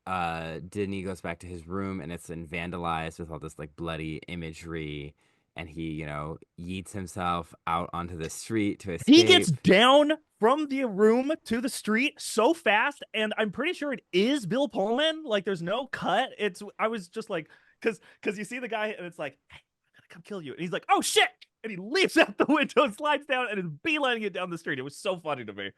Disney goes back to his room and it's been vandalized with all this like bloody imagery, and he, yeets himself out onto the street to He gets escape. down from the room to the street so fast, and I'm pretty sure it is Bill Pullman. Like, there's no cut. I was just like, because you see the guy, and it's like, hey, I'm gonna come kill you, and he's like, oh shit, and he leaps out the window, slides down, and is beelining it down the street. It was so funny to me.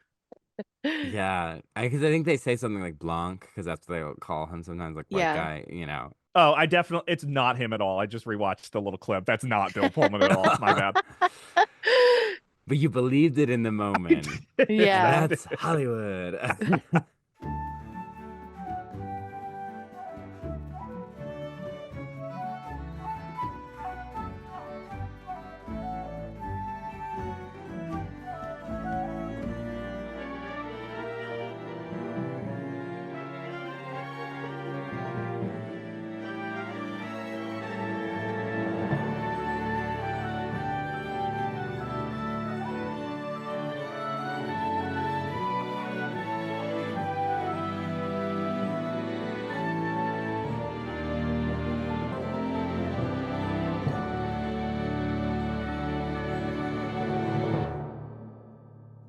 Yeah, because I think they say something like Blanc because that's what they call him sometimes, like white Yeah. guy. Oh, I definitely, it's not him at all. I just rewatched the little clip. That's not Bill Pullman at all. My bad. But you believed it in the I moment. did. And I Yeah. that's did. Hollywood.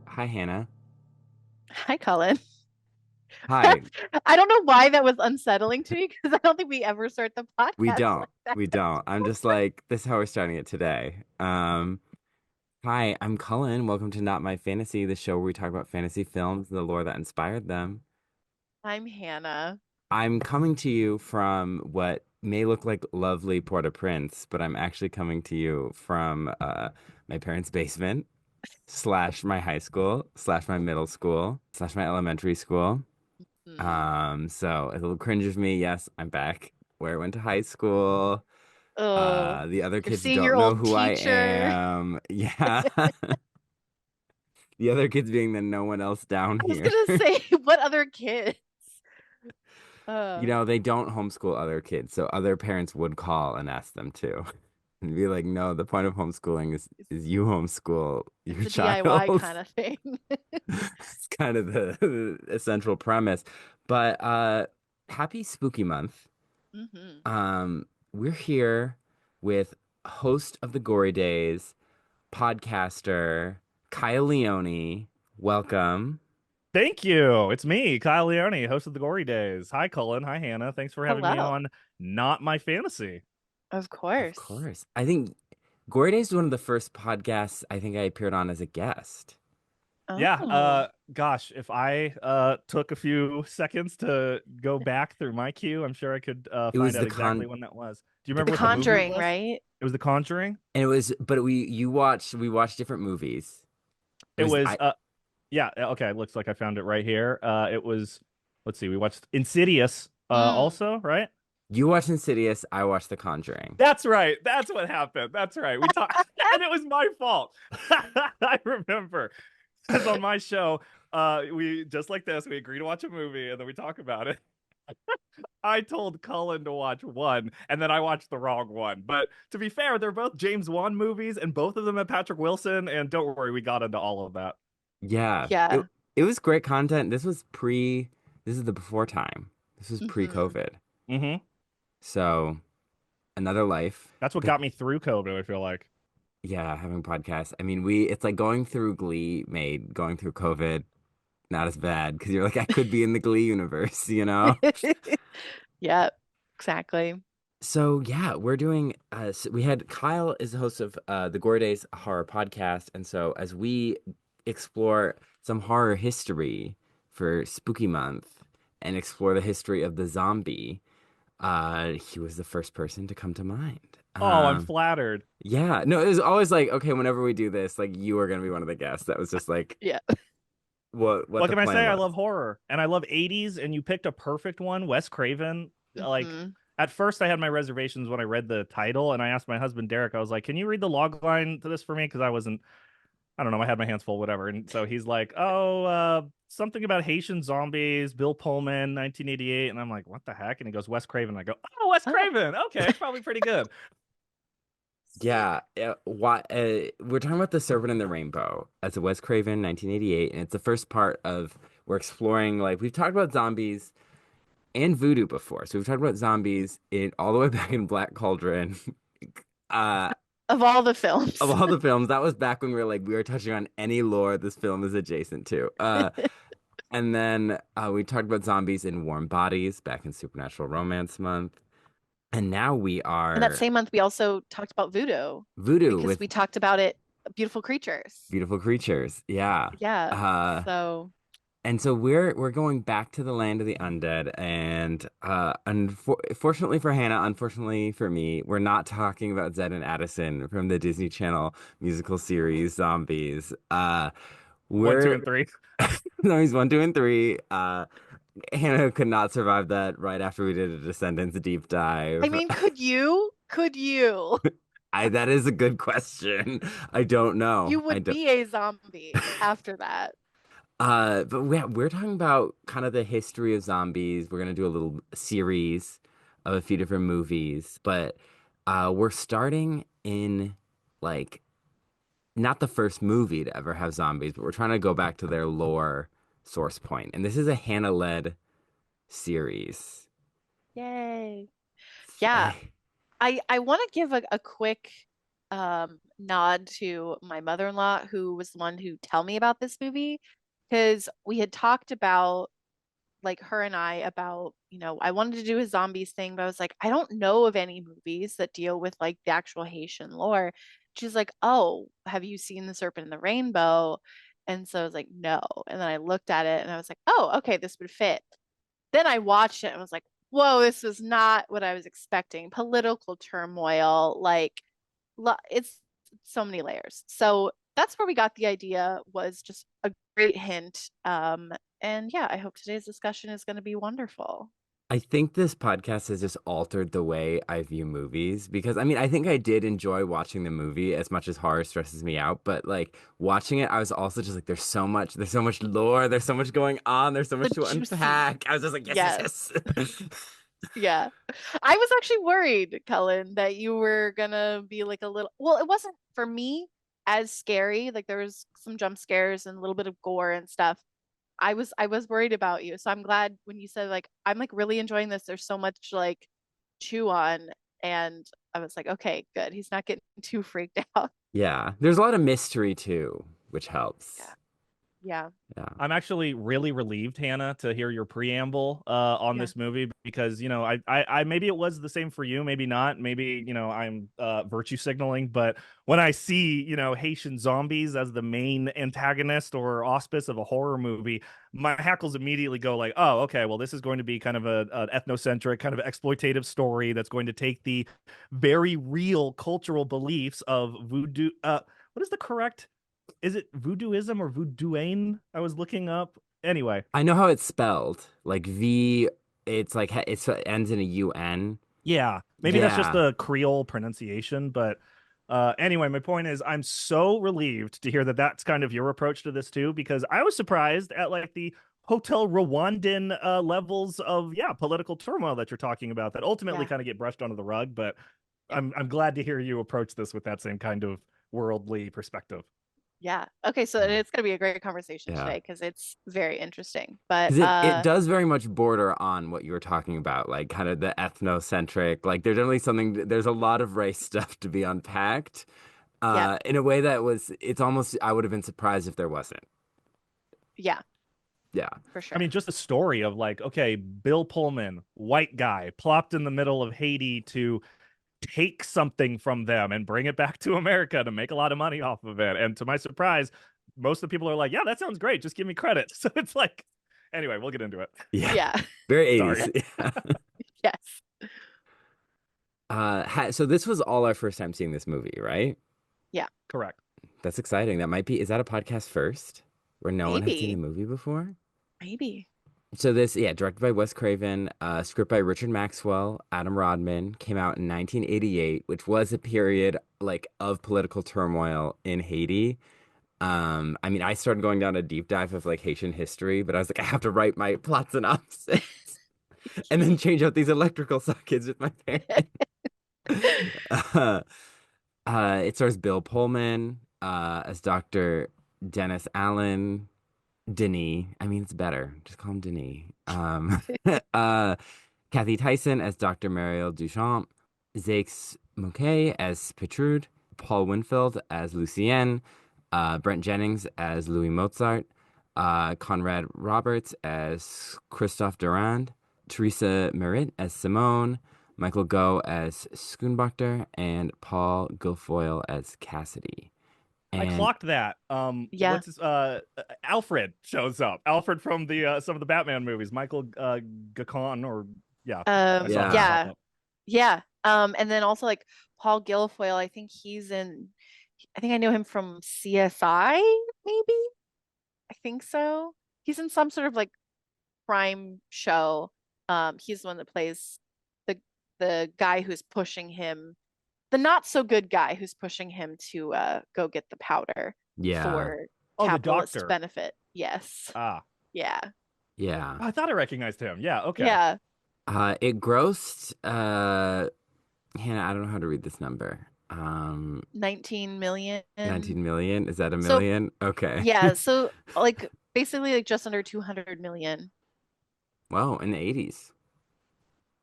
Hi, Hannah. Hi, Colin. Hi. I don't know why that was unsettling to me because I don't think we ever start the We podcast don't. like that. We don't. I'm just like, this is how we're starting it today. Hi, I'm Cullen. Welcome to Not My Fantasy, the show where we talk about fantasy films and the lore that inspired them. I'm Hannah. I'm coming to you from what may look like lovely Port-au-Prince, but I'm actually coming to you from my parents' basement slash my high school slash my middle school slash my elementary school. Hmm. So a little cringe of me. Yes, I'm back where I went to high school. Oh, The other you're kids seeing your don't know old who I teacher. am. Yeah. The other kids being the no one else down I was here. gonna say, what other kids? Uh, They don't homeschool other kids, so other parents would call and ask them to. And be like, no, the point of homeschooling is you homeschool your it's a DIY child. kind of thing. It's kind of the essential premise. But happy spooky month. Hmm. We're here with host of the Gory Days, podcaster Kyle Leone. Welcome. Thank you. It's me, Kyle Leone, host of the Gory Days. Hi, Cullen. Hi, Hannah. Thanks for having me Hello. on Not My Fantasy. Of Of course. course. I think Gory Days is one of the first podcasts I think I appeared on as a guest. Yeah, Oh, gosh, if I took a few seconds to go back through my queue, I'm sure I could It find was out exactly when that was. Do you the remember The what the movie con Conjuring, was? right? It was The Conjuring. and it was but we watched different movies. It It was was I yeah, okay, looks like I found it right here. It was, let's see, we watched Insidious Mm. also, right? You watched Insidious, I watched The Conjuring. That's right. That's what happened. That's right. We talked, and it was my fault. I remember because on my show, we just like this, we agree to watch a movie and then we talk about it. I told Cullen to watch one, and then I watched the wrong one. But to be fair, they're both James Wan movies, and both of them have Patrick Wilson. And don't worry, we got into all of that. Yeah. It Yeah. it was great content. This is the before time. This was Hmm. pre-COVID. Hmm. So another life. That's what But got me through COVID, I feel like. yeah, having podcasts. I mean, it's like going through Glee made going through COVID not as bad because you're like, I could be in the Glee universe? Yeah, exactly. So yeah, we're doing. We had Kyle is the host of the Gore Days Horror Podcast, and so as we explore some horror history for Spooky Month and explore the history of the zombie, he was the first person to come to mind. Oh, I'm flattered. Yeah, no, it was always like, okay, whenever we do this, like you are gonna be one of the guests. That was just like Yeah. what What the can I say? plan I was. love horror and I love 80s, and you picked a perfect one, Wes Craven. Like, Hmm. at first, I had my reservations when I read the title, and I asked my husband Derek, I was like, can you read the log line to this for me? Because I don't know, I had my hands full, whatever. And so he's like, oh, something about Haitian zombies, Bill Pullman, 1988. And I'm like, what the heck? And he goes, Wes Craven. I go, oh, Wes Oh. Craven. Okay, it's probably pretty good. Yeah, we're talking about The Serpent and the Rainbow as a Wes Craven 1988, and it's the first part of we're exploring like we've talked about zombies and voodoo before. So we've talked about zombies in all the way back in Black Cauldron. Uh, Of all the of films. all the films, that was back when we were touching on any lore this film is adjacent to. And then we talked about zombies in Warm Bodies back in Supernatural Romance Month. And now we And that are same month, we also talked about voodoo voodoo because with we talked about it, Beautiful Creatures. beautiful creatures. Yeah. Yeah. Uh, So, and so we're going back to the land of the undead, and fortunately for Hannah, unfortunately for me, we're not talking about Zed and Addison from the Disney Channel musical series Zombies. One, two, We're and three. Zombies 1, 2, and 3. Hannah could not survive that right after we did a Descendants deep I dive. mean, could you? Could you? That is a good question. I don't know. You I would don't. be a zombie after that. But we're talking about kind of the history of zombies. We're gonna do a little series of a few different movies, but we're starting in like not the first movie to ever have zombies, but we're trying to go back to their lore source point. And this is a Hannah-led series. Yay. Yeah. I want to give a quick nod to my mother-in-law, who was the one who tell me about this movie, because we had talked about like her and I about, I wanted to do a zombies thing, but I was like, I don't know of any movies that deal with like the actual Haitian lore. She's like, oh, have you seen The Serpent and the Rainbow? And so I was like, no. And then I looked at it and I was like, oh, okay, this would fit. Then I watched it and was like, whoa, this was not what I was expecting. Political turmoil, like it's so many layers. So that's where we got the idea, was just a great hint. And yeah, I hope today's discussion is going to be wonderful. I think this podcast has just altered the way I view movies because I mean, I think I did enjoy watching the movie as much as horror stresses me out, but like watching it, I was also just like, there's so much lore, there's so much going on, there's so The much to juicy, unpack. I was just like, yes, yes, yes, yes. yeah. I was actually worried, Cullen, that you were gonna be like a little, well, it wasn't for me as scary. Like there was some jump scares and a little bit of gore and stuff. I was worried about you. So I'm glad when you said like I'm like really enjoying this. There's so much like chew on, and I was like, okay, good. He's not getting too freaked out. Yeah, there's a lot of mystery too, which Yeah. helps. Yeah. Yeah. I'm actually really relieved, Hannah, to hear your preamble on Yeah. this movie because I maybe it was the same for you, maybe not, maybe I'm virtue signaling, but when I see Haitian zombies as the main antagonist or auspice of a horror movie, my hackles immediately go like, oh, okay, well this is going to be kind of an ethnocentric, kind of exploitative story that's going to take the very real cultural beliefs of voodoo. What is the correct? Is it voodooism or voodooing? I was looking up. Anyway, I know how it's spelled. Like V, it's like it ends in a UN. yeah, maybe that's just Yeah. the Creole pronunciation, but anyway, my point is I'm so relieved to hear that that's kind of your approach to this too, because I was surprised at like the Hotel Rwandan levels of political turmoil that you're talking about that ultimately Yeah. kind of get brushed under the rug, but Yep. I'm glad to hear you approach this with that same kind of worldly perspective. Yeah. Okay, so Mm. it's gonna be a great conversation Yeah. today because it's very interesting. But Because it does very much border on what you were talking about, like kind of the ethnocentric. Like there's a lot of race stuff to be unpacked, yeah, in a way that it's almost, I would have been surprised if there wasn't. yeah, Yeah. for I mean, sure. just a story of like, okay, Bill Pullman, white guy, plopped in the middle of Haiti to take something from them and bring it back to America to make a lot of money off of it. And to my surprise, most of the people are like, yeah, that sounds great. Just give me credit. So it's like, anyway, we'll get into it. Yeah. Yeah. Very Sorry. 80s. Yeah. Yes. So this was all our first time seeing this movie, right? Yeah. Correct. That's exciting. Is that a podcast first where no one had seen the Maybe. movie before? Maybe. So directed by Wes Craven, script by Richard Maxwell, Adam Rodman, came out in 1988, which was a period like of political turmoil in Haiti. I mean, I started going down a deep dive of like Haitian history, but I was like, I have to write my plot synopsis and then change out these electrical sockets with my parents. uh, it stars Bill Pullman as Dr. Dennis Allen, Denis. I mean, it's better. Just call him Denis. Uh, Kathy Tyson as Dr. Mariel Duchamp, Zakes Moquet as Petrude, Paul Winfield as Lucien, Brent Jennings as Louis Mozart, Conrad Roberts as Christophe Durand, Teresa Merritt as Simone, Michael Goh as Schoonbachter, and Paul Guilfoyle as Cassidy. I And clocked that. Yeah. What's his Alfred shows up. Alfred from the some of the Batman movies. Michael Gacon or yeah, I saw him Yeah. pop Yeah. up. Yeah. And then also like Paul Guilfoyle, I think he's in, I think I know him from CSI, maybe? I think so. He's in some sort of like crime show. He's the one that plays the the guy who's pushing him, the not so good guy who's pushing him to go get the powder yeah, for Oh, the capitalist doctor. benefit. Yes. Ah, Yeah. yeah. I thought I recognized him. Yeah, okay. Yeah. It grossed Hannah, I don't know how to read this number. 19 million. 19 million? Is that a So million? Okay. yeah, so like basically like just under 200 million. Well, in the 80s,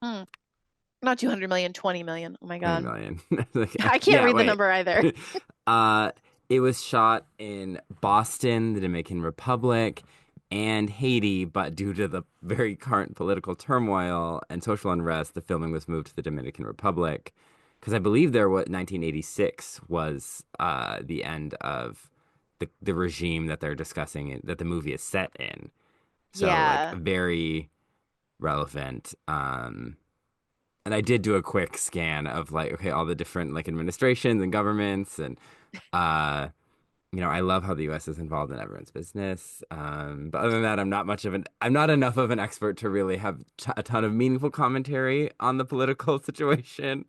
Hmm. Not 200 million, 20 million. Oh my 20 God. million. Like, I can't yeah, read the wait. number either. Uh, it was shot in Boston, the Dominican Republic, and Haiti, but due to the very current political turmoil and social unrest, the filming was moved to the Dominican Republic. Because I believe there was 1986 was the end of the regime that they're discussing that the movie is set in. So like Yeah. very relevant. And I did do a quick scan of like, okay, all the different like administrations and governments and uh I love how the US is involved in everyone's business. But other than that, I'm not enough of an expert to really have a ton of meaningful commentary on the political situation.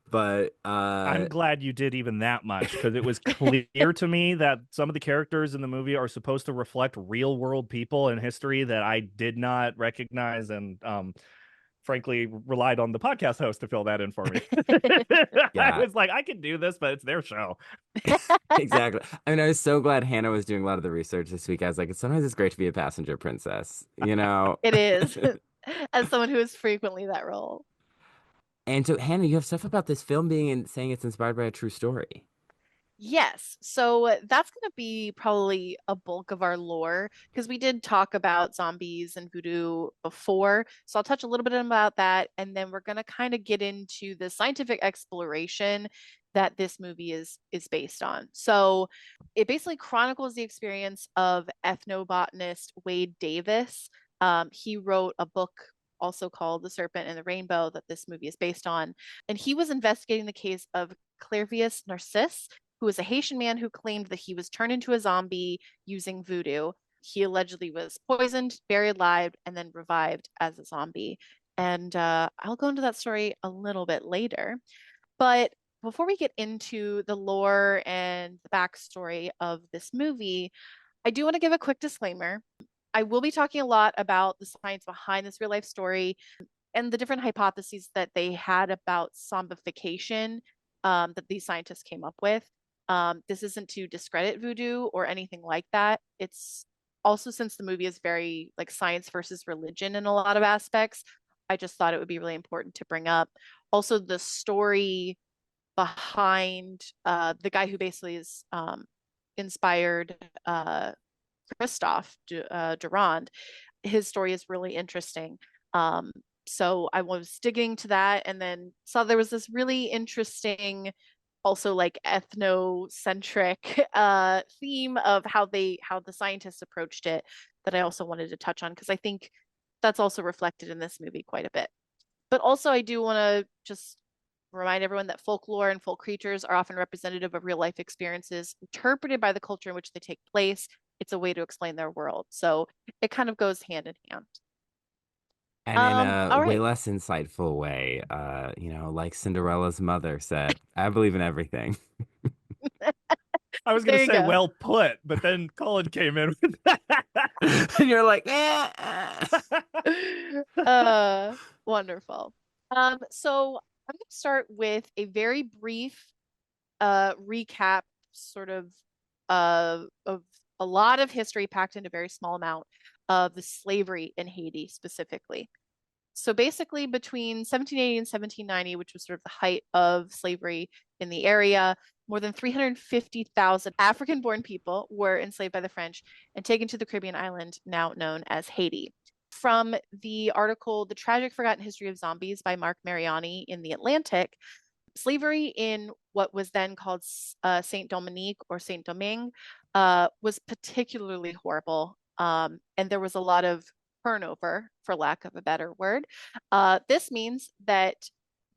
But I'm glad you did even that much because it was clear to me that some of the characters in the movie are supposed to reflect real world people in history that I did not recognize and frankly relied on the podcast host to fill that in for me. I yeah, was like, I can do this, but it's their show. exactly. I mean, I was so glad Hannah was doing a lot of the research this week. I was like, sometimes it's great to be a passenger princess, you know? It is. As someone who is frequently that role. And so, Hannah, you have stuff about this film saying it's inspired by a true story. Yes. So that's going to be probably a bulk of our lore because we did talk about zombies and voodoo before. So I'll touch a little bit about that. And then we're going to kind of get into the scientific exploration that this movie is based on. So it basically chronicles the experience of ethnobotanist Wade Davis. He wrote a book also called The Serpent and the Rainbow that this movie is based on. And he was investigating the case of Clairvius Narcisse, who was a Haitian man who claimed that he was turned into a zombie using voodoo. He allegedly was poisoned, buried alive, and then revived as a zombie. And I'll go into that story a little bit later. But before we get into the lore and the backstory of this movie, I do want to give a quick disclaimer. I will be talking a lot about the science behind this real life story and the different hypotheses that they had about zombification that these scientists came up with. This isn't to discredit voodoo or anything like that. It's also, since the movie is very like science versus religion in a lot of aspects, I just thought it would be really important to bring up. Also, the story behind the guy who basically is inspired Christophe Durand. His story is really interesting. So I was digging to that and then saw there was this really interesting, also like ethnocentric theme of how the scientists approached it that I also wanted to touch on because I think that's also reflected in this movie quite a bit. But also I do want to just remind everyone that folklore and folk creatures are often representative of real life experiences interpreted by the culture in which they take place. It's a way to explain their world. So it kind of goes hand in hand. And in a All way right. less insightful way, like Cinderella's mother said, I believe in everything. I was gonna There you say go. well put, but then Colin came in with that. And you're like, eh. uh Wonderful. So I'm going to start with a very brief recap sort of a lot of history packed into a very small amount of the slavery in Haiti specifically. So basically, between 1780 and 1790, which was sort of the height of slavery in the area, more than 350,000 African-born people were enslaved by the French and taken to the Caribbean island now known as Haiti. From the article The Tragic Forgotten History of Zombies by Mark Mariani in The Atlantic, slavery in what was then called Saint Dominique or Saint Domingue was particularly horrible. And there was a lot of turnover, for lack of a better word. This means that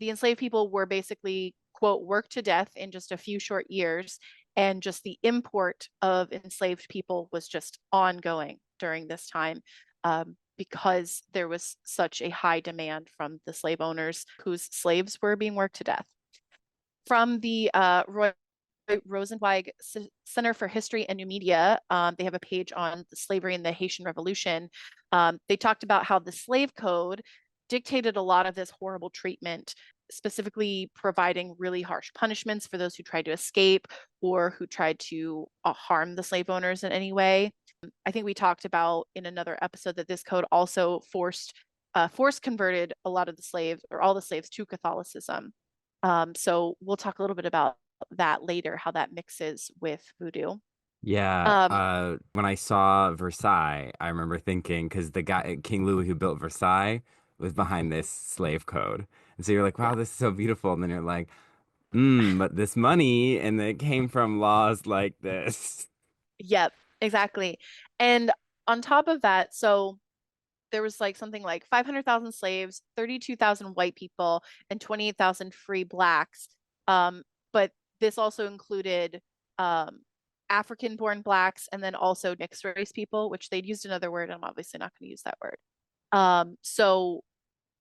the enslaved people were basically, quote, worked to death in just a few short years. And just the import of enslaved people was just ongoing during this time. Because there was such a high demand from the slave owners whose slaves were being worked to death. From the Roy Rosenzweig Center for History and New Media, they have a page on the slavery and the Haitian Revolution. They talked about how the slave code dictated a lot of this horrible treatment, specifically providing really harsh punishments for those who tried to escape or who tried to harm the slave owners in any way. I think we talked about in another episode that this code also force converted a lot of the slaves or all the slaves to Catholicism. So we'll talk a little bit about that later, how that mixes with voodoo. Yeah, Um, when I saw Versailles, I remember thinking because the guy King Louis who built Versailles was behind this slave code, and so you're like, wow, yeah, this is so beautiful, and then you're like, but this money, and it came from laws like this. yep, exactly. And on top of that, so there was like something like 500,000 slaves, 32,000 white people, and 28,000 free blacks. But this also included um, African-born blacks and then also mixed race people, which they'd used another word. I'm obviously not going to use that word. So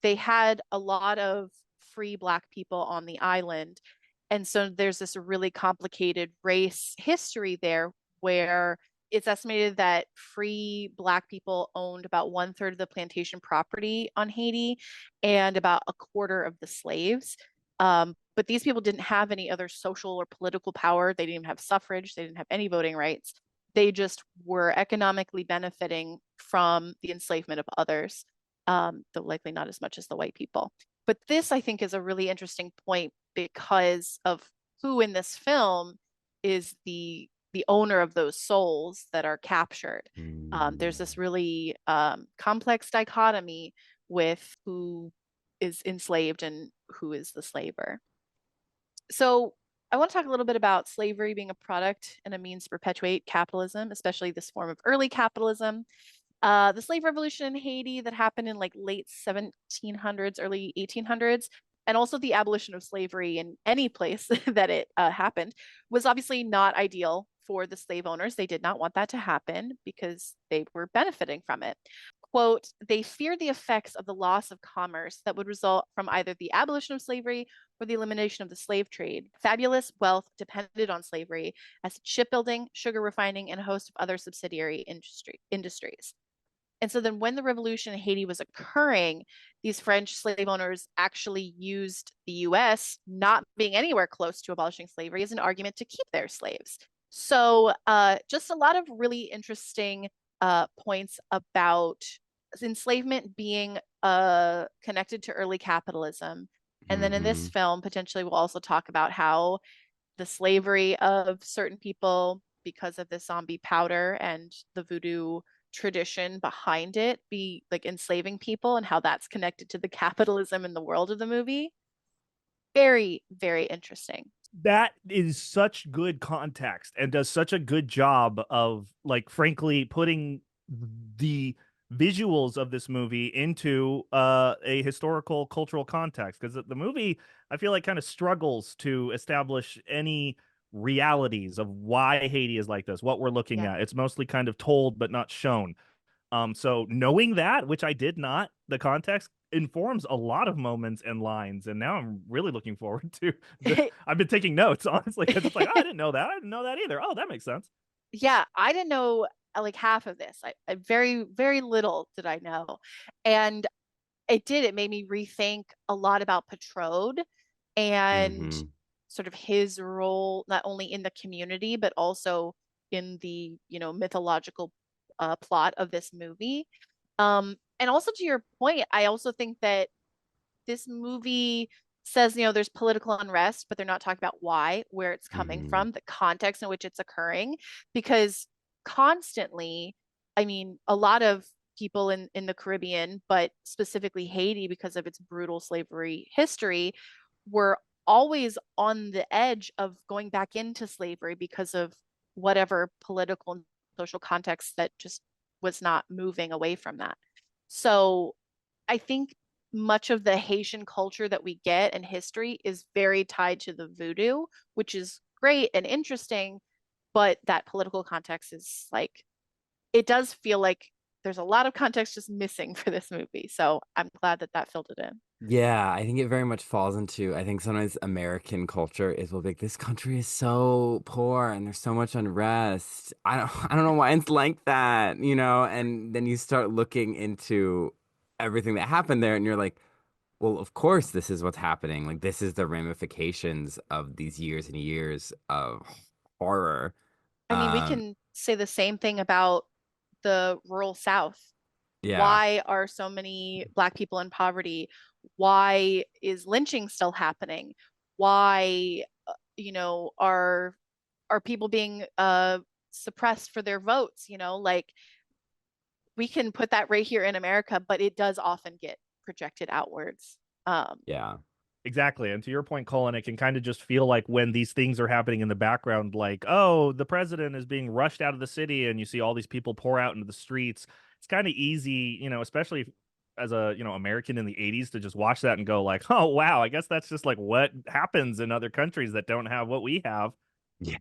they had a lot of free black people on the island. And so there's this really complicated race history there where it's estimated that free black people owned about 1/3 of the plantation property on Haiti and about a quarter of the slaves. But these people didn't have any other social or political power. They didn't even have suffrage. They didn't have any voting rights. They just were economically benefiting from the enslavement of others, though likely not as much as the white people. But this, I think, is a really interesting point because of who in this film is the owner of those souls that are captured. There's Mm. this really complex dichotomy with who is enslaved and who is the slaver. So I want to talk a little bit about slavery being a product and a means to perpetuate capitalism, especially this form of early capitalism. The slave revolution in Haiti that happened in like late 1700s, early 1800s, and also the abolition of slavery in any place that it happened was obviously not ideal for the slave owners. They did not want that to happen because they were benefiting from it. Quote, they feared the effects of the loss of commerce that would result from either the abolition of slavery or the elimination of the slave trade. Fabulous wealth depended on slavery, as shipbuilding, sugar refining, and a host of other subsidiary industries. And so then when the revolution in Haiti was occurring, these French slave owners actually used the US not being anywhere close to abolishing slavery as an argument to keep their slaves. So just a lot of really interesting points about enslavement being connected to early capitalism. And then in this Hmm. film, potentially we'll also talk about how the slavery of certain people because of the zombie powder and the voodoo tradition behind it be like enslaving people and how that's connected to the capitalism in the world of the movie. Very, very interesting. That is such good context and does such a good job of, like, frankly putting the visuals of this movie into a historical cultural context, because the movie, I feel like, kind of struggles to establish any realities of why Haiti is like this, what we're looking Yeah. at. It's mostly kind of told but not shown. So knowing that, which I did not, the context informs a lot of moments and lines, and now I'm really looking forward to I've been taking notes, honestly, because it's like, oh, I didn't know that. I didn't know that either. Oh, that makes sense. Yeah, I didn't know like half of this. I very, very little did I know. And it made me rethink a lot about Patrode and Hmm. sort of his role, not only in the community, but also in the, mythological plot of this movie. And also to your point, I also think that this movie says, there's political unrest, but they're not talking about why, where it's coming Hmm. from, the context in which it's occurring, because constantly, I mean, a lot of people in the Caribbean, but specifically Haiti, because of its brutal slavery history, were always on the edge of going back into slavery because of whatever political and social context that just was not moving away from that. So I think much of the Haitian culture that we get and history is very tied to the voodoo, which is great and interesting, but that political context is like, it does feel like there's a lot of context just missing for this movie. So I'm glad that that filled it in. Yeah, I think it very much falls into, I think sometimes American culture is, well, like, this country is so poor and there's so much unrest. I don't know why it's like that, and then you start looking into everything that happened there and you're like, well, of course this is what's happening. Like, this is the ramifications of these years and years of horror. I mean, we Um, can say the same thing about the rural South. yeah. Why are so many Black people in poverty? Why is lynching still happening? Why, are people being suppressed for their votes? Like we can put that right here in America, but it does often get projected outwards. Yeah. Exactly. And to your point, Colin, it can kind of just feel like when these things are happening in the background, like, oh, the president is being rushed out of the city and you see all these people pour out into the streets. It's kind of easy, especially as a, American in the 80s to just watch that and go like, oh, wow, I guess that's just like what happens in other countries that don't have what we have. Yeah.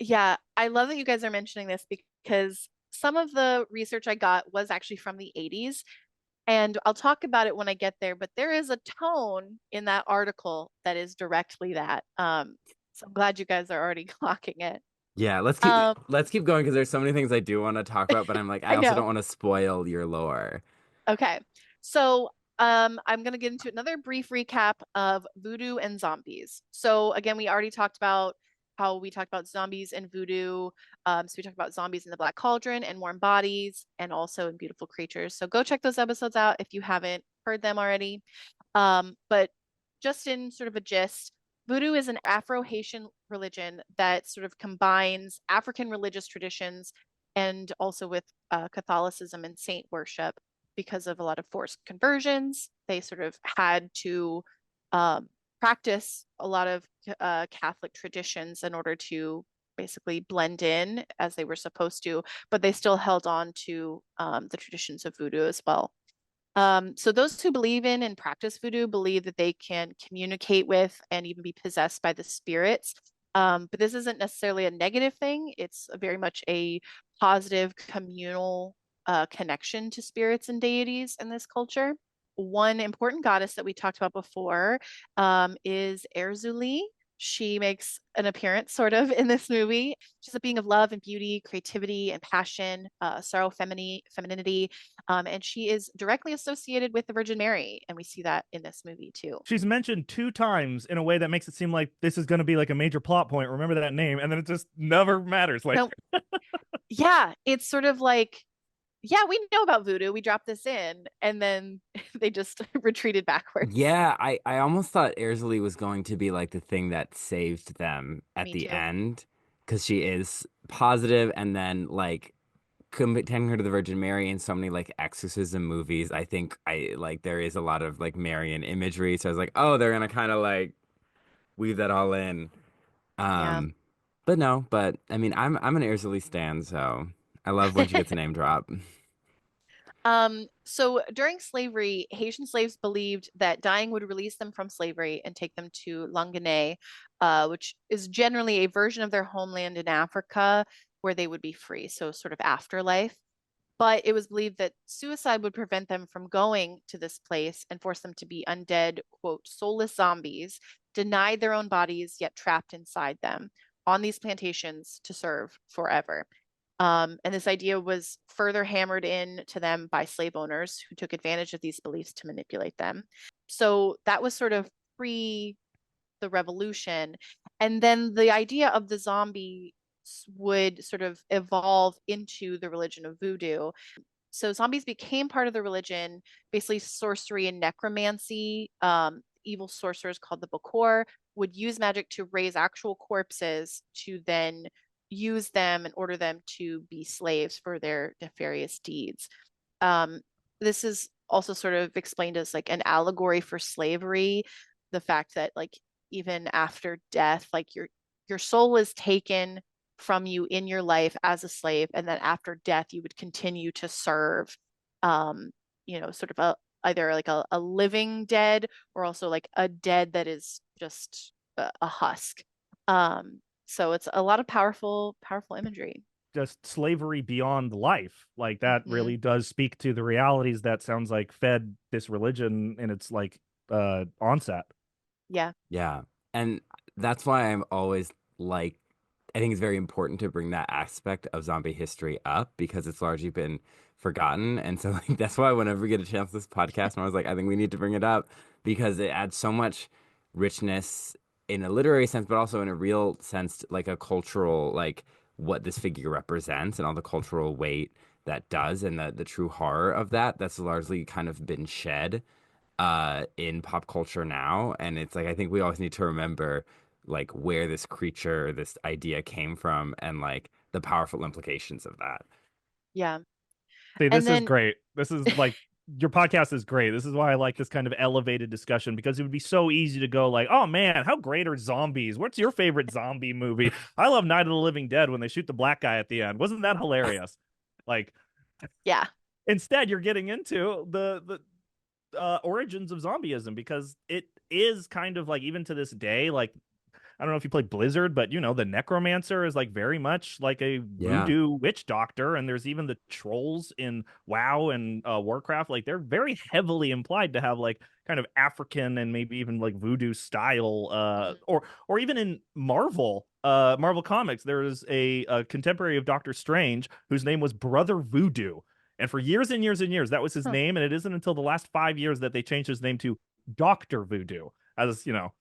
Yeah, I love that you guys are mentioning this because some of the research I got was actually from the 80s. And I'll talk about it when I get there, but there is a tone in that article that is directly that. So I'm glad you guys are already clocking it. Yeah, Um, let's keep going because there's so many things I do want to talk about, but I'm like, I I also know. don't want to spoil your lore. Okay. So I'm going to get into another brief recap of voodoo and zombies. So again, we already talked about how we talked about zombies and voodoo. So we talked about zombies in the Black Cauldron and Warm Bodies and also in Beautiful Creatures. So go check those episodes out if you haven't heard them already. But just in sort of a gist, voodoo is an Afro-Haitian religion that sort of combines African religious traditions and also with Catholicism and saint worship because of a lot of forced conversions. They sort of had to um, practice a lot of Catholic traditions in order to basically blend in as they were supposed to, but they still held on to the traditions of voodoo as well. So those who believe in and practice voodoo believe that they can communicate with and even be possessed by the spirits. But this isn't necessarily a negative thing. It's very much a positive communal connection to spirits and deities in this culture. One important goddess that we talked about before is Erzuli. She makes an appearance sort of in this movie. She's a being of love and beauty, creativity and passion, sorrow, femininity, and she is directly associated with the Virgin Mary, and we see that in this movie too. She's mentioned 2 times in a way that makes it seem like this is going to be like a major plot point. Remember that name, and then it just never matters. Like, No, yeah, it's sort of like, yeah, we know about voodoo. We dropped this in, and then they just retreated backwards. Yeah, I almost thought Ersley was going to be like the thing that saved them at Me the too. end because she is positive and then like comparing her to the Virgin Mary in so many like exorcism movies. I think I like there is a lot of like Marian imagery. So I was like, oh, they're gonna kind of like weave that all in. Yeah. Um, but no, but I mean, I'm an Ersley stan, so I love when she gets a name drop. So during slavery, Haitian slaves believed that dying would release them from slavery and take them to Languené, which is generally a version of their homeland in Africa where they would be free, so sort of afterlife. But it was believed that suicide would prevent them from going to this place and force them to be undead, quote, soulless zombies, denied their own bodies, yet trapped inside them on these plantations to serve forever. And this idea was further hammered in to them by slave owners who took advantage of these beliefs to manipulate them. So that was sort of pre the revolution. And then the idea of the zombie would sort of evolve into the religion of voodoo. So zombies became part of the religion, basically sorcery and necromancy. Evil sorcerers called the Bokor would use magic to raise actual corpses to then use them and order them to be slaves for their nefarious deeds. Um, this is also sort of explained as like an allegory for slavery, the fact that like even after death, like your soul is taken from you in your life as a slave, and then after death you would continue to serve um, sort of either like a living dead or also like a dead that is just a husk. So it's a lot of powerful imagery. Just slavery beyond life. Like that Hmm. really does speak to the realities that sounds like fed this religion in its like onset. Yeah. Yeah. And that's why I'm always like, I think it's very important to bring that aspect of zombie history up because it's largely been forgotten. And so like that's why whenever we get a chance this podcast, I was like, I think we need to bring it up because it adds so much richness in a literary sense, but also in a real sense, like a cultural, like what this figure represents and all the cultural weight that does and the true horror of that that's largely kind of been shed in pop culture now. And it's like I think we always need to remember like where this creature, this idea came from and like the powerful implications of that. Yeah. See, And this is then great. This is like your podcast is great. This is why I like this kind of elevated discussion because it would be so easy to go like, "Oh man, how great are zombies? What's your favorite zombie movie?" I love Night of the Living Dead when they shoot the black guy at the end. Wasn't that hilarious? Like yeah. instead you're getting into the origins of zombieism because it is kind of like even to this day like I don't know if you play Blizzard, but the necromancer is like very much like a Yeah. voodoo witch doctor, and there's even the trolls in WoW and Warcraft. Like they're very heavily implied to have like kind of African and maybe even like voodoo style, Mhm. or even in Marvel Comics, there is a contemporary of Doctor Strange whose name was Brother Voodoo, and for years and years and years that was his Huh. name, and it isn't until the last 5 years that they changed his name to Doctor Voodoo as a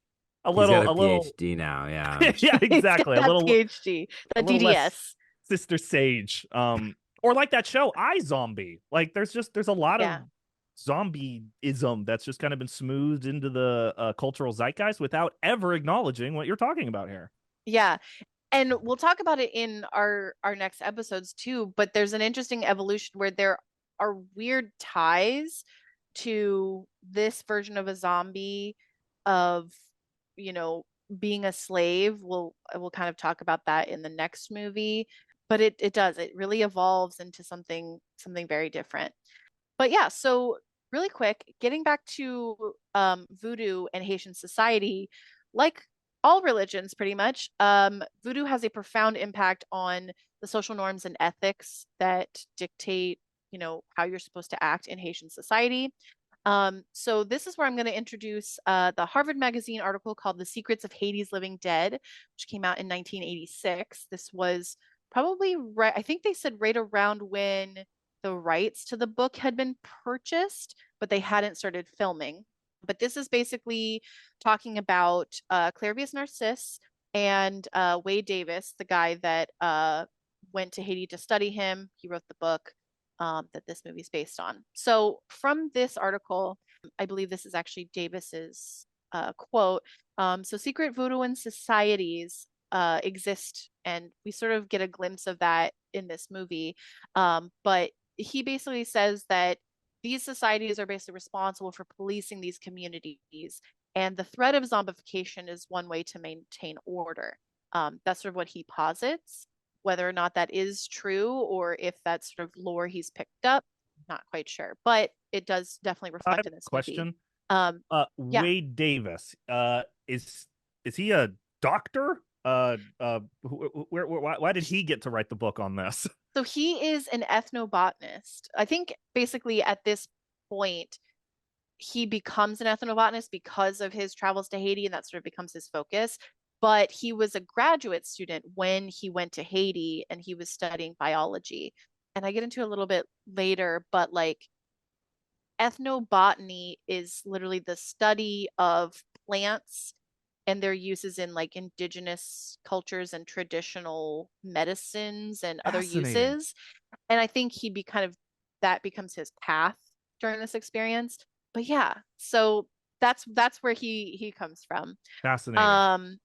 He's got little a a little PhD now. Yeah. yeah, He's got exactly. that PhD, A that little less DDS. Sister Sage. Or like that show, I Zombie. Like there's a lot of Yeah. zombieism that's just kind of been smoothed into the cultural zeitgeist without ever acknowledging what you're talking about here. Yeah. And we'll talk about it in our next episodes too, but there's an interesting evolution where there are weird ties to this version of a zombie of, you know, being a slave. We'll kind of talk about that in the next movie, but it really evolves into something very different. But yeah, so really quick, getting back to voodoo and Haitian society, like all religions pretty much, voodoo has a profound impact on the social norms and ethics that dictate, how you're supposed to act in Haitian society. So this is where I'm going to introduce the Harvard Magazine article called "The Secrets of Haiti's Living Dead," which came out in 1986. This was probably right, I think they said right around when the rights to the book had been purchased, but they hadn't started filming. But this is basically talking about Clairvius Narcisse and Wade Davis, the guy that went to Haiti to study him. He wrote the book that this movie is based on. So, from this article, I believe this is actually Davis's quote. So, secret voodooan societies exist, and we sort of get a glimpse of that in this movie. But he basically says that these societies are basically responsible for policing these communities, and the threat of zombification is one way to maintain order. That's sort of what he posits. Whether or not that is true or if that's sort of lore he's picked up, not quite sure. But it does definitely I reflect have in a this movie. question. Yeah. Wade Davis. Is he a doctor? Why did he get to write the book on this? So he is an ethnobotanist. I think basically at this point, he becomes an ethnobotanist because of his travels to Haiti, and that sort of becomes his focus. But he was a graduate student when he went to Haiti and he was studying biology. And I get into a little bit later, but like ethnobotany is literally the study of plants and their uses in like indigenous cultures and traditional medicines and other Fascinating. uses. And I think he'd be kind of that becomes his path during this experience. But yeah, so that's where he comes from. Fascinating. Um,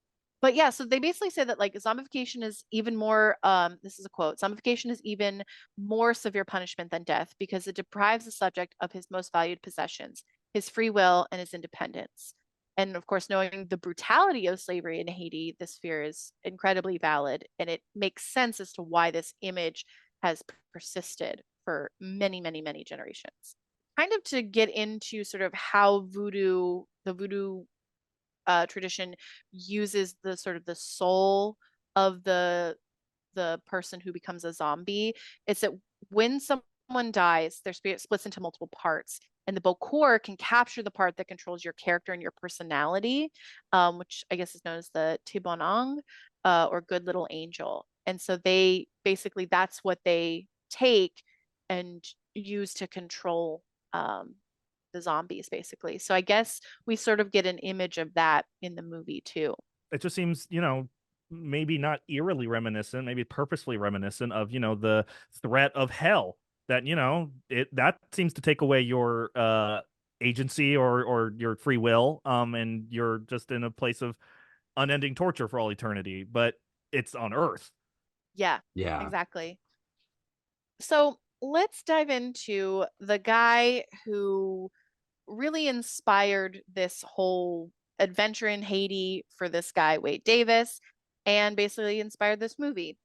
but yeah, so they basically say that like zombification is even more, this is a quote, zombification is even more severe punishment than death because it deprives the subject of his most valued possessions, his free will and his independence. And of course, knowing the brutality of slavery in Haiti, this fear is incredibly valid. And it makes sense as to why this image has persisted for many, many, many generations. Kind of to get into sort of how the voodoo tradition uses the sort of the soul of the person who becomes a zombie. It's that when someone dies, their spirit splits into multiple parts, and the Bokor can capture the part that controls your character and your personality, which I guess is known as the Tibonang, or good little angel. And so they basically that's what they take and use to control the zombies, basically. So I guess we sort of get an image of that in the movie too. It just seems, maybe not eerily reminiscent, maybe purposefully reminiscent of, the threat of hell that, it that seems to take away your agency or your free will, and you're just in a place of unending torture for all eternity, but it's on Earth. Yeah, Yeah. exactly. So let's dive into the guy who really inspired this whole adventure in Haiti for this guy, Wade Davis, and basically inspired this movie.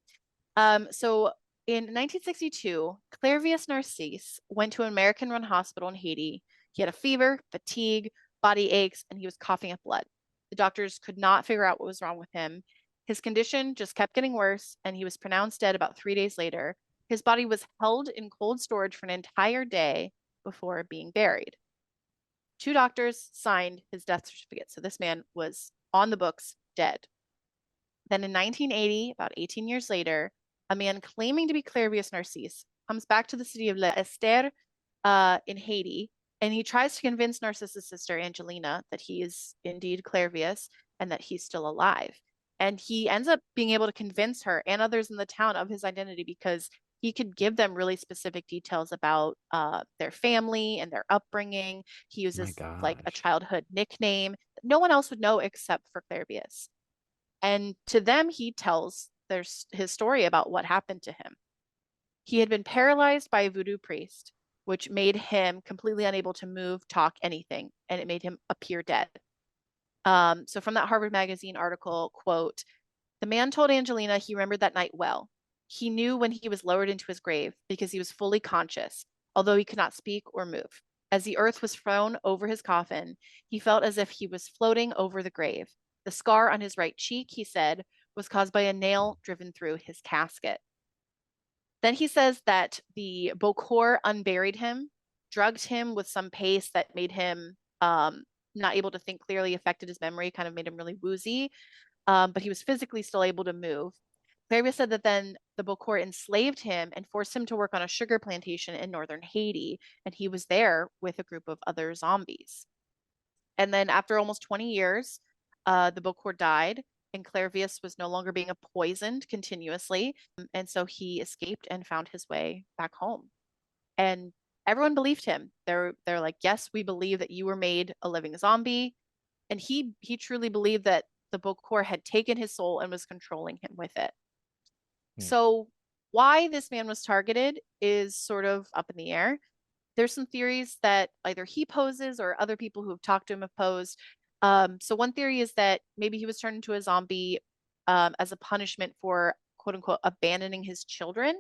So in 1962, Clairvius Narcisse went to an American-run hospital in Haiti. He had a fever, fatigue, body aches, and he was coughing up blood. The doctors could not figure out what was wrong with him. His condition just kept getting worse, and he was pronounced dead about 3 days later. His body was held in cold storage for an entire day before being buried. Two doctors signed his death certificate, so this man was on the books dead. Then in 1980, about 18 years later, a man claiming to be Clairvius Narcisse comes back to the city of L'Ester in Haiti, and he tries to convince Narcisse's sister Angelina that he is indeed Clairvius and that he's still alive. And he ends up being able to convince her and others in the town of his identity because he could give them really specific details about their family and their upbringing. He My uses like a gosh. childhood nickname that no one else would know except for Clairvius. And to them, he tells his story about what happened to him. He had been paralyzed by a voodoo priest, which made him completely unable to move, talk, anything, and it made him appear dead. So from that Harvard Magazine article, quote, the man told Angelina he remembered that night well. He knew when he was lowered into his grave because he was fully conscious, although he could not speak or move. As the earth was thrown over his coffin, he felt as if he was floating over the grave. The scar on his right cheek, he said, was caused by a nail driven through his casket. Then he says that the Bokor unburied him, drugged him with some paste that made him not able to think clearly, affected his memory, kind of made him really woozy, but he was physically still able to move. Clairvia said that then the Bokor enslaved him and forced him to work on a sugar plantation in northern Haiti, and he was there with a group of other zombies. And then after almost 20 years, the Bokor died, and Clairvius was no longer being poisoned continuously. And so he escaped and found his way back home. And everyone believed him. They're like, yes, we believe that you were made a living zombie. And he truly believed that the Bokor had taken his soul and was controlling him with it. Hmm. So why this man was targeted is sort of up in the air. There's some theories that either he poses or other people who have talked to him have posed. So one theory is that maybe he was turned into a zombie as a punishment for quote unquote abandoning his children.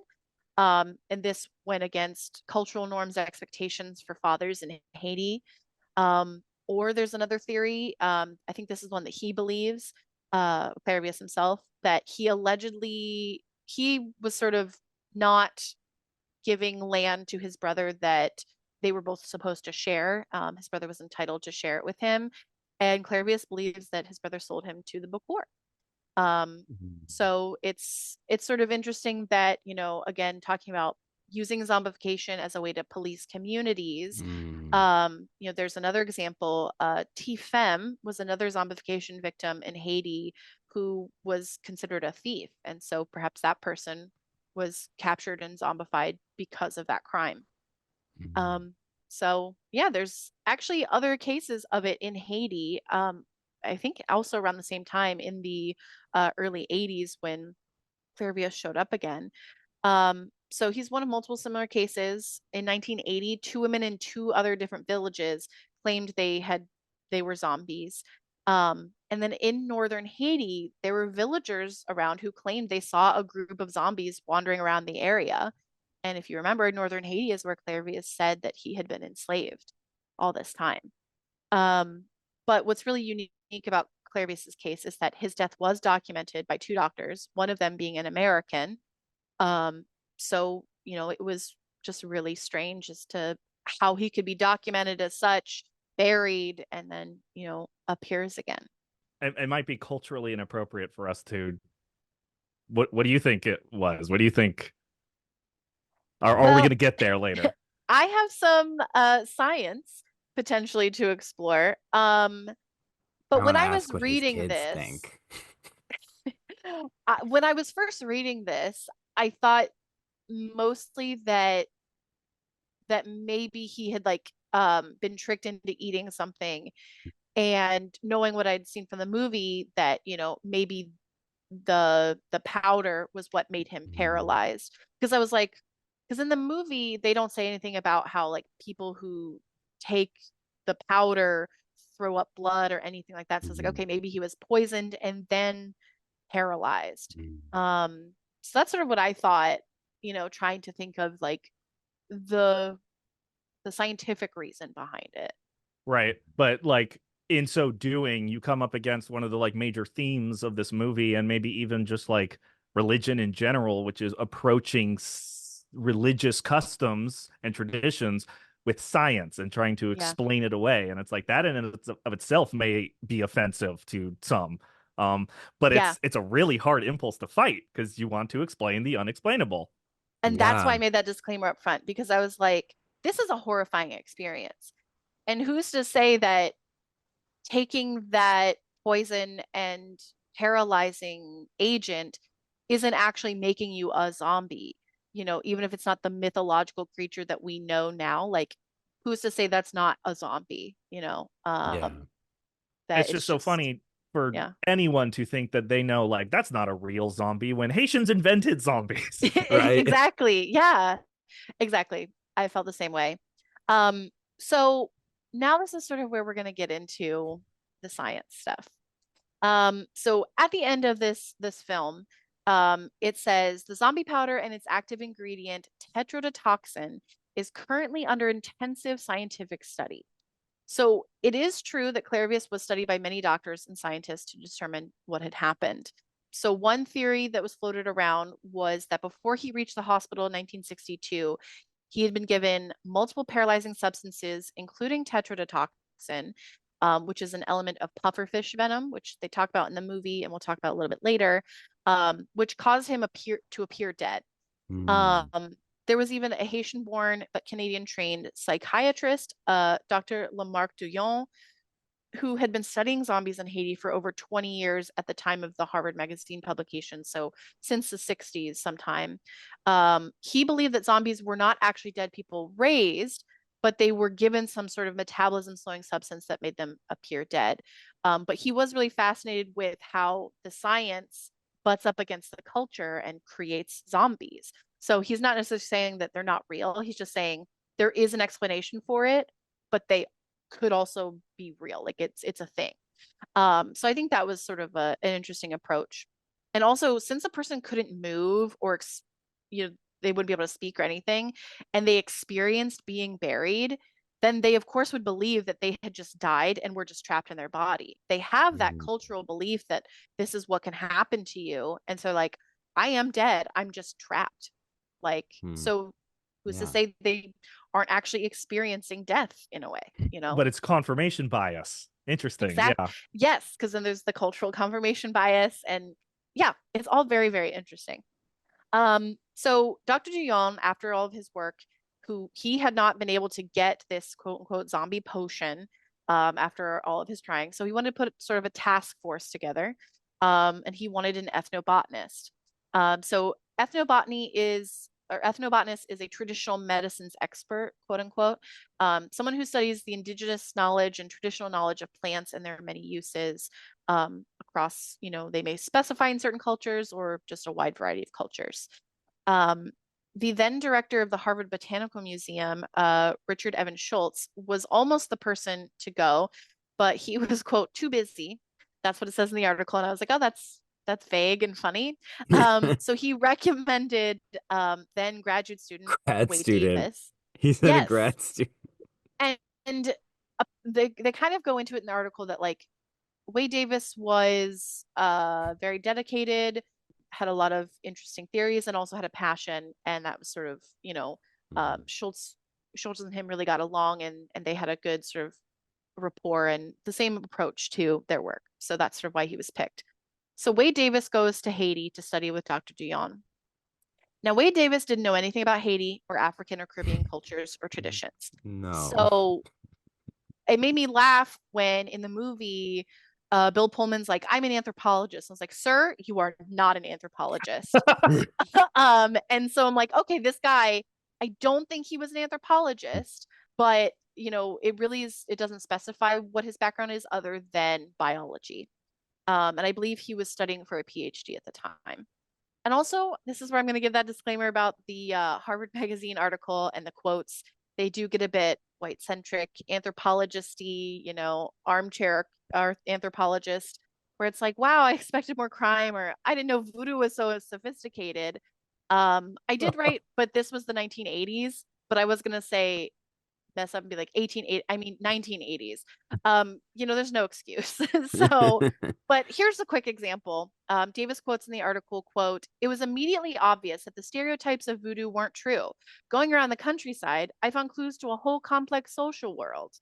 And this went against cultural norms and expectations for fathers in Haiti. Or there's another theory. I think this is one that he believes, Clairvius himself, that he was sort of not giving land to his brother that they were both supposed to share. His brother was entitled to share it with him, and Clairvius believes that his brother sold him to the Bokor. Um, Mhm. so it's sort of interesting that again talking about using zombification as a way to police communities. Mm. There's another example. T-Femme was another zombification victim in Haiti who was considered a thief. And so perhaps that person was captured and zombified because of that crime. Mm. So yeah, there's actually other cases of it in Haiti. I think also around the same time in the early 80s when Clairvius showed up again. So he's one of multiple similar cases. In 1980, two women in two other different villages claimed they were zombies. And then in northern Haiti, there were villagers around who claimed they saw a group of zombies wandering around the area. And if you remember, northern Haiti is where Clairvius said that he had been enslaved all this time. But what's really unique about Clairvius's case is that his death was documented by two doctors, one of them being an American. So, it was just really strange as to how he could be documented as such, buried, and then, appears again. It might be culturally inappropriate for us to. What do you think it was? What do you think? Are we Well, going to get there later? I have some science potentially to explore. I But want when to I was ask what his reading kids this, think. when I was first reading this, I thought mostly that maybe he had been tricked into eating something, and knowing what I'd seen from the movie, that maybe the powder was what made him Mm. paralyzed. Because I was like, because in the movie they don't say anything about how like people who take the powder throw up blood or anything like that. So it's like, Mm. okay, maybe he was poisoned and then paralyzed. Mm. So that's sort of what I thought, trying to think of like the scientific reason behind it. Right. But like in so doing, you come up against one of the like major themes of this movie, and maybe even just like religion in general, which is approaching religious customs and traditions with science and trying to Yeah. explain it away. And it's like that in and of itself may be offensive to some. But Yeah. it's a really hard impulse to fight because you want to explain the unexplainable. And that's why I Yeah. made that disclaimer up front, because I was like, this is a horrifying experience. And who's to say that taking that poison and paralyzing agent isn't actually making you a zombie? Even if it's not the mythological creature that we know now, like who's to say that's not a zombie, Yeah. that It's it's just so just, funny for yeah. anyone to think that they know like that's not a real zombie when Haitians invented zombies. Right. Exactly. Yeah, exactly. I felt the same way. So now this is sort of where we're going to get into the science stuff. So at the end of this film, it says the zombie powder and its active ingredient tetrodotoxin is currently under intensive scientific study. So it is true that Clairvius was studied by many doctors and scientists to determine what had happened. So one theory that was floated around was that before he reached the hospital in 1962, he had been given multiple paralyzing substances, including tetrodotoxin, which is an element of pufferfish venom, which they talk about in the movie, and we'll talk about a little bit later, which caused him to appear dead. Mm. Um, there was even a Haitian-born but Canadian-trained psychiatrist, Dr. Lamarck Douillon, who had been studying zombies in Haiti for over 20 years at the time of the Harvard Magazine publication, so since the 60s sometime. He believed that zombies were not actually dead people raised, but they were given some sort of metabolism slowing substance that made them appear dead. But he was really fascinated with how the science butts up against the culture and creates zombies. So he's not necessarily saying that they're not real. He's just saying there is an explanation for it, but they could also be real. Like it's a thing. So I think that was sort of an interesting approach. And also, since a person couldn't move or they wouldn't be able to speak or anything, and they experienced being buried, then they of course would believe that they had just died and were just trapped in their body. They have that Mm. cultural belief that this is what can happen to you, and so like, I am dead. I'm just trapped. Like, Mm. so who's to Yeah. say they aren't actually experiencing death in a way, But it's confirmation bias. Interesting. Exact. Yeah. Yes, because then there's the cultural confirmation bias, and yeah, it's all very, very interesting. So Dr. Guyon, after all of his work, who he had not been able to get this quote unquote zombie potion after all of his trying. So he wanted to put sort of a task force together, and he wanted an ethnobotanist. So ethnobotanist is a traditional medicines expert, quote unquote, someone who studies the indigenous knowledge and traditional knowledge of plants and their many uses across, they may specify in certain cultures or just a wide variety of cultures. Um, the then director of the Harvard Botanical Museum, Richard Evan Schultz, was almost the person to go, but he was, quote, too busy. That's what it says in the article. And I was like, oh, that's vague and funny. So he recommended then graduate student Grad Wade student. Davis. He said a Yes. grad student. And they kind of go into it in the article that like Wade Davis was very dedicated, had a lot of interesting theories, and also had a passion. And that was sort of, Schultz and him really got along, and they had a good sort of rapport and the same approach to their work. So that's sort of why he was picked. So Wade Davis goes to Haiti to study with Dr. Guyon. Now, Wade Davis didn't know anything about Haiti or African or Caribbean cultures or traditions. No. So it made me laugh when in the movie, Bill Pullman's like, I'm an anthropologist. I was like, sir, you are not an anthropologist. And so I'm like, okay, this guy, I don't think he was an anthropologist, but it doesn't specify what his background is other than biology. And I believe he was studying for a PhD at the time. And also, this is where I'm going to give that disclaimer about the Harvard Magazine article and the quotes. They do get a bit white centric, anthropologist-y, armchair anthropologist, where it's like, wow, I expected more crime, or I didn't know voodoo was so sophisticated. I did write, but this was the 1980s, but I was going to say mess up and be like 1980s. There's no excuse. So, but here's a quick example. Davis quotes in the article, quote, "It was immediately obvious that the stereotypes of voodoo weren't true. Going around the countryside, I found clues to a whole complex social world."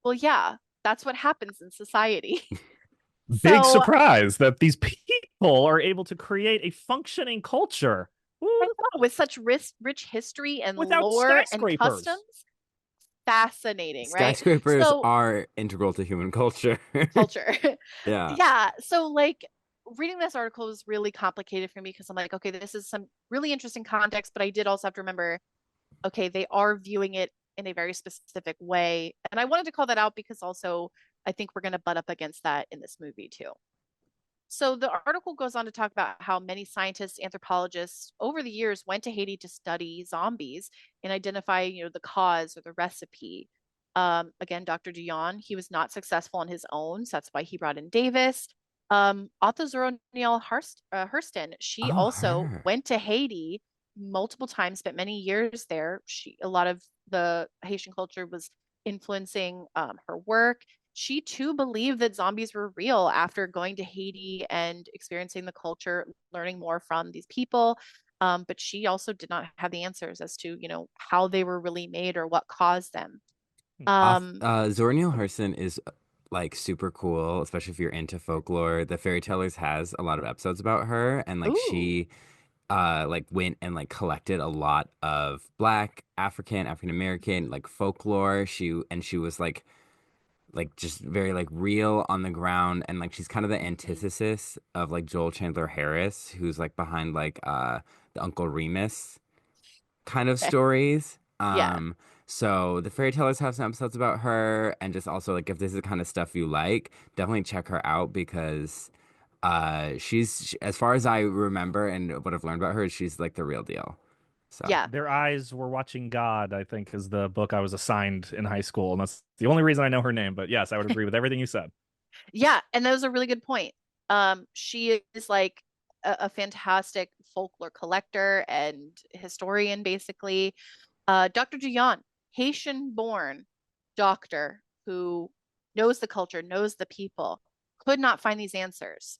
Well, yeah, that's what happens in society. Big So surprise that these people are able to create a functioning culture. I know, with such rich history and Without lore and skyscrapers. customs, fascinating, right? Skyscrapers So are integral to human culture. culture. Yeah. Yeah. So like reading this article was really complicated for me because I'm like, okay, this is some really interesting context, but I did also have to remember, okay, they are viewing it in a very specific way. And I wanted to call that out because also I think we're going to butt up against that in this movie too. So the article goes on to talk about how many scientists, anthropologists over the years went to Haiti to study zombies and identify, the cause or the recipe. Again, Dr. Guyon, he was not successful on his own, so that's why he brought in Davis. Author Zora Hurston, she Oh, also her. went to Haiti multiple times, spent many years there. A lot of the Haitian culture was influencing her work. She too believed that zombies were real after going to Haiti and experiencing the culture, learning more from these people. But she also did not have the answers as to, how they were really made or what caused them. Um, Zora Neale Hurston is like super cool, especially if you're into folklore. The Fairy Tellers has a lot of episodes about her, and like ooh, she like went and like collected a lot of Black, African American like folklore. She was like just very like real on the ground, and like she's kind of the mhm, antithesis of like Joel Chandler Harris, who's like behind like the Uncle Remus kind of okay. stories. Yeah, So the Fairy Tellers have some episodes about her, and just also like if this is the kind of stuff you like, definitely check her out because as far as I remember and what I've learned about her, she's like the real deal. So yeah, Their eyes were watching God, I think, is the book I was assigned in high school. And that's the only reason I know her name. But yes, I would agree with everything you said. yeah. And that was a really good point. She is like a fantastic folklore collector and historian, basically. Dr. Guyon, Haitian born doctor who knows the culture, knows the people, could not find these answers.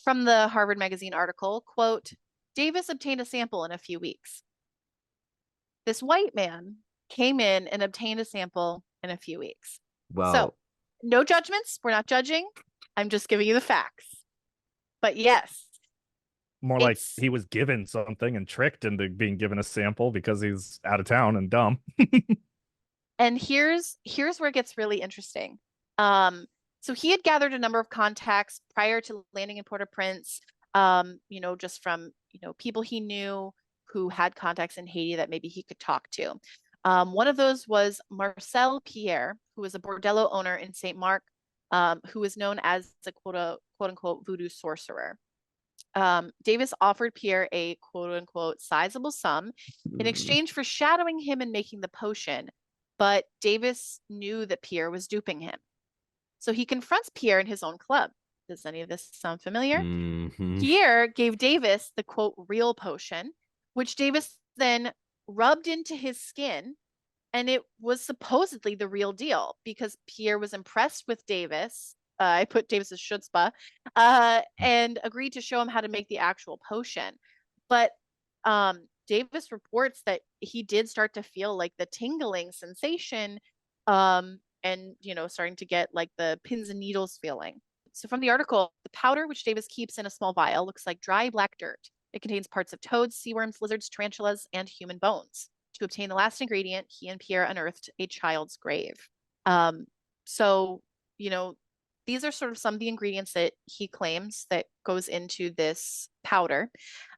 From the Harvard Magazine article, quote, Davis obtained a sample in a few weeks. This white man came in and obtained a sample in a few weeks. So, well, no judgments. We're not judging. I'm just giving you the facts. But yes, More like It's he was given something and tricked into being given a sample because he's out of town and dumb. and here's where it gets really interesting. Um, so he had gathered a number of contacts prior to landing in Port-au-Prince, just from, people he knew who had contacts in Haiti that maybe he could talk to. One of those was Marcel Pierre, who was a bordello owner in St. Mark, who was known as the quote unquote voodoo sorcerer. Davis offered Pierre a quote unquote sizable sum in Hmm. exchange for shadowing him and making the potion, but Davis knew that Pierre was duping him. So he confronts Pierre in his own club. Does any of this sound familiar? Hmm. Pierre gave Davis the quote real potion, which Davis then rubbed into his skin, and it was supposedly the real deal because Pierre was impressed with Davis. I put Davis's chutzpah, and agreed to show him how to make the actual potion. But Davis reports that he did start to feel like the tingling sensation, and starting to get like the pins and needles feeling. So from the article, the powder which Davis keeps in a small vial looks like dry black dirt. It contains parts of toads, sea worms, lizards, tarantulas, and human bones. To obtain the last ingredient, he and Pierre unearthed a child's grave. So, you know, these are sort of some of the ingredients that he claims that goes into this powder.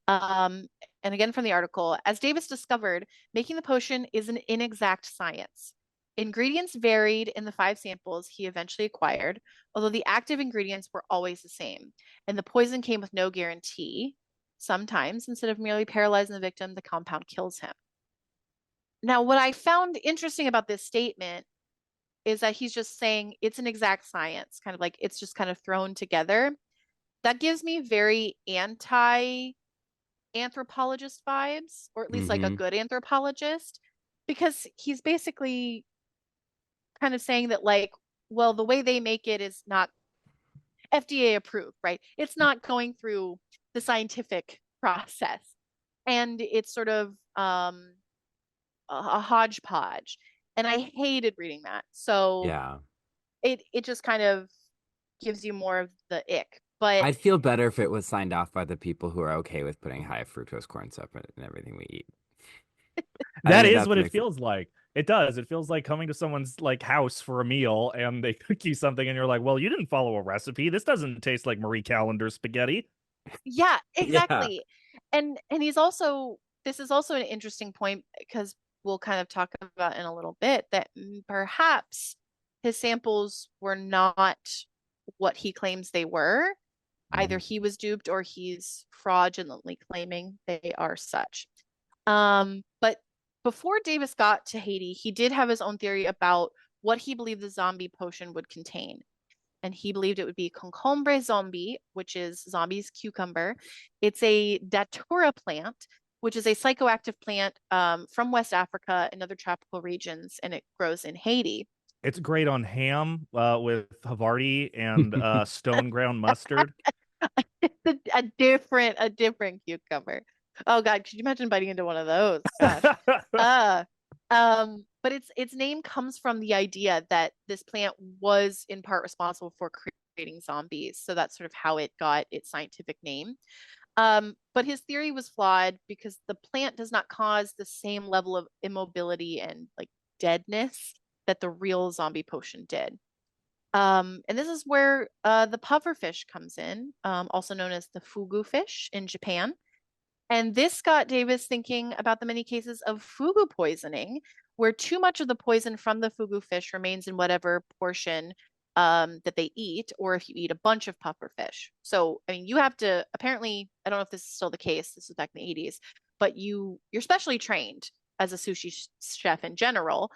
Um, and again, from the article, as Davis discovered, making the potion is an inexact science. Ingredients varied in the 5 samples he eventually acquired, although the active ingredients were always the same, and the poison came with no guarantee. Sometimes, instead of merely paralyzing the victim, the compound kills him. Now, what I found interesting about this statement is that he's just saying it's an exact science, kind of like it's just kind of thrown together. That gives me very anti anthropologist vibes, or at least like a Hmm. good anthropologist, because he's basically kind of saying that, like, well, the way they make it is not FDA approved, right? It's not going through the scientific process. And it's sort of a hodgepodge. And I hated reading that. So Yeah. it just kind of gives you more of the ick. But I'd feel better if it was signed off by the people who are okay with putting high fructose corn syrup in everything we eat. I That think is that what it makes it. feels like. It does. It feels like coming to someone's like house for a meal and they cook you something and you're like, "Well, you didn't follow a recipe. This doesn't taste like Marie Callender spaghetti." yeah, Yeah. exactly. And he's also, this is also an interesting point because we'll kind of talk about in a little bit that perhaps his samples were not what he claims they were. Either Mm. he was duped or he's fraudulently claiming they are such. But before Davis got to Haiti, he did have his own theory about what he believed the zombie potion would contain. And he believed it would be concombre zombie, which is zombie's cucumber. It's a datura plant, which is a psychoactive plant from West Africa and other tropical regions, and it grows in Haiti. It's great on ham with Havarti and stone ground mustard. A different cucumber. Oh God, could you imagine biting into one of those? Gosh. Uh but its name comes from the idea that this plant was in part responsible for creating zombies. So that's sort of how it got its scientific name. But his theory was flawed because the plant does not cause the same level of immobility and like deadness that the real zombie potion did. And this is where the pufferfish comes in, also known as the fugu fish in Japan. And this got Davis thinking about the many cases of fugu poisoning, where too much of the poison from the fugu fish remains in whatever portion that they eat, or if you eat a bunch of pufferfish. So, I mean, you have to apparently, I don't know if this is still the case, this was back in the 80s, but you're specially trained as a sushi chef in general,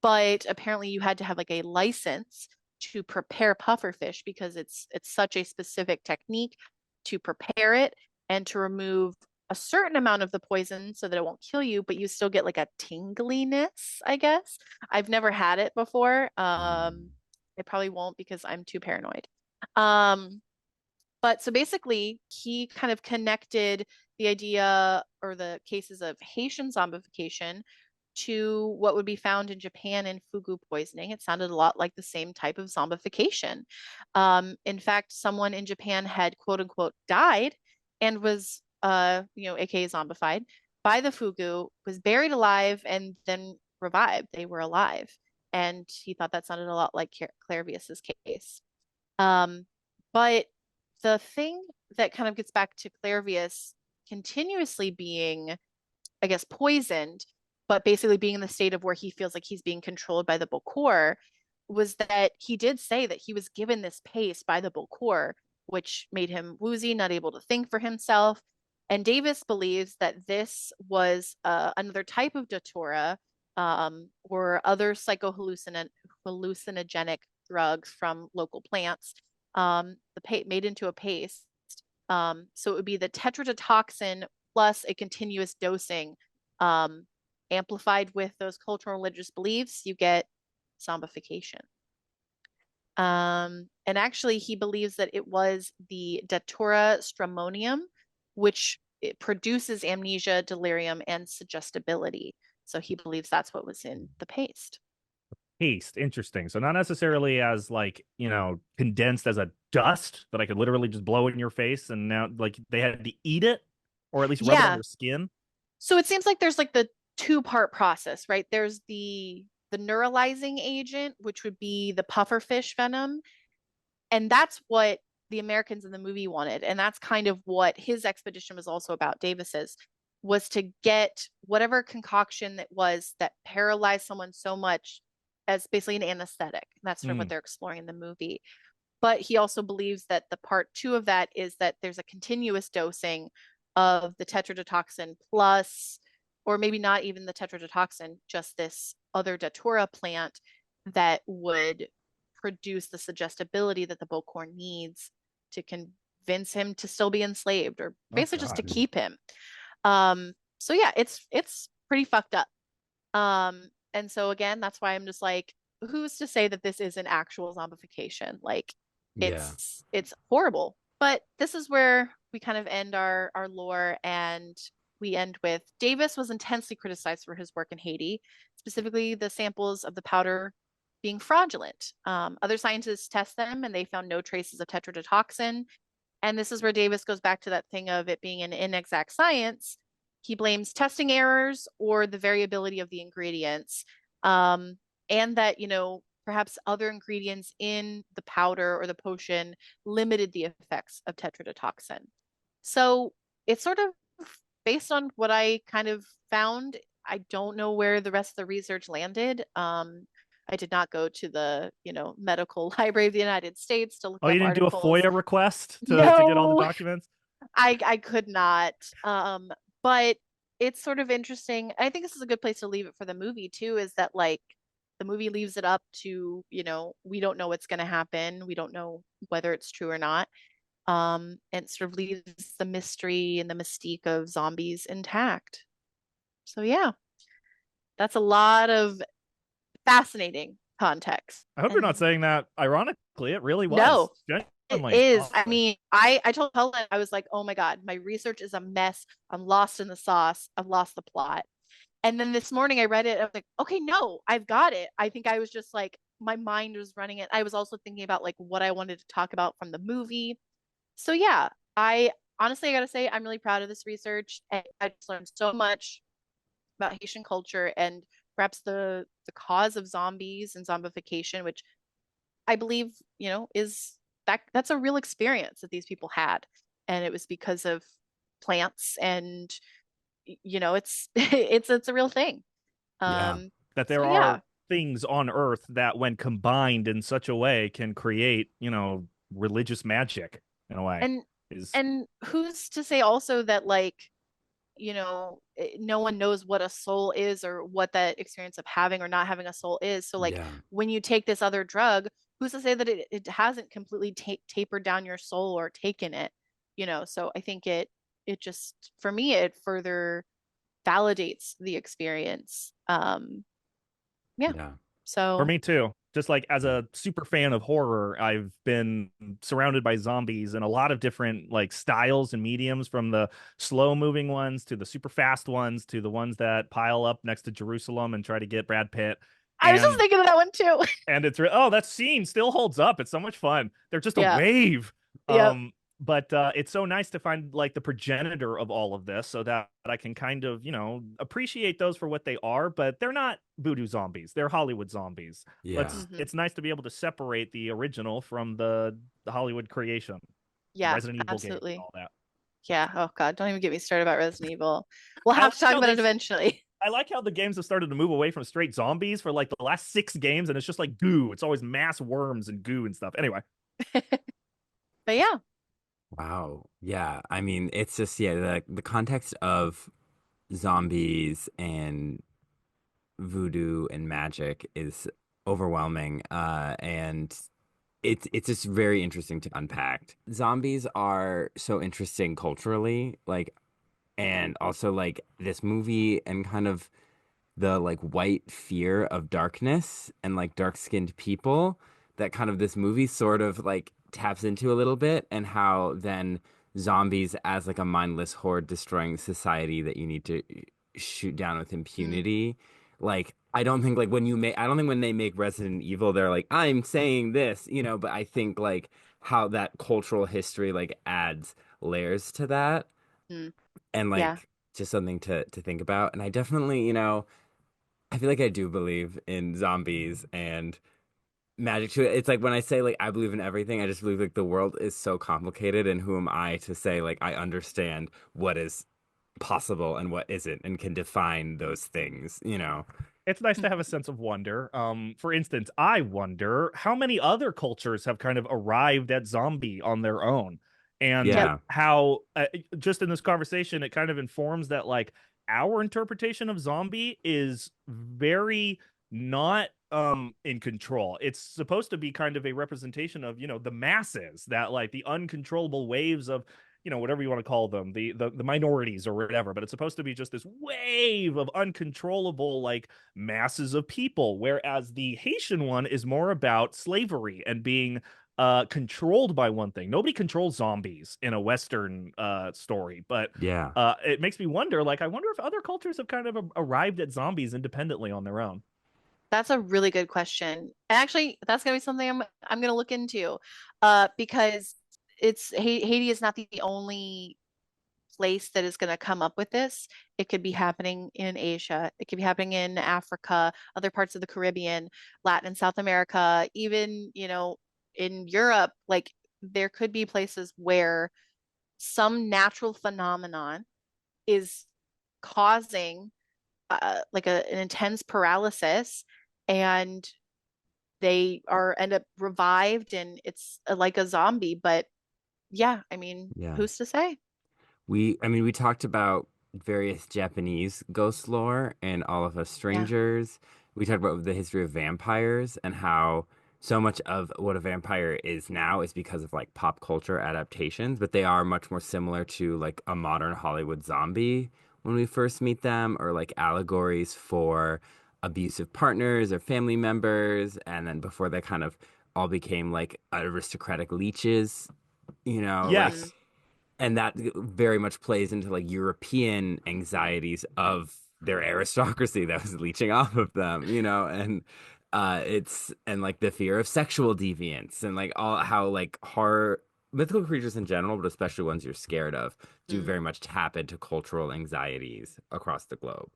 but apparently you had to have like a license to prepare pufferfish because it's such a specific technique to prepare it and to remove a certain amount of the poison so that it won't kill you, but you still get like a tingliness, I guess. I've never had it before. Mm. I probably won't because I'm too paranoid. Um, but so basically, he kind of connected the idea or the cases of Haitian zombification to what would be found in Japan in fugu poisoning. It sounded a lot like the same type of zombification. In fact, someone in Japan had quote unquote died and was aka zombified by the Fugu, was buried alive and then revived. They were alive. And he thought that sounded a lot like Clairvius's case. But the thing that kind of gets back to Clairvius continuously being, I guess, poisoned, but basically being in the state of where he feels like he's being controlled by the Bokor, was that he did say that he was given this paste by the Bokor, which made him woozy, not able to think for himself. And Davis believes that this was another type of datura, or other hallucinogenic drugs from local plants, made into a paste. So it would be the tetrodotoxin plus a continuous dosing, amplified with those cultural religious beliefs. You get zombification. And actually, he believes that it was the Datura stramonium, which it produces amnesia, delirium, and suggestibility. So he believes that's what was in the paste. Paste, interesting. So not necessarily as like, condensed as a dust that I could literally just blow in your face, and now like they had to eat it or at least rub it on their skin. So it seems like there's like the two-part process, right? There's the neuralizing agent, which would be the pufferfish venom. And that's what the Americans in the movie wanted. And that's kind of what his expedition was also about, Davis's, was to get whatever concoction that was that paralyzed someone so much as basically an anesthetic. And that's sort of what they're exploring in the movie. But he also believes that the part two of that is that there's a continuous dosing of the tetrodotoxin plus, or maybe not even the tetrodotoxin, just this other datura plant that would produce the suggestibility that the Bokor needs to convince him to still be enslaved, or basically just to keep him. So yeah, it's pretty fucked up. And so again, that's why I'm just like, who's to say that this isn't actual zombification? Like, it's horrible. But this is where we kind of end our lore, and we end with Davis was intensely criticized for his work in Haiti, specifically the samples of the powder being fraudulent. Other scientists test them and they found no traces of tetrodotoxin. And this is where Davis goes back to that thing of it being an inexact science. He blames testing errors or the variability of the ingredients, and that, perhaps other ingredients in the powder or the potion limited the effects of tetrodotoxin. So it's sort of based on what I kind of found. I don't know where the rest of the research landed. I did not go to the, Medical Library of the United States to look up you didn't articles. Do a FOIA request to get all the documents? I could not. But it's sort of interesting. I think this is a good place to leave it for the movie too, is that like the movie leaves it up to, we don't know what's going to happen. We don't know whether it's true or not. And sort of leaves the mystery and the mystique of zombies intact. So yeah, that's a lot of fascinating context. I hope you're not saying that ironically. It really was. No, genuinely. it is. I mean, I told Helen, I was like, oh my God, my research is a mess. I'm lost in the sauce. I've lost the plot. And then this morning I read it. I was like, okay, no, I've got it. I think I was just like, my mind was running it. I was also thinking about like what I wanted to talk about from the movie. So yeah, I honestly, I gotta say, I'm really proud of this research. And I just learned so much about Haitian culture and perhaps the cause of zombies and zombification, which I believe, is that's a real experience that these people had. And it was because of plants, and it's it's a real thing. That there are things on Earth that when combined in such a way can create, religious magic in a way. And who's to say also that like, no one knows what a soul is or what that experience of having or not having a soul is. So like when you take this other drug, who's to say that it hasn't completely tapered down your soul or taken it, so I think it just, for me, it further validates the experience. So for me too, just like as a super fan of horror, I've been surrounded by zombies in a lot of different like styles and mediums, from the slow moving ones to the super fast ones to the ones that pile up next to Jerusalem and try to get Brad Pitt. I was just thinking of that one too. And it's that scene still holds up. It's so much fun. They're just a wave. but it's so nice to find like the progenitor of all of this so that I can kind of, appreciate those for what they are, but they're not voodoo zombies. They're Hollywood zombies. Yeah. Let's Hmm. It's nice to be able to separate the original from the Hollywood creation, the Yeah, Resident Evil games and absolutely. all that. Yeah. Oh God, don't even get me started about Resident Evil. We'll I have like to talk how about they it eventually. I like how the games have started to move away from straight zombies for like the last 6 games, and it's just like goo. It's always mass worms and goo and stuff. Anyway, But yeah. Wow. Yeah. I mean, it's just yeah, the context of zombies and voodoo and magic is overwhelming. And it's just very interesting to unpack. Zombies are so interesting culturally, like, and also like this movie and kind of the like white fear of darkness and like dark-skinned people that kind of this movie sort of like taps into a little bit, and how then zombies as like a mindless horde destroying society that you need to shoot down with Mm, impunity. Like I don't think when they make Resident Evil they're like I'm saying this, but I think like how that cultural history like adds layers to that, mm, and yeah. like just something to think about. And I definitely, I feel like I do believe in zombies and magic too. It's like when I say like I believe in everything, I just believe like the world is so complicated, and who am I to say like I understand what is possible and what isn't and can define those things? it's nice to have a Mhm. sense of wonder. For instance, I wonder how many other cultures have kind of arrived at zombie on their own, and Yep. Yeah. how just in this conversation, it kind of informs that like our interpretation of zombie is very not in control. It's supposed to be kind of a representation of the masses, that like the uncontrollable waves of whatever you want to call them, the minorities or whatever, but it's supposed to be just this wave of uncontrollable like masses of people, whereas the Haitian one is more about slavery and being controlled by one thing. Nobody controls zombies in a Western story, but Yeah. it makes me wonder, like, I wonder if other cultures have kind of arrived at zombies independently on their own. That's a really good question. And actually, that's gonna be something I'm gonna look into, because Haiti is not the only place that is gonna come up with this. It could be happening in Asia. It could be happening in Africa, other parts of the Caribbean, Latin and South America, even, in Europe. Like there could be places where some natural phenomenon is causing like an intense paralysis, and they are end up revived, and it's like a zombie. But yeah, I mean, Yeah. who's to say? I mean, we talked about various Japanese ghost lore and All of Us Yeah. Strangers. We talked about the history of vampires and how so much of what a vampire is now is because of like pop culture adaptations, but they are much more similar to like a modern Hollywood zombie when we first meet them, or like allegories for abusive partners or family members. And then before they kind of all became like aristocratic leeches, like Hmm. Yes. and that very much plays into like European anxieties of their aristocracy that was leeching off of them, and it's and like the fear of sexual deviance and like all how like horror mythical creatures in general, but especially ones you're scared of, do Mm. very much tap into cultural anxieties across the globe.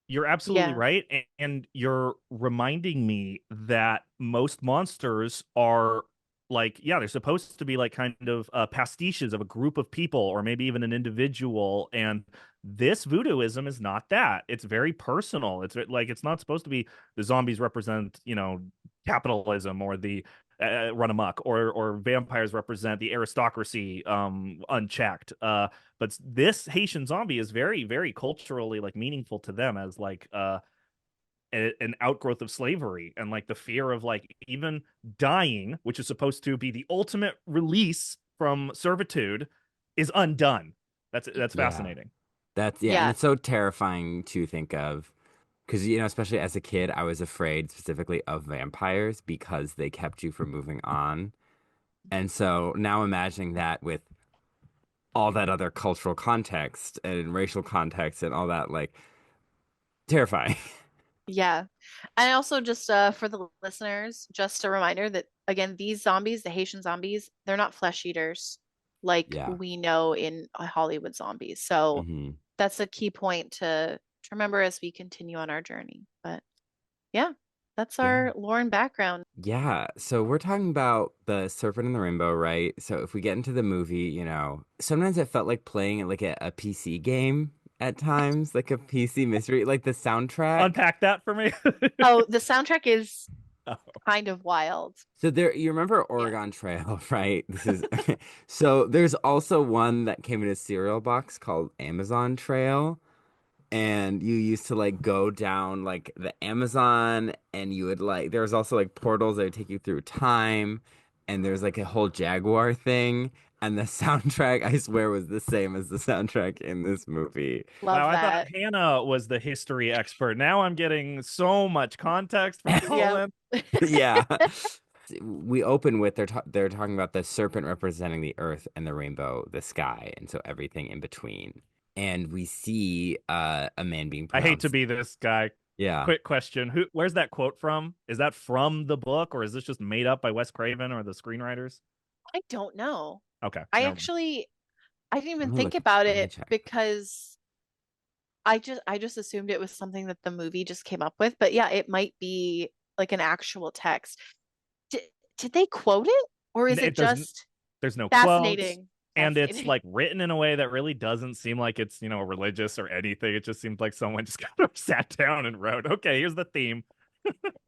You're absolutely Yeah. right. And you're reminding me that most monsters are like, yeah, they're supposed to be like kind of pastiches of a group of people or maybe even an individual. And this voodooism is not that. It's very personal. It's like, it's not supposed to be the zombies represent, capitalism or the run amok, or vampires represent the aristocracy unchecked. But this Haitian zombie is very, very culturally like meaningful to them as like an outgrowth of slavery and like the fear of like even dying, which is supposed to be the ultimate release from servitude, is undone. That's Yeah. fascinating. Yeah, and Yeah. it's so terrifying to think of because especially as a kid, I was afraid specifically of vampires because they kept you from moving on. And so now imagining that with all that other cultural context and racial context and all that, like terrifying. Yeah. And also just for the listeners, just a reminder that again, these zombies, the Haitian zombies, they're not flesh eaters. like Yeah. we know in Hollywood zombies. So Hmm. that's a key point to remember as we continue on our journey. But yeah, that's Yeah. our lore and background. Yeah, so we're talking about the Serpent and the Rainbow, right? So if we get into the movie, sometimes it felt like playing like a PC game at times, like a PC mystery, like the soundtrack. Unpack that for me. Oh, the soundtrack is Oh. kind of wild. So there, you remember Yeah. Oregon Trail, right? This is so there's also one that came in a cereal box called Amazon Trail. And you used to like go down like the Amazon and you would like there was also like portals that would take you through time and there's like a whole Jaguar thing and the soundtrack I swear was the same as the soundtrack in this movie. Love Wow, I thought that. Hannah was the history expert. Now I'm getting so much context from Yeah. Colin. Yeah. We open with they're talking about the serpent representing the earth and the rainbow, the sky, and so everything in between. And we see a man being I hate to pronounced. be this guy. Yeah. Quick question. Where's that quote from? Is that from the book or is this just made up by Wes Craven or the screenwriters? I don't know. Okay, I never mind. actually I didn't I'm even gonna think look about let me it check. because I just assumed it was something that the movie just came up with. But yeah, it might be like an actual text. Did, did they quote it or is it It, there's just there's no quotes, fascinating? and it's Fascinating. like written in a way that really doesn't seem like it's religious or anything. It just seems like someone just kind of sat down and wrote, okay, here's the theme.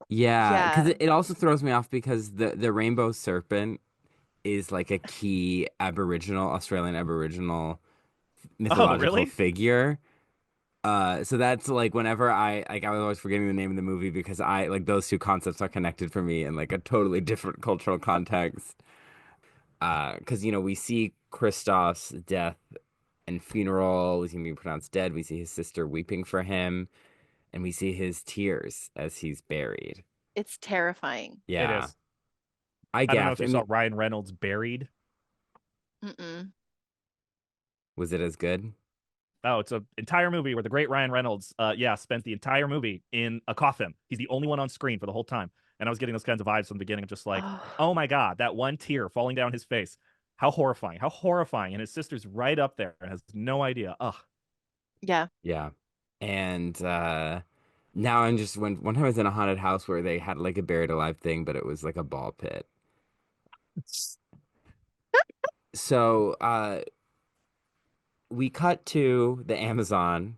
Yeah, because Yeah. it also throws me off because the rainbow serpent is like a key Australian Aboriginal Oh, mythological really? figure. So that's like whenever I was always forgetting the name of the movie because I like those two concepts are connected for me in like a totally different cultural context. Because we see Kristoff's death and funeral, he's gonna be pronounced dead. We see his sister weeping for him, and we see his tears as he's buried. It's terrifying. It Yeah, is. I I don't know gasped. if I you saw mean, Ryan Reynolds Buried. Mm-mm. was it as good? Oh, it's an entire movie where the great Ryan Reynolds, spent the entire movie in a coffin. He's the only one on screen for the whole time. And I was getting those kinds of vibes from the beginning of just like, Oh, oh my God, that one tear falling down his face. How horrifying. How horrifying. And his sister's right up there and has no idea. Ugh. yeah. Yeah, and now I'm just one time I was in a haunted house where they had like a buried alive thing, but it was like a ball pit. So we cut to the Amazon,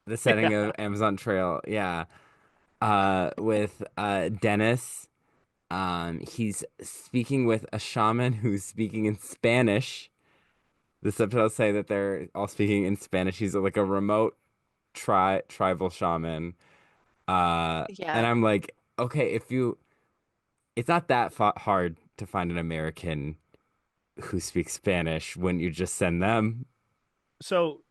the setting Yeah. of Amazon Trail. Yeah, with Dennis. He's speaking with a shaman who's speaking in Spanish. The subtitles say that they're all speaking in Spanish. He's like a remote tribal shaman. And Yeah. I'm like, okay, it's not that hard to find an American who speaks Spanish. Wouldn't you just send them? So,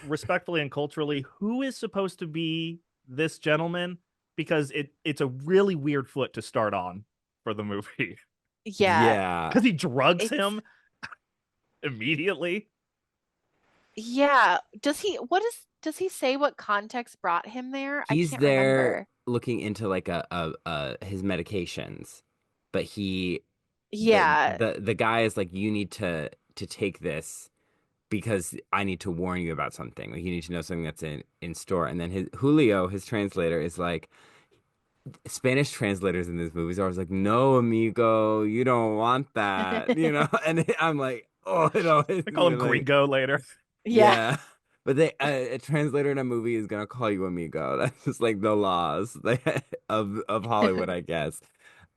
respectfully and culturally, who is supposed to be this gentleman? Because it's a really weird foot to start on for the movie. Yeah. Yeah, Because he drugs It's him immediately. yeah. Does he say what context brought him there? I he's can't there remember. looking into like his medications, but Yeah. the guy is like, you need to take this because I need to warn you about something. Like you need to know something that's in store. And then his Julio, his translator, is like Spanish translators in these movies are always like, no, amigo, you don't want that. And I'm like, oh, it always I call him really, Gringo later. Yeah. yeah. But a translator in a movie is gonna call you amigo. That's just like the laws of Hollywood, I guess.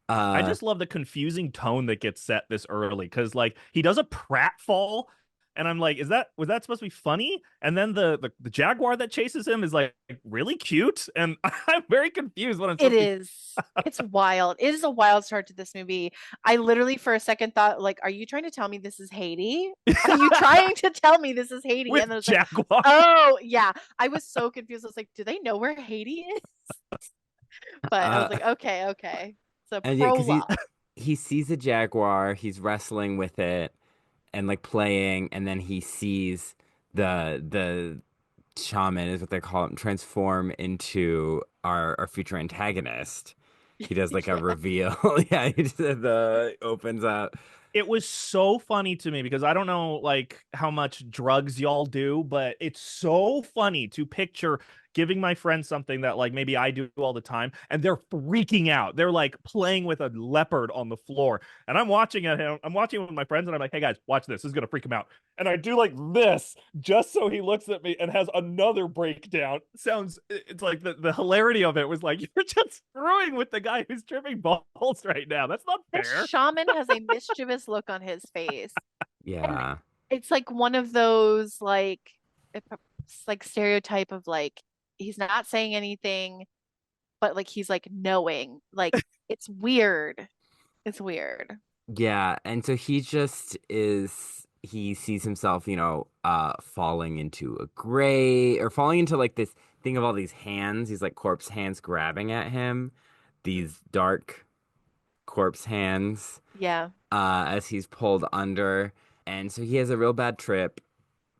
I Uh, just love the confusing tone that gets set this early because like he does a pratfall and I'm like, was that supposed to be funny? And then the jaguar that chases him is like really cute, and I'm very confused what I'm It supposed to be. is. It's wild. It is a wild start to this movie. I literally for a second thought, like, are you trying to tell me this is Haiti? Are you trying to tell me this is Haiti? And With I was like, jaguar. oh yeah. I was so confused. I was like, do they know where Haiti is? But I was uh, like, okay, okay. It's a and yeah, because prologue. he sees a jaguar, he's wrestling with it and like playing, and then he sees the shaman is what they call him transform into our future antagonist. He does like a Yeah. reveal. Yeah, he just opens up. It was so funny to me because I don't know like how much drugs y'all do, but it's so funny to picture giving my friends something that like maybe I do all the time and they're freaking out. They're like playing with a leopard on the floor. And I'm watching at him, I'm watching with my friends and I'm like, "Hey guys, watch this. This is going to freak him out." And I do like this just so he looks at me and has another breakdown. Sounds it's like the hilarity of it was like you're just screwing with the guy who's tripping balls right now. That's not The fair. shaman has a mischievous look on his face. And Yeah. it's like one of those it's like stereotype of like he's not saying anything, but like he's like knowing. Like it's weird. It's weird. Yeah, and so he sees himself, falling into a gray or falling into like this thing of all these hands, these like corpse hands grabbing at him, these dark corpse hands, Yeah. as he's pulled under. And so he has a real bad trip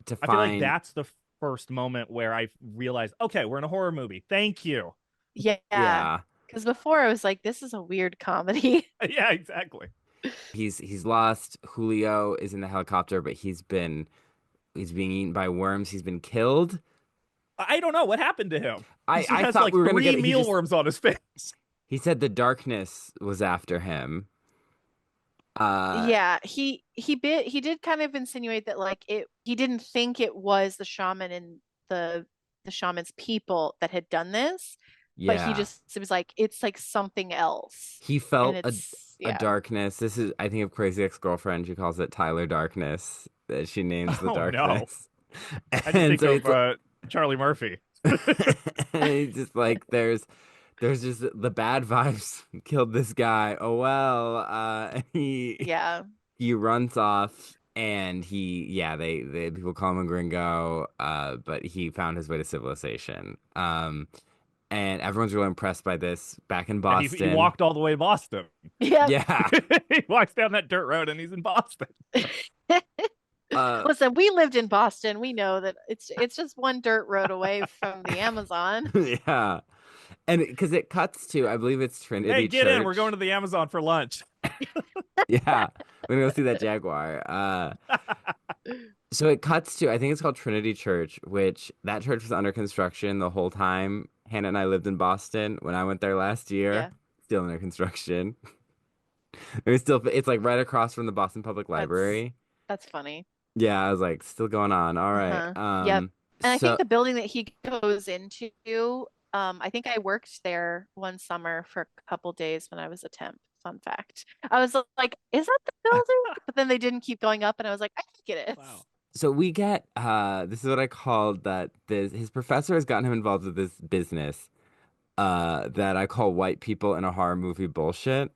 to I feel like find, that's the first moment where I realized, okay, we're in a horror movie. Thank you. Yeah. yeah, Because before I was like, this is a weird comedy. Yeah, exactly. he's lost. Julio is in the helicopter, but he's being eaten by worms. He's been killed. I don't know what happened to him. I He I has thought like we were gonna three get it. mealworms on his face. He said the darkness was after him. Uh, Yeah, he did kind of insinuate that like it he didn't think it was the shaman and the shaman's people that had done this, but he yeah. just it was like it's like something else. He And felt it's a yeah. darkness. This is, I think, of Crazy Ex-Girlfriend. She calls it Tyler Darkness. That she names the Oh no. darkness. I just And think so of it's like, Charlie Murphy. and it's just like there's just the bad vibes killed this guy. Oh well. And Yeah. he runs off and they people call him a gringo, but he found his way to civilization. And everyone's really impressed by this back in Yeah, he Boston. walked all the way to Boston. Yep. Yeah. He walks down that dirt road and he's in Boston. Uh Listen, we lived in Boston. We know that it's just one dirt road away from the Amazon. yeah. And because it cuts to, I believe it's Hey, Trinity get in. We're going Church. to the Amazon for lunch. Yeah. We're gonna go see that jaguar. So it cuts to, I think it's called Trinity Church, which that church was under construction the whole time Hannah and I lived in Boston. When I went there last year, Yeah. still under construction. It's like right across from the Boston Public That's Library. that's funny. Yeah, I was like, still going on. All right. Uh-huh. Yep. And I think So the building that he goes into, I think I worked there one summer for a couple days when I was a temp. Fun fact. I was like, is that the building? But then they didn't keep going up, and I was like, I think it is. Wow. so we get this is what I called that this his professor has gotten him involved with this business that I call white people in a horror movie bullshit,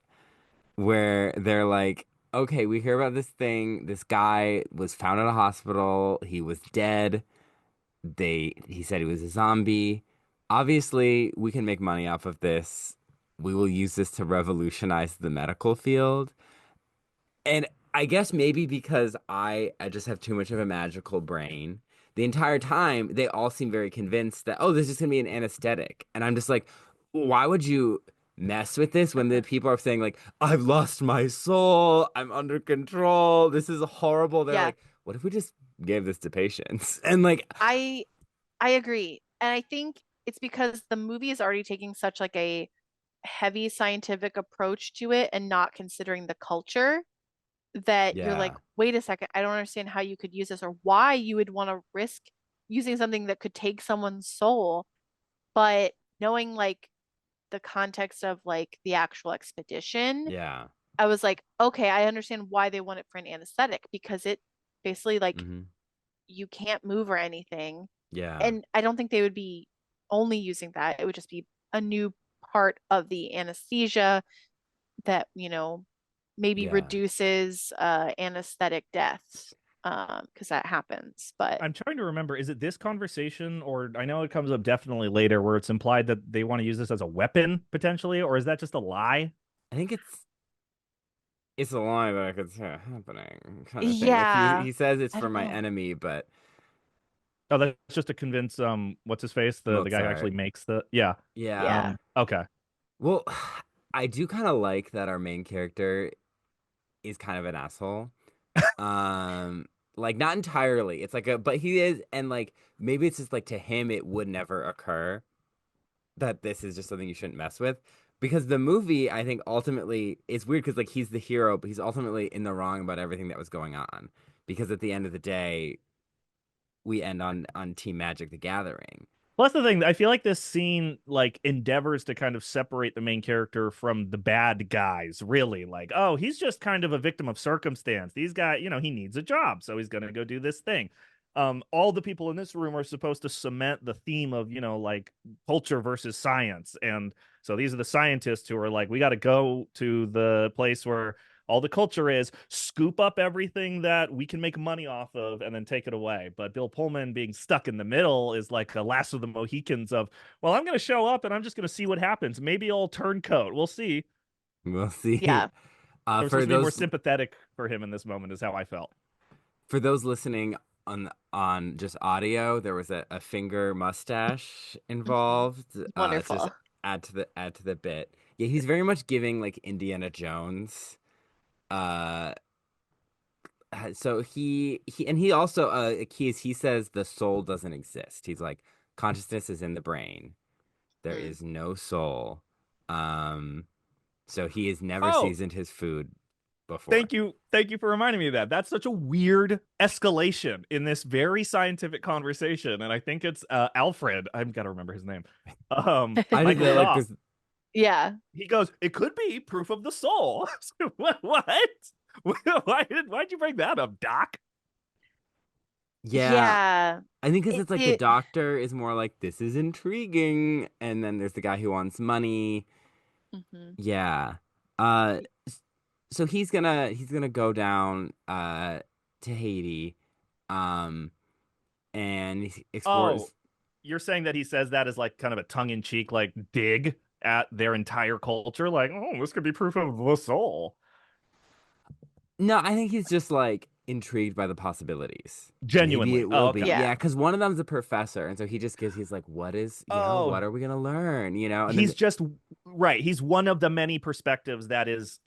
where they're like, okay, we hear about this thing. This guy was found in a hospital. He was dead. He said he was a zombie. Obviously, we can make money off of this. We will use this to revolutionize the medical field. And I guess maybe because I just have too much of a magical brain. The entire time, they all seem very convinced that, oh, this is gonna be an anesthetic. And I'm just like, why would you mess with this when the people are saying like, I've lost my soul, I'm under control, this is horrible. They're Yeah, like, what if we just gave this to patients? And like, I I agree. And I think it's because the movie is already taking such like a heavy scientific approach to it and not considering the culture that you're like, yeah, wait a second, I don't understand how you could use this or why you would want to risk using something that could take someone's soul. But knowing like the context of like the actual expedition, yeah, I was like, okay, I understand why they want it for an anesthetic because it basically like hmm, you can't move or anything. yeah, And I don't think they would be only using that. It would just be a new part of the anesthesia that, maybe yeah. reduces anesthetic deaths because that happens. But I'm trying to remember, is it this conversation, or I know it comes up definitely later where it's implied that they want to use this as a weapon potentially, or is that just a lie? I think it's a lie that I could see it happening kind of thing. Like yeah, he says it's I for don't my know. enemy, but Oh, that's just to convince what's his face? The guy who actually Mozart. makes the yeah. Yeah. Yeah. Okay. Well, I do kind of like that our main character is kind of an asshole. Um, like not entirely. It's like a, but he is, and like maybe it's just like to him it would never occur that this is just something you shouldn't mess with. Because the movie, I think ultimately it's weird because like he's the hero, but he's ultimately in the wrong about everything that was going on. Because at the end of the day, we end on Team Magic: The Gathering. Well, that's the thing. I feel like this scene like endeavors to kind of separate the main character from the bad guys, really. Like, oh, he's just kind of a victim of circumstance. These guys, he needs a job, so he's gonna go do this thing. All the people in this room are supposed to cement the theme of, like culture versus science. And so these are the scientists who are like, we got to go to the place where all the culture is, scoop up everything that we can make money off of, and then take it away. But Bill Pullman being stuck in the middle is like the last of the Mohicans of, well, I'm going to show up and I'm just going to see what happens. Maybe I'll turn coat. We'll see. We'll see. Yeah. So we're For supposed to be more those sympathetic for him in this moment, is how I felt. for those listening on just audio, there was a finger mustache Mhm. involved. To just Wonderful. add to the bit. Yeah, he's very much giving like Indiana Jones. Uh, so he also he says the soul doesn't exist. He's like consciousness is in the brain. There Mm. is no soul. Um, so he has never Oh, seasoned his food before. Thank you for reminding me of that. That's such a weird escalation in this very scientific conversation. And I think it's Alfred. I've got to remember his name. I just Michael feel like Shaw. this. Yeah. He goes, it could be proof of the soul. What? Why'd you bring that up, Doc? Yeah, Yeah. I think because It, it's like the it doctor is more like this is intriguing, and then there's the guy who wants money. mhm. Yeah. S- so he's gonna go down to Haiti, um, and he Oh, explores. you're saying that he says that as like kind of a tongue-in-cheek like dig at their entire culture, like, oh, this could be proof of the soul. No, I think he's just like intrigued by the possibilities. Maybe Genuinely. it Oh, will be. okay. Yeah, Yeah. because one of them's a professor, and so he's like, what is, Oh, what are we gonna learn? And then he's just right. He's one of the many perspectives that is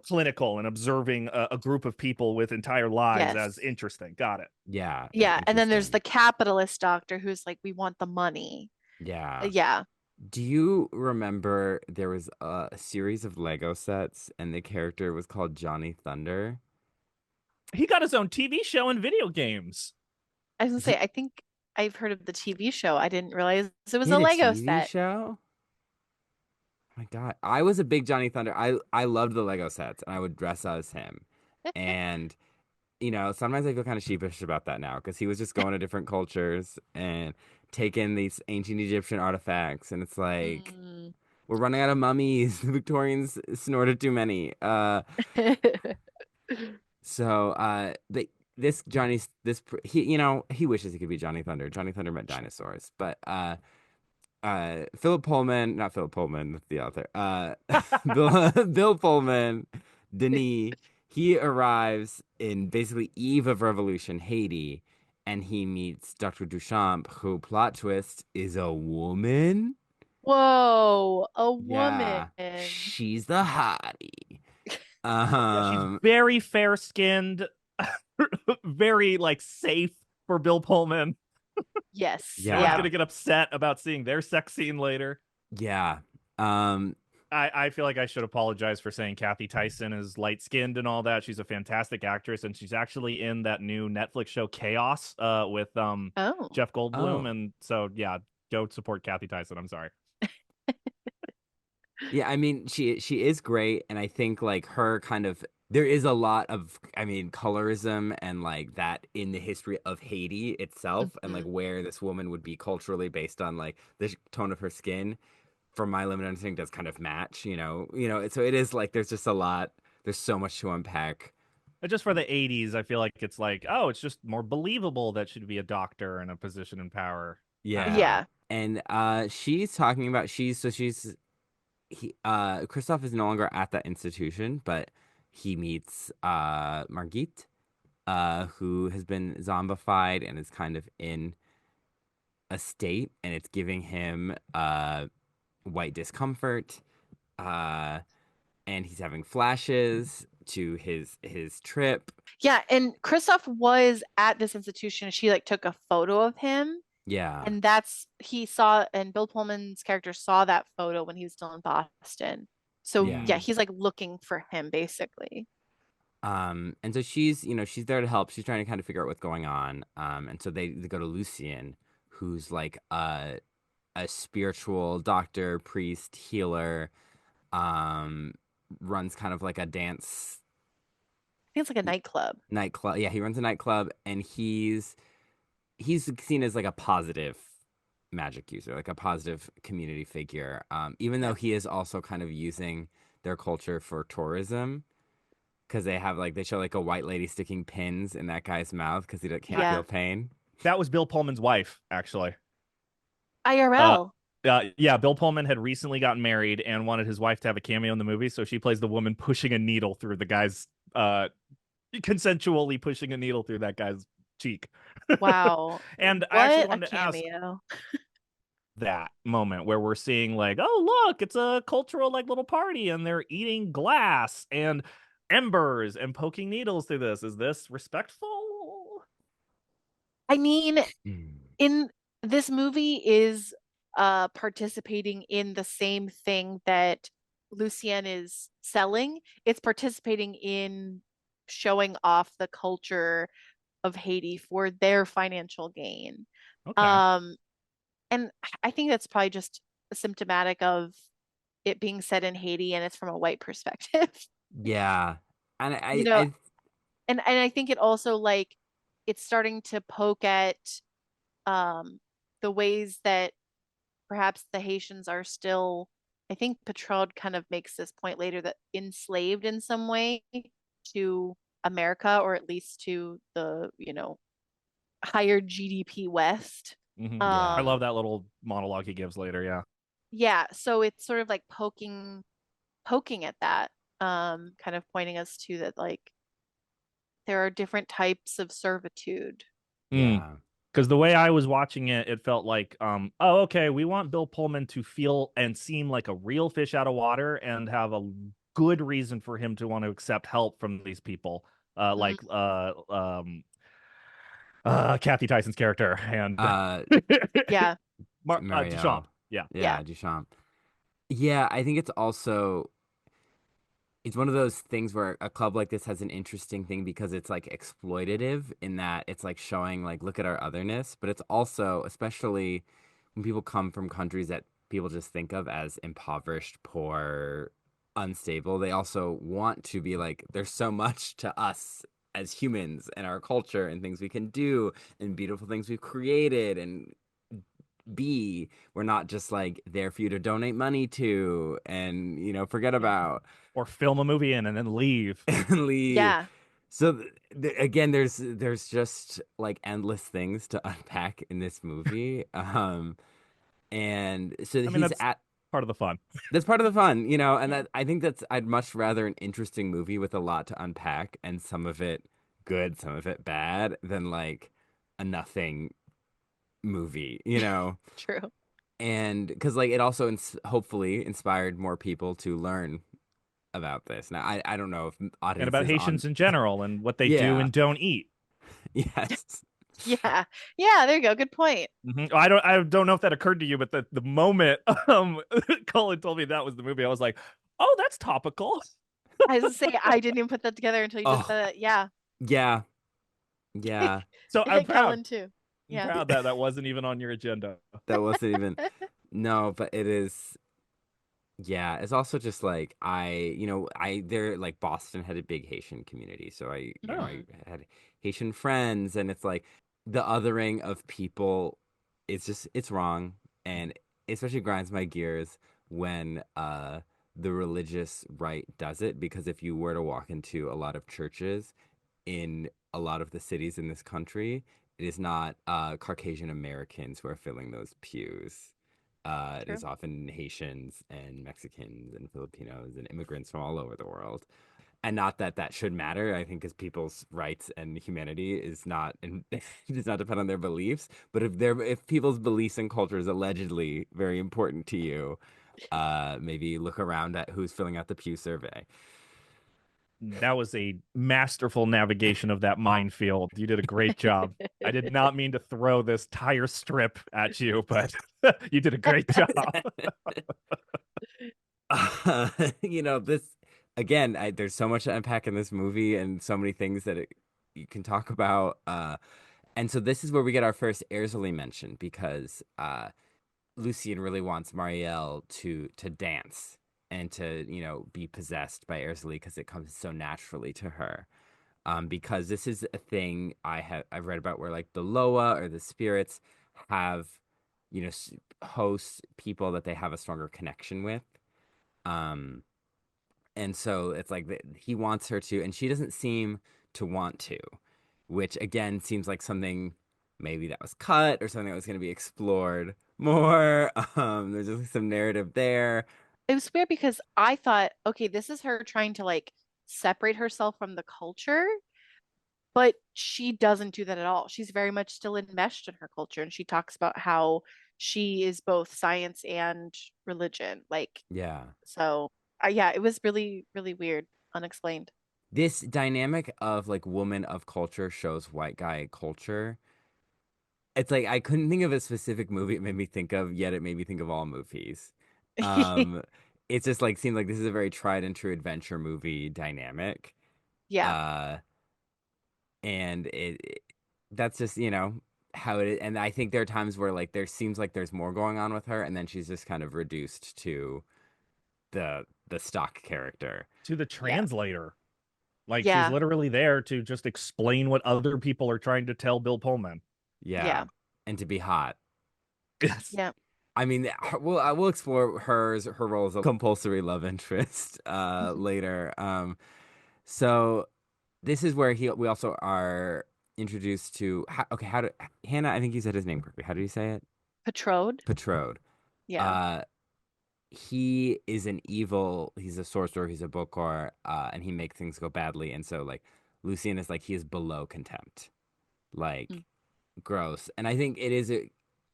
clinical and observing a group of people with entire lives as Yes. interesting. Got it. yeah, it's Yeah. And then there's interesting. the capitalist doctor who's like, we want the money. Yeah. Yeah. Do you remember there was a series of Lego sets and the character was called Johnny Thunder? He got his own TV show and video games. I was gonna Is say, he I think I've heard of the TV show. I didn't realize it was he a had a Lego TV set. show? Oh my God. I was a big Johnny Thunder. I loved the Lego sets and I would dress as him. And sometimes I feel kind of sheepish about that now because he was just going to different cultures and taking these ancient Egyptian artifacts and it's like Mm. we're running out of mummies. The Victorians snorted too many. But this Johnny's this he he wishes he could be Johnny Thunder. Johnny Thunder met dinosaurs, but Philip Pullman, not Philip Pullman, that's the author. Bill Pullman, Denis. He arrives in basically eve of revolution, Haiti, and he meets Dr. Duchamp, who plot twist is a woman. Whoa, a woman. Yeah, she's the hottie. Yeah, she's Um, very fair skinned, very like safe for Bill Pullman. Yes. No one's Yeah. yeah, gonna get upset about seeing their sex scene later. yeah. Um, I feel like I should apologize for saying Kathy Tyson is light skinned and all that. She's a fantastic actress, and she's actually in that new Netflix show Chaos with Oh. Jeff Goldblum. oh, And so yeah, go support Kathy Tyson. I'm sorry. yeah, I mean she is great and I think like her kind of there is a lot of colorism and like that in the history of Haiti itself and like Mhm. where this woman would be culturally based on like the tone of her skin from my limited understanding does kind of match, so it is like there's just a lot there's so much to unpack. And just for the 80s, I feel like it's like, oh, it's just more believable that she'd be a doctor in a position in power. I don't know. Yeah. Yeah. And she's talking about she's Christoph is no longer at that institution, but he meets Margit, who has been zombified and is kind of in a state, and it's giving him white discomfort, uh, and he's having flashes. to his trip. Yeah, and Christoph was at this institution. She like took a photo of him, Yeah, and that's he saw, and Bill Pullman's character saw that photo when he was still in Boston. So yeah. yeah, Mm, he's like looking for him basically. And so she's, she's there to help. She's trying to kind of figure out what's going on. And so they go to Lucien, who's like a spiritual doctor, priest, healer, um, runs kind of like a dance I think it's like a nightclub. nightclub. Yeah, he runs a nightclub, and he's seen as like a positive magic user, like a positive community figure. Even though Yeah. he is also kind of using their culture for tourism, because they have like they show like a white lady sticking pins in that guy's mouth because can't Yeah. feel pain. that was Bill Pullman's wife, actually. Uh, IRL. yeah, Bill Pullman had recently gotten married and wanted his wife to have a cameo in the movie, so she plays the woman pushing a needle through the guy's consensually pushing a needle through that guy's cheek. Wow. And I actually What a wanted to ask cameo. that moment where we're seeing like, oh look, it's a cultural like little party and they're eating glass and embers and poking needles through this. Is this respectful? I mean, Mm. in this movie is participating in the same thing that Lucien is selling. It's participating in showing off the culture of Haiti for their financial gain. Okay. Um, and I think that's probably just symptomatic of it being set in Haiti and it's from a white perspective. Yeah, and You know, and I think it also like it's starting to poke at um the ways that perhaps the Haitians are still, I think Petrod kind of makes this point later, that enslaved in some way to America, or at least to the, higher GDP West. I yeah, love Um, that little monologue he gives later. Yeah. yeah, so it's sort of like poking at that, kind of pointing us to that like there are different types of servitude. yeah, Because the way I was watching it, it felt like, oh, okay, we want Bill Pullman to feel and seem like a real fish out of water and have a good reason for him to want to accept help from these people, Mhm. like Kathy Tyson's character and uh, Yeah, Duchamp. Marielle, Yeah. yeah, yeah, Duchamp. Yeah, I think it's one of those things where a club like this has an interesting thing because it's like exploitative in that it's like showing like look at our otherness, but it's also especially when people come from countries that people just think of as impoverished, poor, unstable, they also want to be like there's so much to us as humans and our culture and things we can do and beautiful things we've created and be. We're not just like there for you to donate money to and forget yeah, about Or film a movie in and then leave. and leave. yeah. So again, there's just like endless things to unpack in this movie. And so I mean, he's that's at part of the fun. that's part of the fun, and Yeah. that I think that's I'd much rather an interesting movie with a lot to unpack and some of it good, some of it bad, than like a nothing movie. True. And because like it also hopefully inspired more people to learn about this. Now I don't know if And about audiences on Haitians in general and what they do yeah and don't eat. yes Yeah. Yeah, there you go. Good point. I don't know if that occurred to you, but the moment Colin told me that was the movie, I was like, oh, that's topical. I was gonna say I didn't even put that together until you just oh said it. Yeah. yeah yeah So It I'm hit proud. Kellen too. I'm Yeah. proud that that wasn't even on your agenda. that wasn't even no but it is yeah it's also just like they're like Boston had a big Haitian community so Oh. I Mhm. had Haitian friends and it's like the othering of people it's wrong and especially grinds my gears when the religious right does it because if you were to walk into a lot of churches in a lot of the cities in this country, it is not Caucasian Americans who are filling those pews. It True. is often Haitians and Mexicans and Filipinos and immigrants from all over the world. And not that that should matter. I think because people's rights and humanity is not and does not depend on their beliefs. But if people's beliefs and culture is allegedly very important to you, maybe look around at who's filling out the Pew survey. That was a masterful navigation of that minefield. You did a great job. I did not mean to throw this tire strip at you, but you did a great job. uh, this again, there's so much to unpack in this movie and so many things that you can talk about. And so this is where we get our first Erzulie mention because Lucien really wants Marielle to dance and to, be possessed by Erzulie because it comes so naturally to her. Because this is a thing I've read about where like the Loa or the spirits have, hosts people that they have a stronger connection with. Um, and so it's like he wants her to, and she doesn't seem to want to, which again seems like something maybe that was cut or something that was going to be explored more. There's just some narrative there. It was weird because I thought, okay, this is her trying to like separate herself from the culture, but she doesn't do that at all. She's very much still enmeshed in her culture, and she talks about how she is both science and religion. Like, Yeah. so yeah, it was really, really weird, unexplained. This dynamic of like woman of culture shows white guy culture. It's like I couldn't think of a specific movie it made me think of, yet it made me think of all movies. Um, it's just like seemed like this is a very tried and true adventure movie dynamic. Yeah. Uh, and that's just, how it is. And I think there are times where like there seems like there's more going on with her, and then she's just kind of reduced to the stock character. To the Yeah. translator. Like she's Yeah. literally there to just explain what other people are trying to tell Bill Pullman. Yeah. Yeah. And to be hot. Yes. Yeah. I mean, I will explore her role as a compulsory love interest later. So this is where we also are introduced to okay, how to Hannah, I think you said his name correctly. How do you say it? Patrode. Patrode. Yeah. Uh he is he's a sorcerer, he's a bokor, and he makes things go badly. And so like Lucien is like he is below contempt. Mm. Like gross. And I think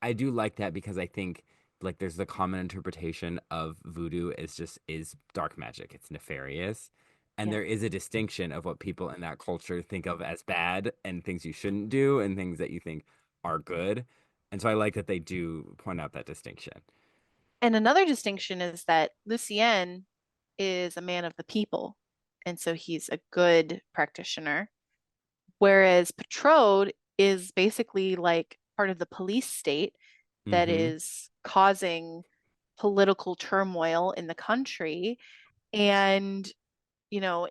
I do like that because I think like there's the common interpretation of voodoo is dark magic. It's nefarious. And Yeah. there is a distinction of what people in that culture think of as bad and things you shouldn't do and things that you think are good. And so I like that they do point out that distinction. And another distinction is that Lucien is a man of the people, and so he's a good practitioner. Whereas Patrode is basically like part of the police state that Mm-hmm. is causing political turmoil in the country. And, you know,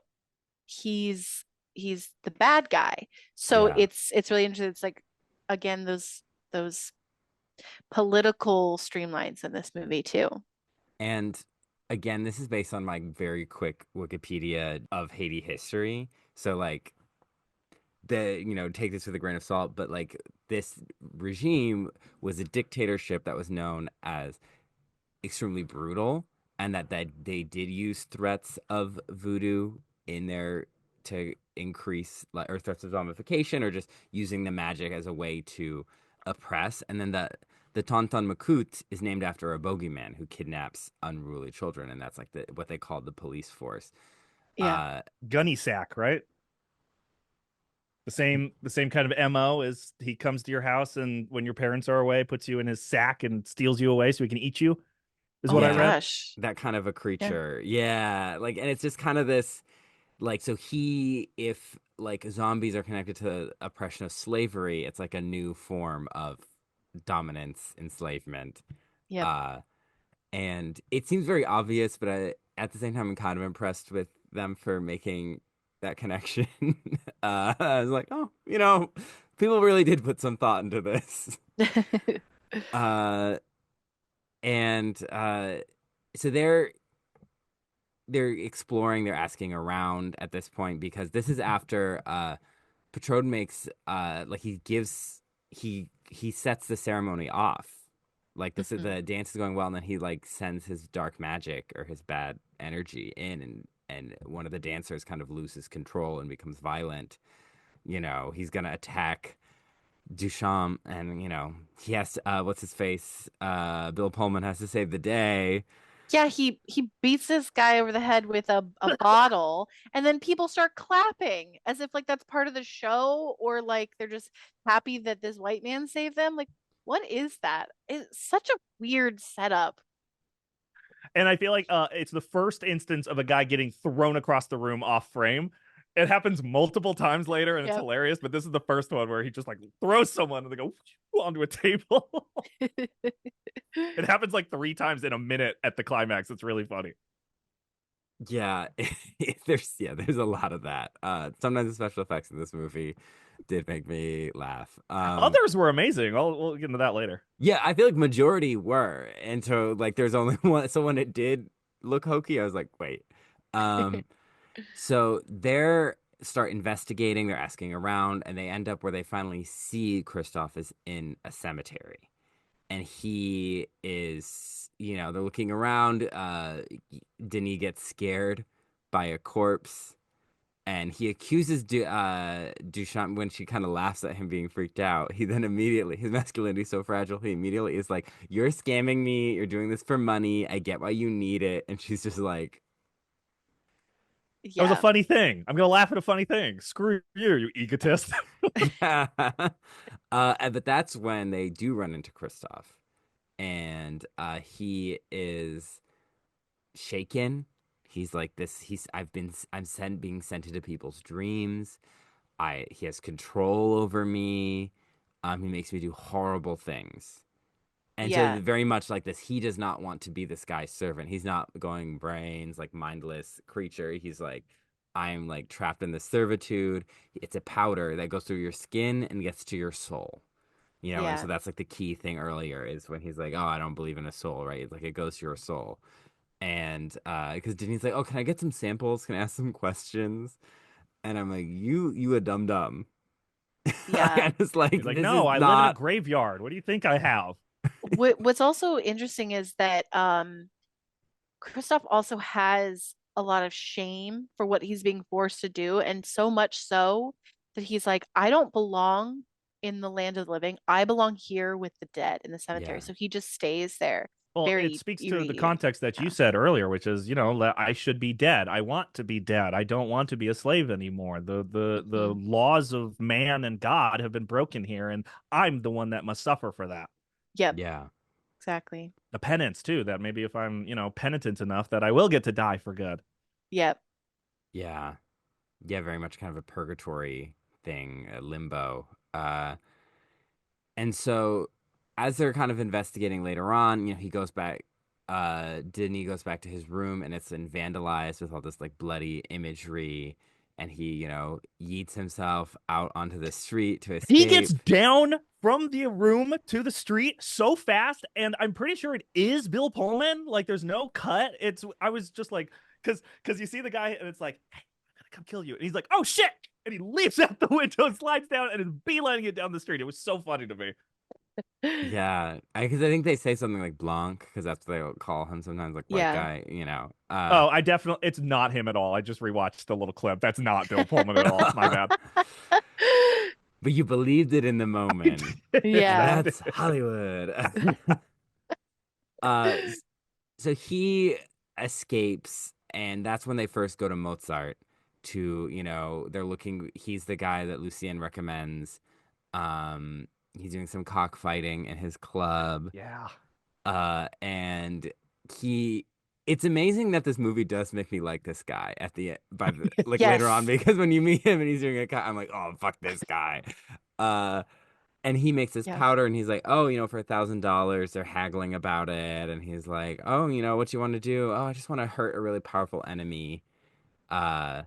he's the bad guy. So Yeah. it's really interesting. It's like again those political streamlines in this movie too. And again, this is based on my very quick Wikipedia of Haiti history. So like take this with a grain of salt, but like this regime was a dictatorship that was known as extremely brutal, and that they did use threats of voodoo in there to increase or threats of zombification or just using the magic as a way to oppress. And then the Tonton Makut is named after a bogeyman who kidnaps unruly children, and that's like what they called the police force. Yeah. Uh, Gunny sack, right? The same kind of MO is he comes to your house and when your parents are away, puts you in his sack and steals you away so he can eat you, is Oh what I my yeah, read. gosh. that kind of a Yeah. creature. Yeah, like, and it's just kind of this. Like, so if like zombies are connected to oppression of slavery, it's like a new form of dominance, enslavement. Yep. Uh, and it seems very obvious, but at the same time, I'm kind of impressed with them for making that connection. I was like, oh, people really did put some thought into this. Uh, and so they're exploring, they're asking around at this point because this is after Petrode makes like he sets the ceremony off. Like Mhm. the dance is going well, and then he like sends his dark magic or his bad energy in, and one of the dancers kind of loses control and becomes violent. He's gonna attack Duchamp, and he has to, what's his face? Bill Pullman has to save the day. Yeah, he beats this guy over the head with a bottle, and then people start clapping as if like that's part of the show, or like they're just happy that this white man saved them. Like, what is that? It's such a weird setup. And I feel like it's the first instance of a guy getting thrown across the room off frame. It happens multiple times later, and it's Yep. hilarious. But this is the first one where he just like throws someone and they go onto a table. It happens like 3 times in a minute at the climax. It's really funny. Yeah, there's a lot of that. Sometimes the special effects in this movie did make me laugh. Others were amazing. We'll get into that later. Yeah, I feel like majority were, and so like there's only one. So when it did look hokey, I was like, wait. Um, so they're start investigating. They're asking around, and they end up where they finally see Kristoff is in a cemetery, and he is, they're looking around. Denis gets scared by a corpse, and he accuses Duchamp when she kind of laughs at him being freaked out. He then immediately, his masculinity is so fragile, he immediately is like, "You're scamming me. You're doing this for money. I get why you need it." And she's just like, That was a Yeah. funny thing. I'm gonna laugh at a funny thing. Screw you, you egotist. "Yeah." But that's when they do run into Kristoff, and he is shaken. He's like this. Being sent into people's dreams. He has control over me. He makes me do horrible things. And so Yeah. very much like this, he does not want to be this guy's servant. He's not going brains, like mindless creature. He's like, I'm like trapped in this servitude. It's a powder that goes through your skin and gets to your soul. And so Yeah. that's like the key thing earlier is when he's like, "Oh, I don't believe in a soul," right? It's like it goes to your soul. And because Denny's like, "Oh, can I get some samples? Can I ask some questions?" And I'm like, "You a dum dum." Yeah. I was like, He's like, this no, is I live in a not. graveyard. What do you think I have? What's also interesting is that Kristoff also has a lot of shame for what he's being forced to do, and so much so that he's like, I don't belong in the land of the living. I belong here with the dead in the cemetery. Yeah, So he just stays there, Well, it very speaks to the eerie. context that you Yeah. said earlier, which is, I should be dead. I want to be dead. I don't want to be a slave anymore. The Mhm. laws of man and God have been broken here, and I'm the one that must suffer for that. Yep, yeah, exactly. The penance too, that maybe if I'm, penitent enough that I will get to die for good. Yep. yeah, yeah. Very much kind of a purgatory thing, a limbo. And so as they're kind of investigating later on, he goes back. Disney goes back to his room, and it's been vandalized with all this like bloody imagery, and he, yeets himself out onto the street to He gets escape. down from the room to the street so fast, and I'm pretty sure it is Bill Pullman. Like, there's no cut. I was just like, because you see the guy, and it's like, hey, I'm gonna come kill you, and he's like, oh shit, and he leaps out the window, slides down, and is beelining it down the street. It was so funny to me. Yeah, because I think they say something like Blanc, because that's what they call him sometimes, like white Yeah. guy. Oh, I definitely, it's not him at all. I just rewatched the little clip. That's not Bill Pullman at all. My bad. But you believed it in the I moment. Yeah. That's Hollywood. uh, so he escapes, and that's when they first go to Mozart to, they're looking, he's the guy that Lucien recommends. He's doing some cockfighting in his club. Yeah. And he it's amazing that this movie does make me like this guy at the by the like later on, Yes. because when you meet him and he's doing I'm like, oh fuck this guy. Uh and he makes this Yeah. powder, and he's like, oh, for $1,000 they're haggling about it, and he's like, oh, what you want to do? Oh, I just want to hurt a really powerful enemy. Uh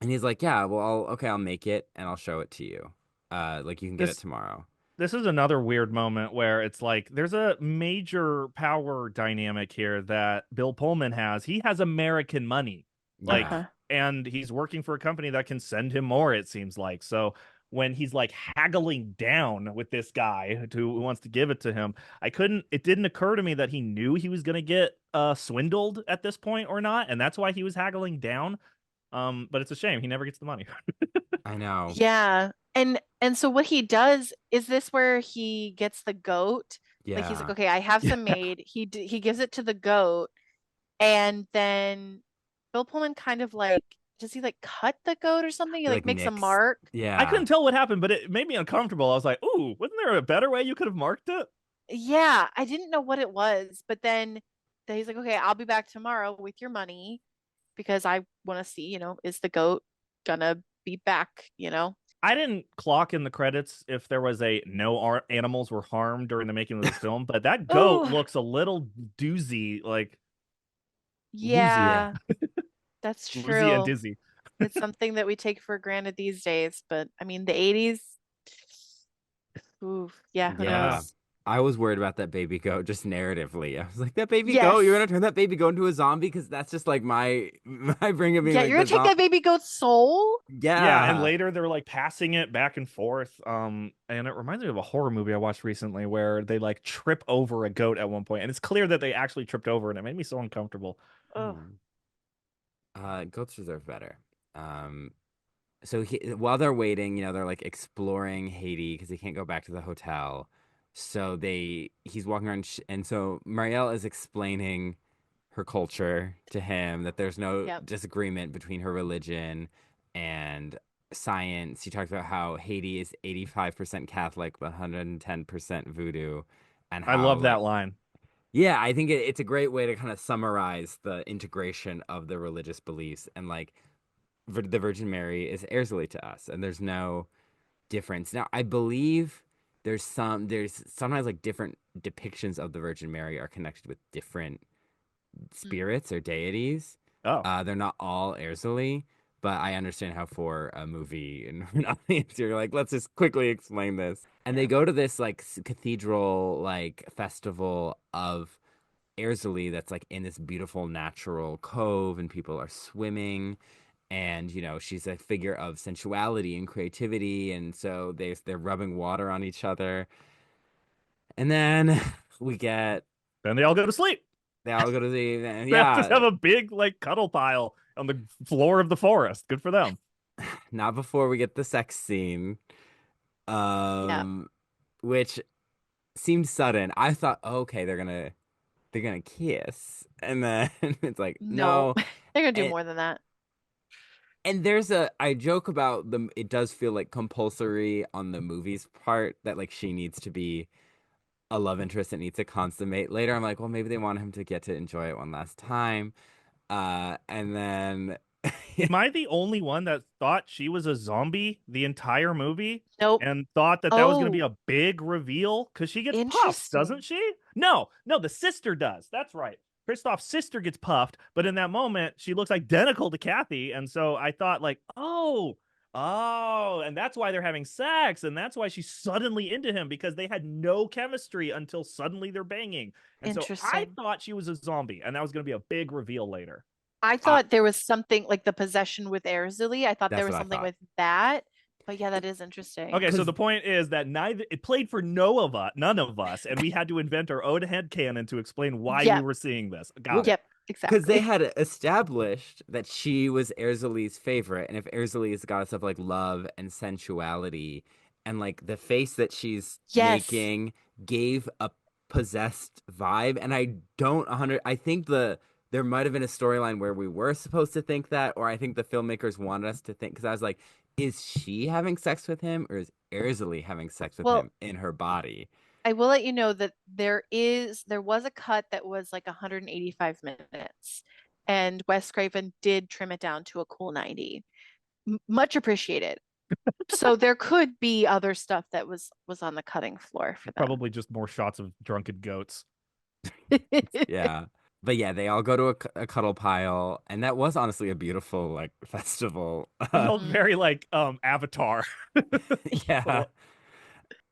and he's like, yeah, well, I'll make it and I'll show it to you. Like you can get it This tomorrow. this is another weird moment where it's like there's a major power dynamic here that Bill Pullman has. He has American money. Like, Yeah. Uh-huh. and he's working for a company that can send him more, it seems like. So when he's like haggling down with this guy who wants to give it to him, it didn't occur to me that he knew he was gonna get swindled at this point or not, and that's why he was haggling down. But it's a shame he never gets the money. I know. Yeah. And so what he does is this where he gets the goat Like he's like, Yeah. okay, I have some made. He gives it to the goat, and then Bill Pullman kind of like, does he like cut the goat or something? He It like like makes a nicks. mark. I Yeah. couldn't tell what happened, but it made me uncomfortable. I was like, "Ooh, wasn't there a better way you could have marked it?" Yeah, I didn't know what it was, but then he's like, okay, I'll be back tomorrow with your money because I want to see, is the goat gonna be back, I didn't clock in the credits if there was a no animals were harmed during the making of this film, but that goat Oh, looks a little doozy, like woozy, Yeah. yeah, that's woozy and true. dizzy. It's something that we take for granted these days, but I mean, the 80s, ooh, yeah, who Yeah. Yeah. knows? I was worried about that baby goat just narratively. I was like, that baby goat, you're Yes. gonna turn that baby goat into a zombie? Because that's just like my bring of being Yeah, like you're gonna the take that baby goat's soul? Yeah, and Yeah. later they're like passing it back and forth. And it reminds me of a horror movie I watched recently where they like trip over a goat at one point, and it's clear that they actually tripped over it. It made me so uncomfortable. Oh, Hmm. Goats deserve better. Um, so while they're waiting, they're like exploring Haiti because they can't go back to the hotel. So he's walking around, and so Marielle is explaining her culture to him, that there's no yep. disagreement between her religion and science. He talks about how Haiti is 85% Catholic, but 110% voodoo, and I how love that like line. yeah, I think it's a great way to kind of summarize the integration of the religious beliefs and like the Virgin Mary is Erzulie to us, and there's no difference. Now, I believe there's sometimes like different depictions of the Virgin Mary are connected with different Mm. spirits or deities. Oh, They're not all Erzulie, but I understand how for a movie and an audience, you're like, let's just quickly explain this. And they Yeah. go to this like cathedral like festival of Erzulie that's like in this beautiful natural cove, and people are swimming, and she's a figure of sensuality and creativity, and so they're rubbing water on each other, and then we get then they all go to sleep. they all go to the They all just yeah, have a big like cuddle pile on the floor of the forest. Good for them. not before we get the sex scene, Yeah. um which seemed sudden. I thought, oh, okay, they're gonna kiss, and then it's like No, no. they're gonna do and more than that. And I joke about them. It does feel like compulsory on the movie's part that like she needs to be a love interest that needs to consummate later. I'm like, well, maybe they want him to get to enjoy it one last time. And then Am I the only one that thought she was a zombie the entire movie Nope. and thought that that was going to be Oh, a big reveal? Because she gets puffed, doesn't interesting. she? No, no, the sister does. That's right. Kristoff's sister gets puffed, but in that moment, she looks identical to Kathy. And so I thought, like, oh, and that's why they're having sex. And that's why she's suddenly into him because they had no chemistry until suddenly they're banging. And so I Interesting. thought she was a zombie, and that was going to be a big reveal later. I I, thought there was something like the possession with Erzulie. I thought there that's was what I something thought. with that. But yeah, that is interesting. Okay, so Because the point is that neither it played for none of us, and we had to invent our own headcanon to explain why we Yep. were seeing this. Got well, it. Yep. because they Exactly. had established that she was Erzulie's favorite, and if Erzulie is a goddess of like love and sensuality, and like the face that she's Yes. making gave a possessed vibe, and I don't 100. I think there might have been a storyline where we were supposed to think that, or I think the filmmakers wanted us to think, because I was like, is she having sex with him, or is Erzulie having sex with Well, him in her body? I will let you know that there was a cut that was like 185 minutes, and Wes Craven did trim it down to a cool 90. Much appreciated. So there could be other stuff that was on the cutting floor for them. Probably just more shots of drunken goats. Yeah. But yeah, they all go to a cuddle pile, and that was honestly a beautiful like festival. It felt Mhm. very like Avatar. Yeah. Little-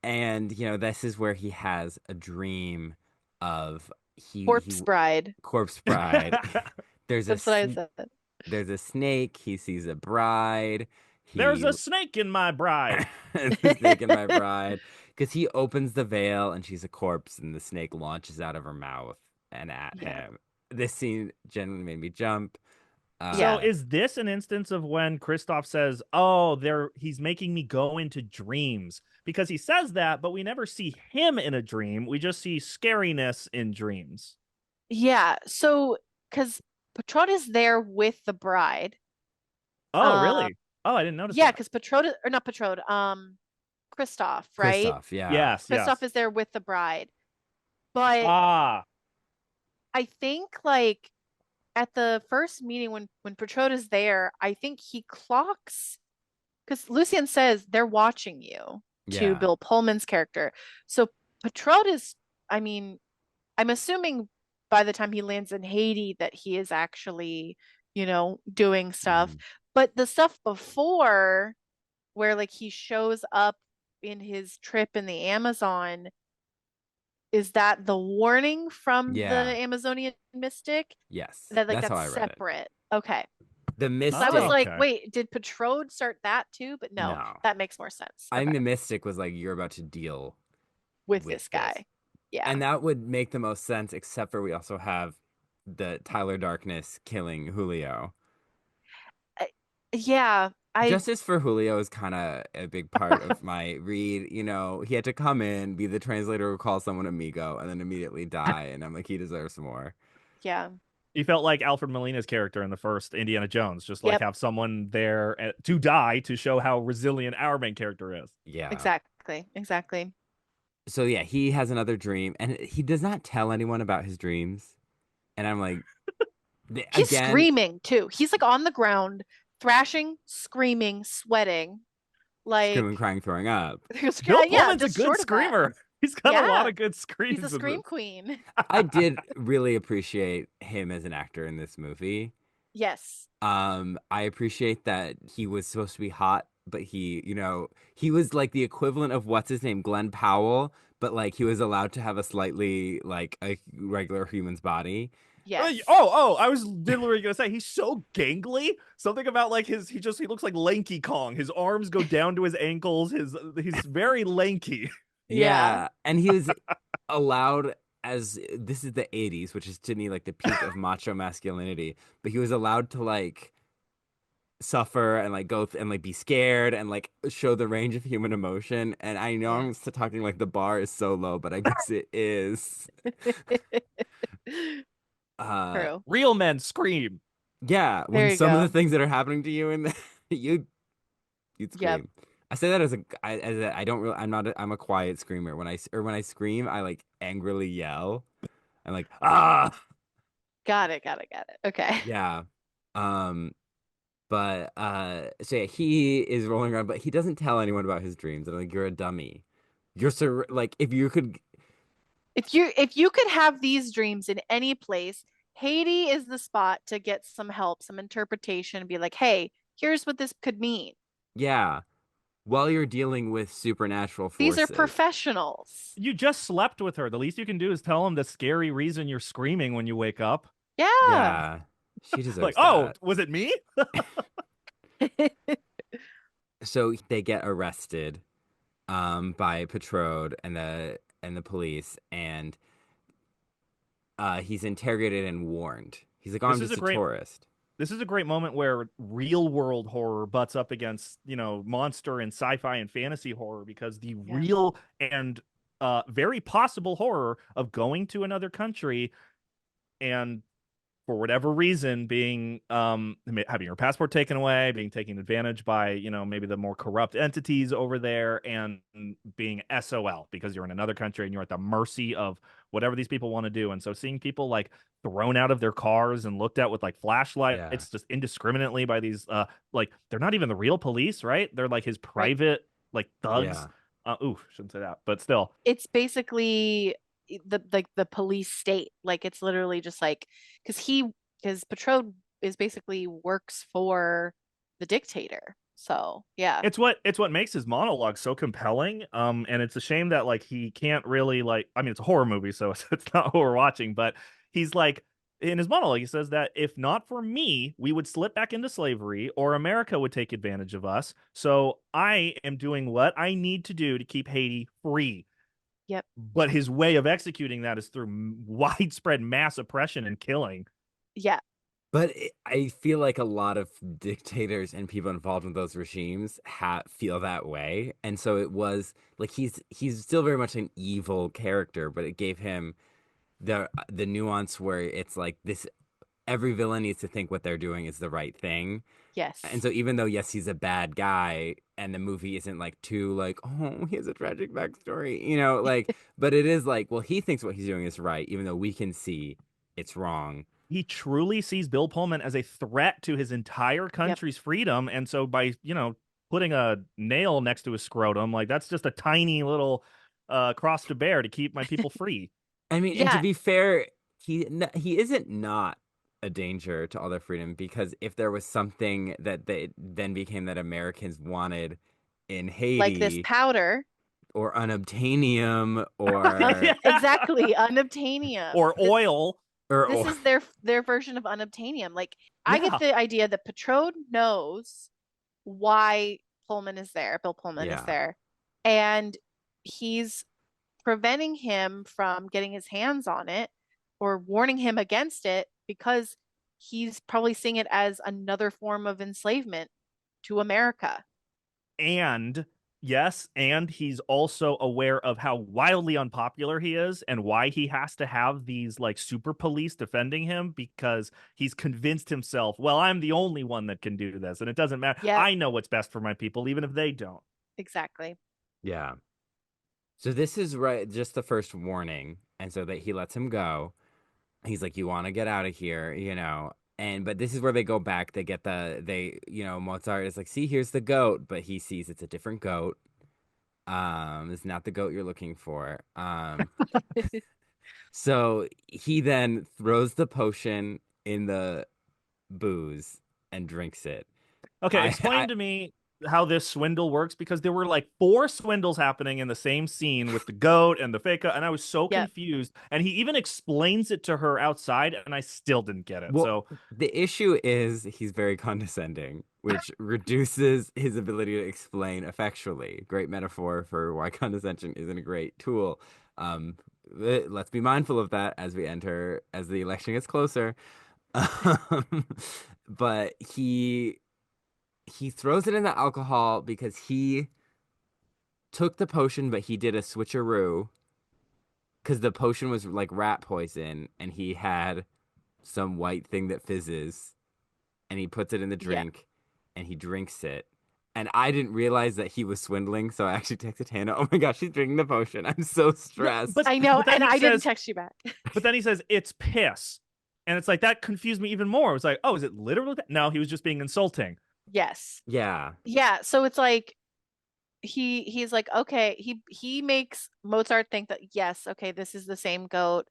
And this is where he has a dream of he Corpse Bride. corpse bride. There's a That's what I sn- said. there's a snake, he sees a bride. There's He a snake in my bride. the snake in my bride, because he opens the veil and she's a corpse, and the snake launches out of her mouth and at Yeah. him. This scene genuinely made me jump. So Yeah. is this an instance of when Kristoff says, "Oh, he's making me go into dreams"? Because he says that, but we never see him in a dream. We just see scariness in dreams. Yeah. So, because Petrode is there with the bride. Oh, Um, really? Oh, I didn't notice yeah, that. because Petrode, or not Petrode, Kristoff, right? Kristoff, yeah. Yes, Kristoff yes. is there with the bride. But Ah, I think like at the first meeting when Petrode is there, I think he clocks because Lucien says they're watching you to Yeah. Bill Pullman's character. So Petrode is, I mean, I'm assuming by the time he lands in Haiti that he is actually, doing stuff. Mhm. But the stuff before where like he shows up in his trip in the Amazon, is that the warning from the Yeah. Amazonian mystic? Yes. That like That's how that's I read it. separate. Okay. The Because I was oh, Mystic, like, okay. wait, did Petrode start that too? But no, no. that makes more sense. I Okay. think the Mystic was like, you're about to deal With with this this. guy. Yeah. And that would make the most sense, except for we also have the Tyler Darkness killing Julio. I, yeah. Justice for Julio is kind of a big part of my read. He had to come in, be the translator who calls someone amigo, and then immediately die. And I'm like, he deserves more. Yeah. He felt like Alfred Molina's character in the first Indiana Jones, just like Yep. have someone there to die to show how resilient our main character is. Yeah. Exactly. Exactly. So yeah, he has another dream, and he does not tell anyone about his dreams. And I'm like, He's again, screaming too. He's like on the ground, thrashing, screaming, sweating. screaming, Like, crying, throwing up. Bill yeah, Pullman's a just good short of that. screamer. He's got a lot Yeah. of good He's a screams in scream this. queen. I did really appreciate him as an actor in this movie. Yes. I appreciate that he was supposed to be hot, but he was like the equivalent of what's his name, Glenn Powell, but like he was allowed to have a slightly like a regular human's body. Yes. Oh, I was literally gonna say he's so gangly. Something about like he looks like lanky Kong. His arms go down to his ankles. He's very lanky. Yeah. Yeah, and he was allowed as this is the 80s, which is to me like the peak of macho masculinity, but he was allowed to like suffer and like and like be scared and like show the range of human emotion. And I know Yeah. I'm still talking like the bar is so low, but I guess it is. Uh True. Real men scream. yeah, There when you some of the go. things that are happening to you and you'd Yep. scream. I say that I don't really I'm a quiet screamer. When I scream, I like angrily yell. I'm like, ah, Got it. Got it. Got it. Okay. yeah. Um, but so yeah, he is rolling around, but he doesn't tell anyone about his dreams. And I'm like, you're a dummy. Like if you could, If you could have these dreams in any place, Haiti is the spot to get some help, some interpretation, and be like, hey, here's what this could mean. yeah, while you're dealing with supernatural These are forces, professionals. You just slept with her. The least you can do is tell him the scary reason you're screaming when you wake up. Yeah. yeah, she Like, deserves oh, that. was it me? So they get arrested, by Patrode and the police, and he's interrogated and warned. He's like, "Oh, I'm This is a just a great tourist." this is a great moment where real world horror butts up against, monster and sci-fi and fantasy horror, because the Yeah. real and very possible horror of going to another country and for whatever reason being having your passport taken away, being taken advantage by, maybe the more corrupt entities over there, and being SOL because you're in another country and you're at the mercy of whatever these people want to do. And so seeing people like thrown out of their cars and looked at with like Yeah, flashlights just indiscriminately by these like they're not even the real police, right? They're like his Right. private like thugs. yeah, Shouldn't say that, but still. It's basically the police state. Like it's literally just like because Patrode is basically works for the dictator. So yeah. It's what makes his monologue so compelling. And it's a shame that like he can't really like. I mean, it's a horror movie, so it's not what we're watching. But he's like in his monologue, he says that if not for me, we would slip back into slavery, or America would take advantage of us. So I am doing what I need to do to keep Haiti free. Yep. But his way of executing that is through widespread mass oppression and killing. Yeah. But I feel like a lot of dictators and people involved in those regimes feel that way, and so it was like he's still very much an evil character, but it gave him the nuance where it's like this every villain needs to think what they're doing is the right thing. And Yes. so even though yes, he's a bad guy and the movie isn't like too like, oh, he has a tragic backstory, like but it is like, well, he thinks what he's doing is right, even though we can see it's wrong. He truly sees Bill Pullman as a threat to his entire Yep. country's freedom. And so by, putting a nail next to his scrotum, like that's just a tiny little cross to bear to keep my people free. I mean, and to Yeah, be fair, he isn't not a danger to all their freedom because if there was something that they then became that Americans wanted in like this Haiti powder. or unobtainium or Yeah. Exactly, unobtainium. Or oil. This or is their version of unobtainium. Like I get Yeah. the idea that Patrode knows why Pullman is there, Bill Pullman is yeah. there, and he's preventing him from getting his hands on it or warning him against it because he's probably seeing it as another form of enslavement to America. And yes, and he's also aware of how wildly unpopular he is and why he has to have these like super police defending him because he's convinced himself, well, I'm the only one that can do this and it doesn't matter. Yep, I know what's best for my people, even if they don't. exactly. Yeah. So this is right just the first warning and so that he lets him go. He's like, you want to get out of here, and but this is where they go back. They get Mozart is like, see, here's the goat, but he sees it's a different goat. It's not the goat you're looking for. So he then throws the potion in the booze and drinks it. Okay, I explain to me how this swindle works because there were like four swindles happening in the same scene with the goat and the fake, and I was so Yep. confused. And he even explains it to her outside, and I still didn't get it. well, So the issue is he's very condescending, which reduces his ability to explain effectually. Great metaphor for why condescension isn't a great tool. Um, let's be mindful of that as the election gets closer. Um, but he throws it in the alcohol because he took the potion, but he did a switcheroo because the potion was like rat poison, and he had some white thing that fizzes, and he puts it in the Yeah. drink, and he drinks it. And I didn't realize that he was swindling, so I actually texted Hannah, "Oh my gosh, she's drinking the potion. I'm so no, stressed." I know, but then and he I didn't says, text you back. but then he says it's piss, and it's like that confused me even more. It was like, oh, is it literally? No, he was just being insulting. Yes. Yeah. Yeah, so it's like he's like, okay, he makes Mozart think that yes, okay, this is the same goat.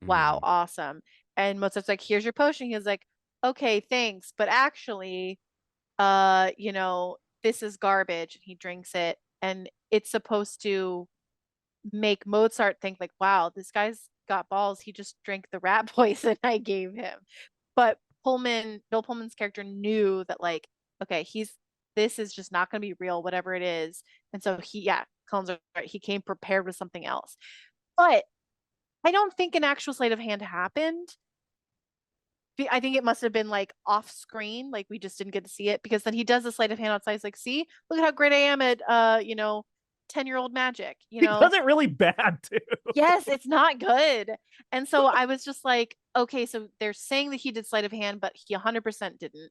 Wow, Mhm. awesome. And Mozart's like, here's your potion. He's like, okay, thanks, but actually, this is garbage. He drinks it, and it's supposed to make Mozart think like, wow, this guy's got balls. He just drank the rat poison I gave him. But Bill Pullman's character knew that like, okay, this is just not going to be real, whatever it is. And so Colin's right. He came prepared with something else. But I don't think an actual sleight of hand happened. I think it must have been like off screen, like we just didn't get to see it because then he does the sleight of hand outside. He's like, see, look at how great I am at 10-year-old magic, He does it really bad too. Yes, it's not good. And so I was just like, okay, so they're saying that he did sleight of hand, but he 100% didn't.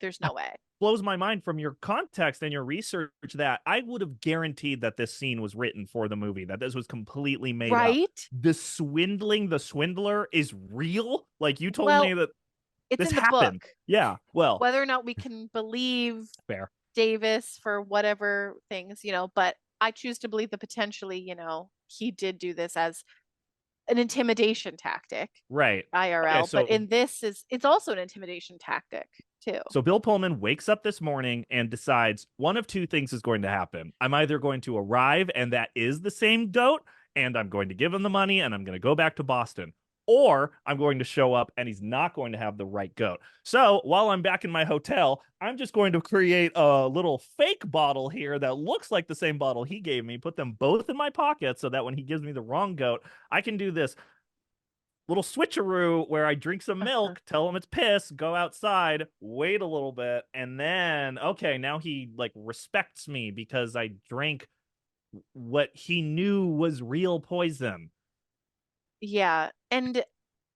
There's no way. Blows my mind from your context and your research that I would have guaranteed that this scene was written for the movie, that this was completely made up. Right? The swindler is real. Like you told me Well, that it's this in the happened. book. Yeah. Well, Whether or not we can believe fair. Davis for whatever things, but I choose to believe that potentially, he did do this as an intimidation tactic, Right. IRL. Okay, But so in this it's also an intimidation tactic too. so Bill Pullman wakes up this morning and decides one of two things is going to happen. I'm either going to arrive and that is the same goat, and I'm going to give him the money and I'm going to go back to Boston. Or I'm going to show up and he's not going to have the right goat. So while I'm back in my hotel, I'm just going to create a little fake bottle here that looks like the same bottle he gave me, put them both in my pocket so that when he gives me the wrong goat, I can do this little switcheroo where I drink some milk, tell him it's piss, go outside, wait a little bit, and then okay, now he like respects me because I drank what he knew was real poison. Yeah. And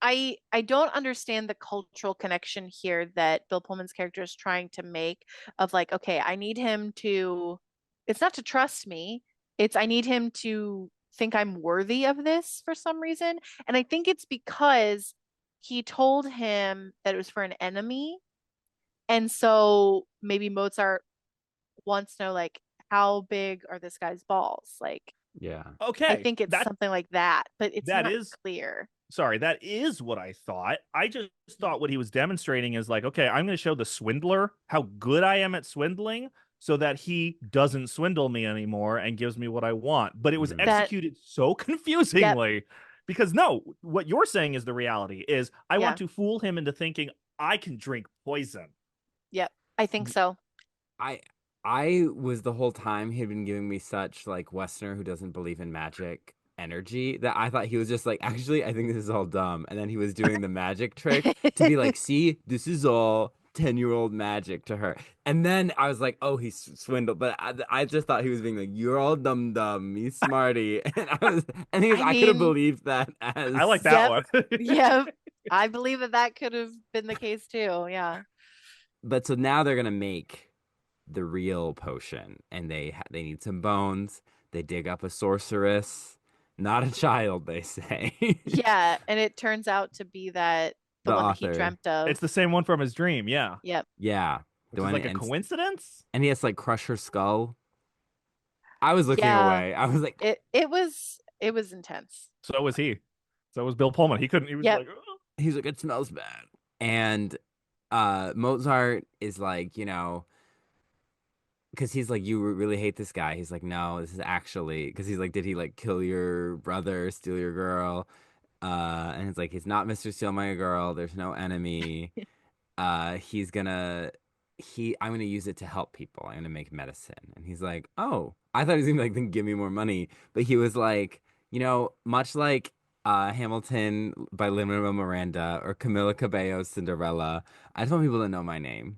I don't understand the cultural connection here that Bill Pullman's character is trying to make of like, okay, I need him to, it's not to trust me, it's I need him to think I'm worthy of this for some reason. And I think it's because he told him that it was for an enemy. And so maybe Mozart wants to know like how big are this guy's balls? Like Yeah. I Okay, think it's something like that, but it's that not is clear. sorry, that is what I thought. I just thought what he was demonstrating is like, okay, I'm going to show the swindler how good I am at swindling so that he doesn't swindle me anymore and gives me what I want. But it was Mhm. That, executed so yep, confusingly because no, what you're saying is the reality is I want yeah, to fool him into thinking I can drink poison. yep, I think so. I I was the whole time he had been giving me such like Westerner who doesn't believe in magic energy that I thought he was just like, actually, I think this is all dumb. And then he was doing the magic trick to be like, see, this is all 10-year-old magic to her. And then I was like, oh, he's swindled. But I just thought he was being like, you're all dumb dumb, he's smarty. And he was, I I could have mean, believed that I like as that yep, one. yep. I believe that that could have been the case too. Yeah. but so now they're gonna make the real potion, and they need some bones. They dig up a sorceress, not a child, they say. Yeah, and it turns out to be that the The one that he author, dreamt of. It's the same one from his dream, yeah. Yep. yeah, the Which is one, like a coincidence. and he has to like crush her skull. I was looking Yeah. away. I was like, It was intense. So was he. So was Bill Pullman. He couldn't. He was Yep. like, "Ugh." he's like, it smells bad. And Mozart is like, because he's like, you really hate this guy. He's like, no, this is actually, because he's like, did he like kill your brother, steal your girl? And it's like, he's not Mr. Steal My Girl. There's no enemy. He's gonna, I'm gonna use it to help people. I'm gonna make medicine. And he's like, oh, I thought he was gonna be like, then give me more money. But he was like, much like Hamilton by Lin-Manuel Miranda or Camila Cabello's Cinderella, I just want people to know my name.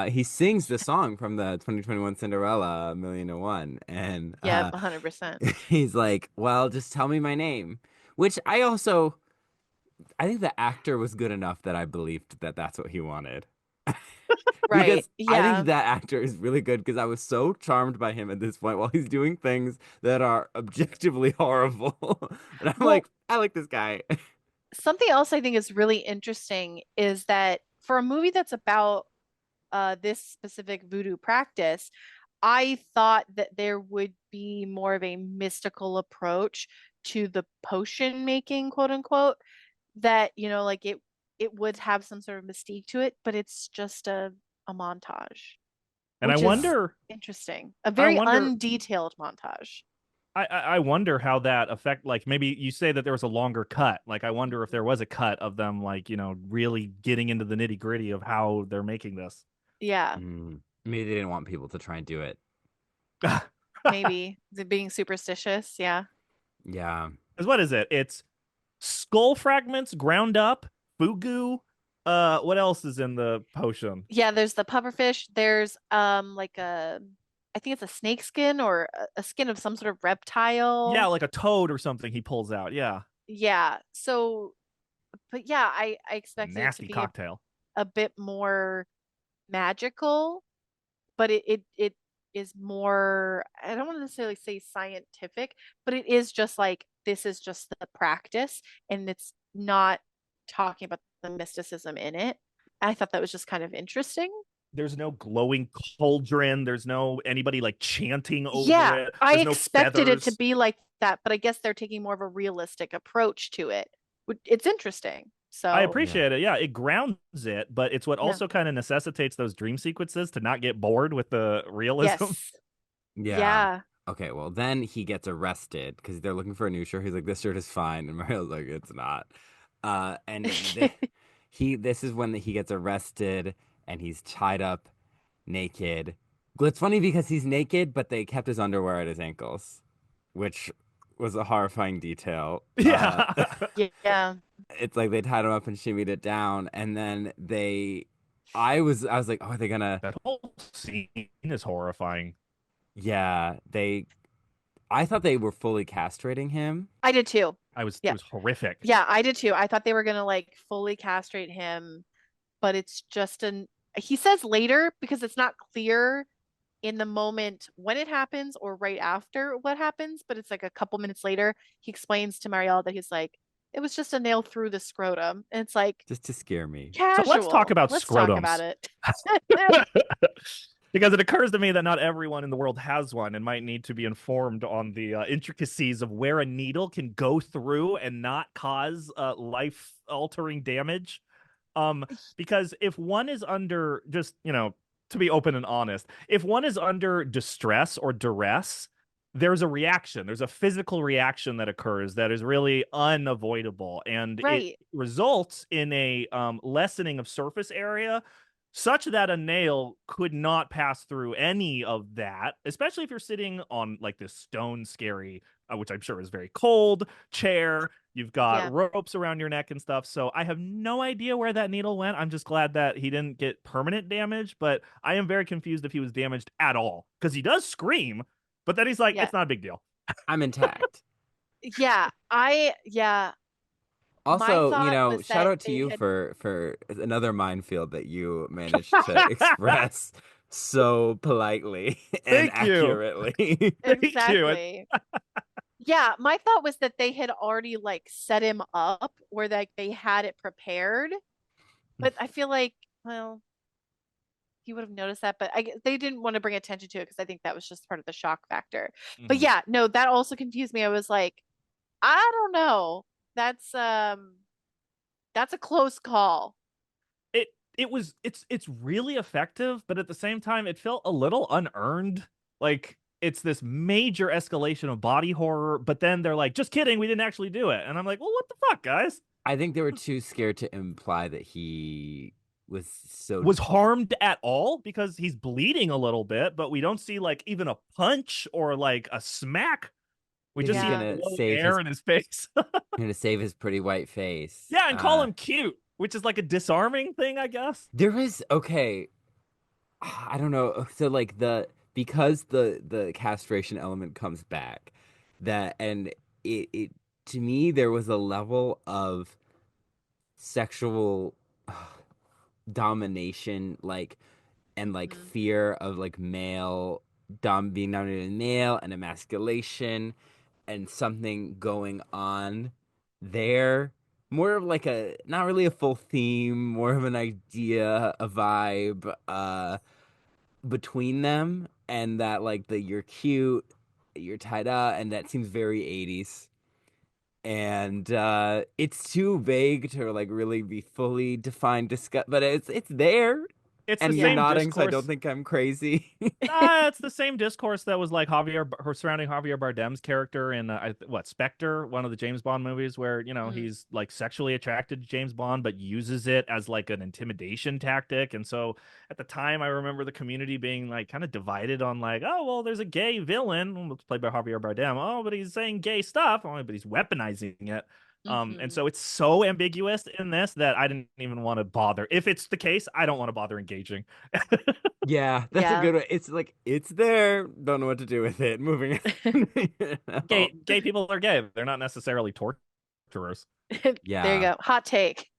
He sings the song from the 2021 Cinderella, Million to One, and Yep, 100%. he's like, "Well, just tell me my name," which I think the actor was good enough that I believed that that's what he wanted. Right. Because I think Yeah. that actor is really good because I was so charmed by him at this point while he's doing things that are objectively horrible. But I'm Well, like, I like this guy. something else I think is really interesting is that for a movie that's about this specific voodoo practice, I thought that there would be more of a mystical approach to the potion making, quote unquote, that, like it would have some sort of mystique to it, but it's just a montage, And which is interesting. A I very wonder, undetailed montage. I wonder how that affect. Like maybe you say that there was a longer cut. Like I wonder if there was a cut of them, like really getting into the nitty gritty of how they're making this. Yeah, Maybe they didn't want people to try and do it. maybe the being superstitious. Yeah. Yeah. Because what is it? It's skull fragments ground up, fugu. What else is in the potion? Yeah, there's the pufferfish. There's like I think it's a snake skin or a skin of some sort of Yeah, reptile. like a toad or something he pulls out. Yeah, Yeah. So, but yeah, I expected it to nasty be cocktail. a bit more magical, but it is more, I don't want to necessarily say scientific, but it is just like this is just the practice and it's not talking about the mysticism in it. I thought that was just kind of interesting. There's no glowing cauldron. There's no anybody like chanting over Yeah, it. I There's no expected it to feathers. be like that, but I guess they're taking more of a realistic approach to it. It's interesting. I So, Yeah. appreciate it. Yeah, it grounds it, but it's what yeah. also kind of necessitates those dream sequences to not get bored with the realism. Yes. Yeah. Yeah. Okay, well, then he gets arrested because they're looking for a new shirt. He's like, this shirt is fine. And Mario's like, it's not. This is when he gets arrested and he's tied up naked. Well, it's funny because he's naked, but they kept his underwear at his ankles, which was a horrifying detail. Yeah. Yeah. it's like they tied him up and shimmied it down, and then I was like, oh, are they gonna? That whole scene is horrifying. Yeah, I thought they were fully castrating him. I did too. It Yeah. was horrific. Yeah, I did too. I thought they were gonna like fully castrate him, but it's just he says later because it's not clear in the moment when it happens or right after what happens, but it's like a couple minutes later. He explains to Marielle that he's like, it was just a nail through the scrotum. And it's like Just to scare me. So let's talk casual. about Let's talk about scrotums. it. Because it occurs to me that not everyone in the world has one and might need to be informed on the intricacies of where a needle can go through and not cause life-altering damage. Because if one is under just, to be open and honest, if one is under distress or duress, there's a reaction. There's a physical reaction that occurs that is really unavoidable, and it Right. results in a lessening of surface area such that a nail could not pass through any of that, especially if you're sitting on like this stone scary, which I'm sure is very cold, chair. You've got Yeah. ropes around your neck and stuff. So I have no idea where that needle went. I'm just glad that he didn't get permanent damage, but I am very confused if he was damaged at all because he does scream, but then he's like, Yeah. it's not a big deal. I'm intact. Yeah. Yeah. My Also, thought was shout that out to they you had for another minefield that you managed to express so politely and Thank you. accurately. Thank you. exactly. Yeah, my thought was that they had already like set him up where like they had it prepared. But I feel like, well, he would have noticed that, but they didn't want to bring attention to it because I think that was just part of the shock factor. But Mhm. yeah, no, that also confused me. I was like, I don't know. That's a close call. It's really effective, but at the same time, it felt a little unearned. Like it's this major escalation of body horror, but then they're like, just kidding, we didn't actually do it. And I'm like, well, what the fuck, guys? I think they were too scared to imply that he was so Was harmed at all because he's bleeding a little bit, but we don't see like even a punch or like a smack. We that just he's see him Yeah. gonna blow save air in his face. his pretty white face. Yeah, and call him cute, which is like a disarming thing, I guess. There is okay. I don't know. So like because the castration element comes back, that and it to me there was a level of sexual domination and like Mhm. fear of like male being dominated male and emasculation and something going on there. More of like a not really a full theme, more of an idea, a vibe between them, and that like the you're cute, you're tied up, and that seems very 80s. And it's too vague to like really be fully defined discuss, but it's there. It's the And you're Yeah. same nodding, so I don't discourse. think I'm crazy. It's the same discourse that was like her surrounding Javier Bardem's character in Spectre, one of the James Bond movies, where Mhm. he's like sexually attracted to James Bond, but uses it as like an intimidation tactic. And so at the time, I remember the community being like kind of divided on like, oh well, there's a gay villain played by Javier Bardem. Oh, but he's saying gay stuff. Oh, but he's weaponizing it. And Mhm. so it's so ambiguous in this that I didn't even want to bother. If it's the case, I don't want to bother engaging. Yeah, that's a Yeah. good one. It's like it's there. Don't know what to do with it. Moving on. You know? Gay people are gay. They're not necessarily torturers. There you Yeah. go. Hot take.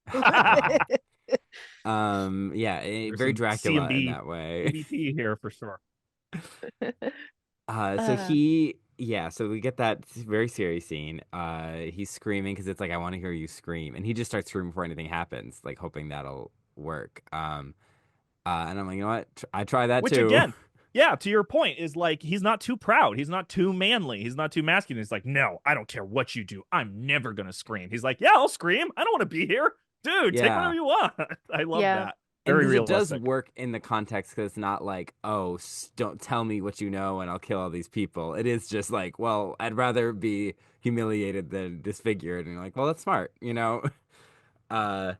Yeah, There's very some Dracula in CMB that way. CBT here for sure. So Uh, so we get that very serious scene. He's screaming because it's like I want to hear you scream, and he just starts screaming before anything happens, like hoping that'll work. And I'm like, you know what? I try that Which too. again, yeah, to your point, is like he's not too proud. He's not too manly. He's not too masculine. He's like, no, I don't care what you do. I'm never gonna scream. He's like, yeah, I'll scream. I don't want to be here. Dude, take whatever Yeah. you want. I love yeah. that. And Very because it does realistic. work in the context, because it's not like, oh, don't tell me what you know and I'll kill all these people. It is just like, well, I'd rather be humiliated than disfigured. And you're like, well, that's smart, you know? Uh,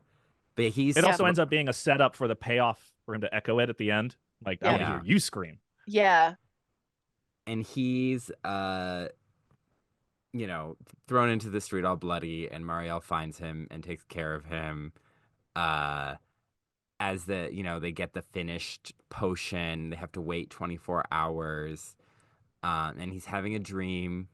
but It Yeah. also ends up being a setup for the payoff for him to echo it at the end. Like, I Yeah. want to hear yeah. you scream. Yeah. And he's you know, thrown into the street all bloody, and Marielle finds him and takes care of him. Uh, as they get the finished potion, they have to wait 24 hours. And he's having a dream.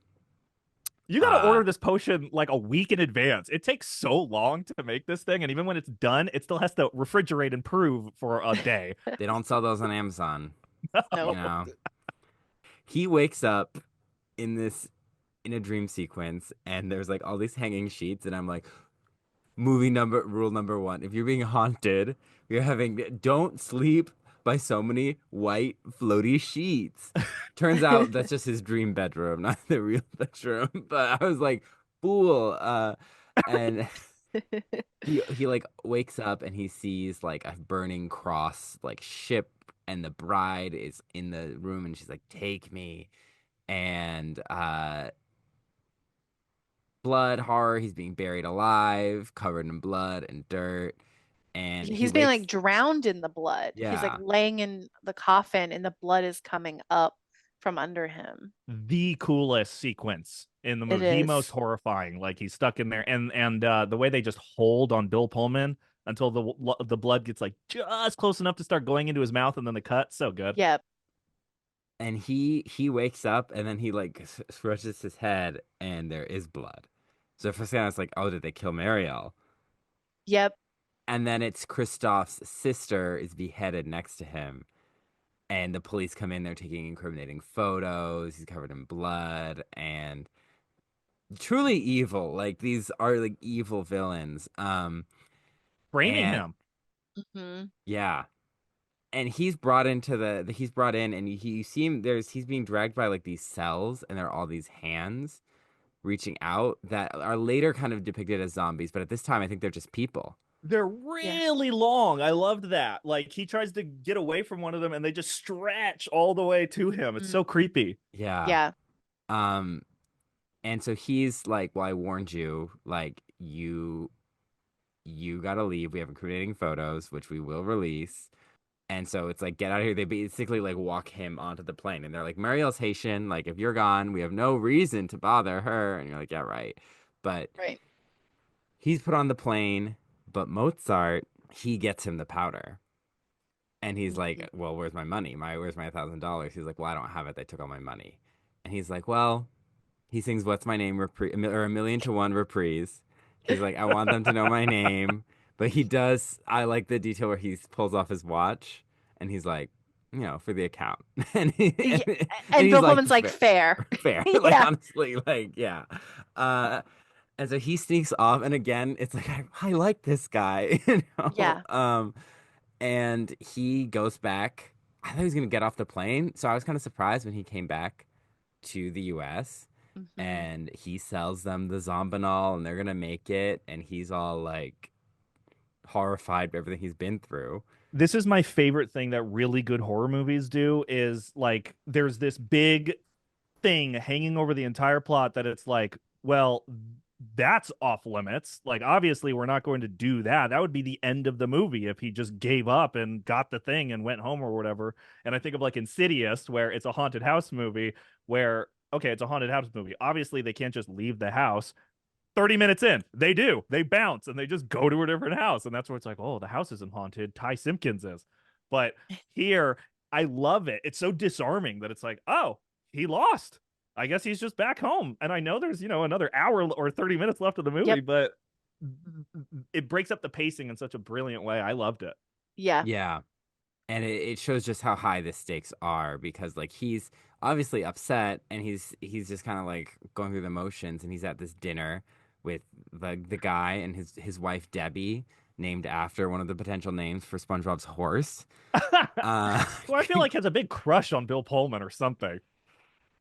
You got to Uh, order this potion like a week in advance. It takes so long to make this thing, and even when it's done, it still has to refrigerate and prove for a day. they don't sell those on Amazon, you Nope. know. He wakes up in this in a dream sequence, and there's like all these hanging sheets, and I'm like, rule number one: if you're being haunted, you're having don't sleep by so many white floaty sheets. Turns out that's just his dream bedroom, not the real bedroom. But I was like, fool. And he like wakes up and he sees like a burning cross like ship, and the bride is in the room, and she's like, take me. And blood horror, he's being buried alive, covered in blood and dirt, and he He's being wakes. like drowned in the blood. He's like Yeah, laying in the coffin and the blood is coming up from under him. The coolest sequence in the It movie, the most is. horrifying. Like he's stuck in there, and the way they just hold on Bill Pullman until the blood gets like just close enough to start going into his mouth, and then the cut. So good. Yep. and he wakes up, and then he like scratches his head, and there is blood. So for a second I was like, oh, did they kill Mariel? Yep. And then it's Christoph's sister is beheaded next to him, and the police come in, they're taking incriminating photos, he's covered in blood, and truly evil. Like these are like evil villains. Framing And him. Hmm. yeah, and he's brought into he's brought in, and you see him. He's being dragged by like these cells, and there are all these hands reaching out that are later kind of depicted as zombies, but at this time I think they're just people. They're Yeah. really long. I loved that. Like he tries to get away from one of them, and they just stretch all the way to him. It's Mm. so creepy. Yeah. Yeah. Um, and so he's like, "Well, I warned you. Like you gotta leave. We have incriminating photos, which we will release." And so it's like, get out of here. They basically like walk him onto the plane, and they're like, Mariel's Haitian. Like, if you're gone, we have no reason to bother her. And you're like, yeah, right. But Right. he's put on the plane. But Mozart, he gets him the powder, and he's Mhm. like, well, where's my money? Where's my $1,000? He's like, well, I don't have it. They took all my money. And he's like, well, he sings "What's My Name" or "A Million to One" reprise. He's like, I want them to know my name, but he does. I like the detail where he pulls off his watch, and he's like, for the account, and Yeah. and And he's Bill like, Pullman's like fair, fair. fair, like Yeah. honestly, like yeah. Uh, and so he sneaks off, and again, it's like I like this guy, Yeah. and he goes back. I thought he was gonna get off the plane, so I was kind of surprised when he came back to the US, Hmm. and he sells them the Zombinol, and they're gonna make it, and he's all like horrified by everything he's been through. This is my favorite thing that really good horror movies do is like there's this big thing hanging over the entire plot that it's like, well, that's off limits. Like, obviously, we're not going to do that. That would be the end of the movie if he just gave up and got the thing and went home or whatever. And I think of like Insidious, where it's a haunted house movie, where, okay, it's a haunted house movie. Obviously, they can't just leave the house. 30 minutes in, they do. They bounce and they just go to a different house. And that's where it's like, oh, the house isn't haunted. Ty Simpkins is. But here, I love it. It's so disarming that it's like, oh, he lost. I guess he's just back home. And I know there's, another hour or 30 minutes left of the movie, Yep. but it breaks up the pacing in such a brilliant way. I loved it. Yeah. Yeah, and it shows just how high the stakes are, because like he's obviously upset, and he's just kind of like going through the motions, and he's at this dinner with the guy and his wife Debbie, named after one of the potential names for SpongeBob's horse. Uh, Who I feel like has a big crush on Bill Pullman or something.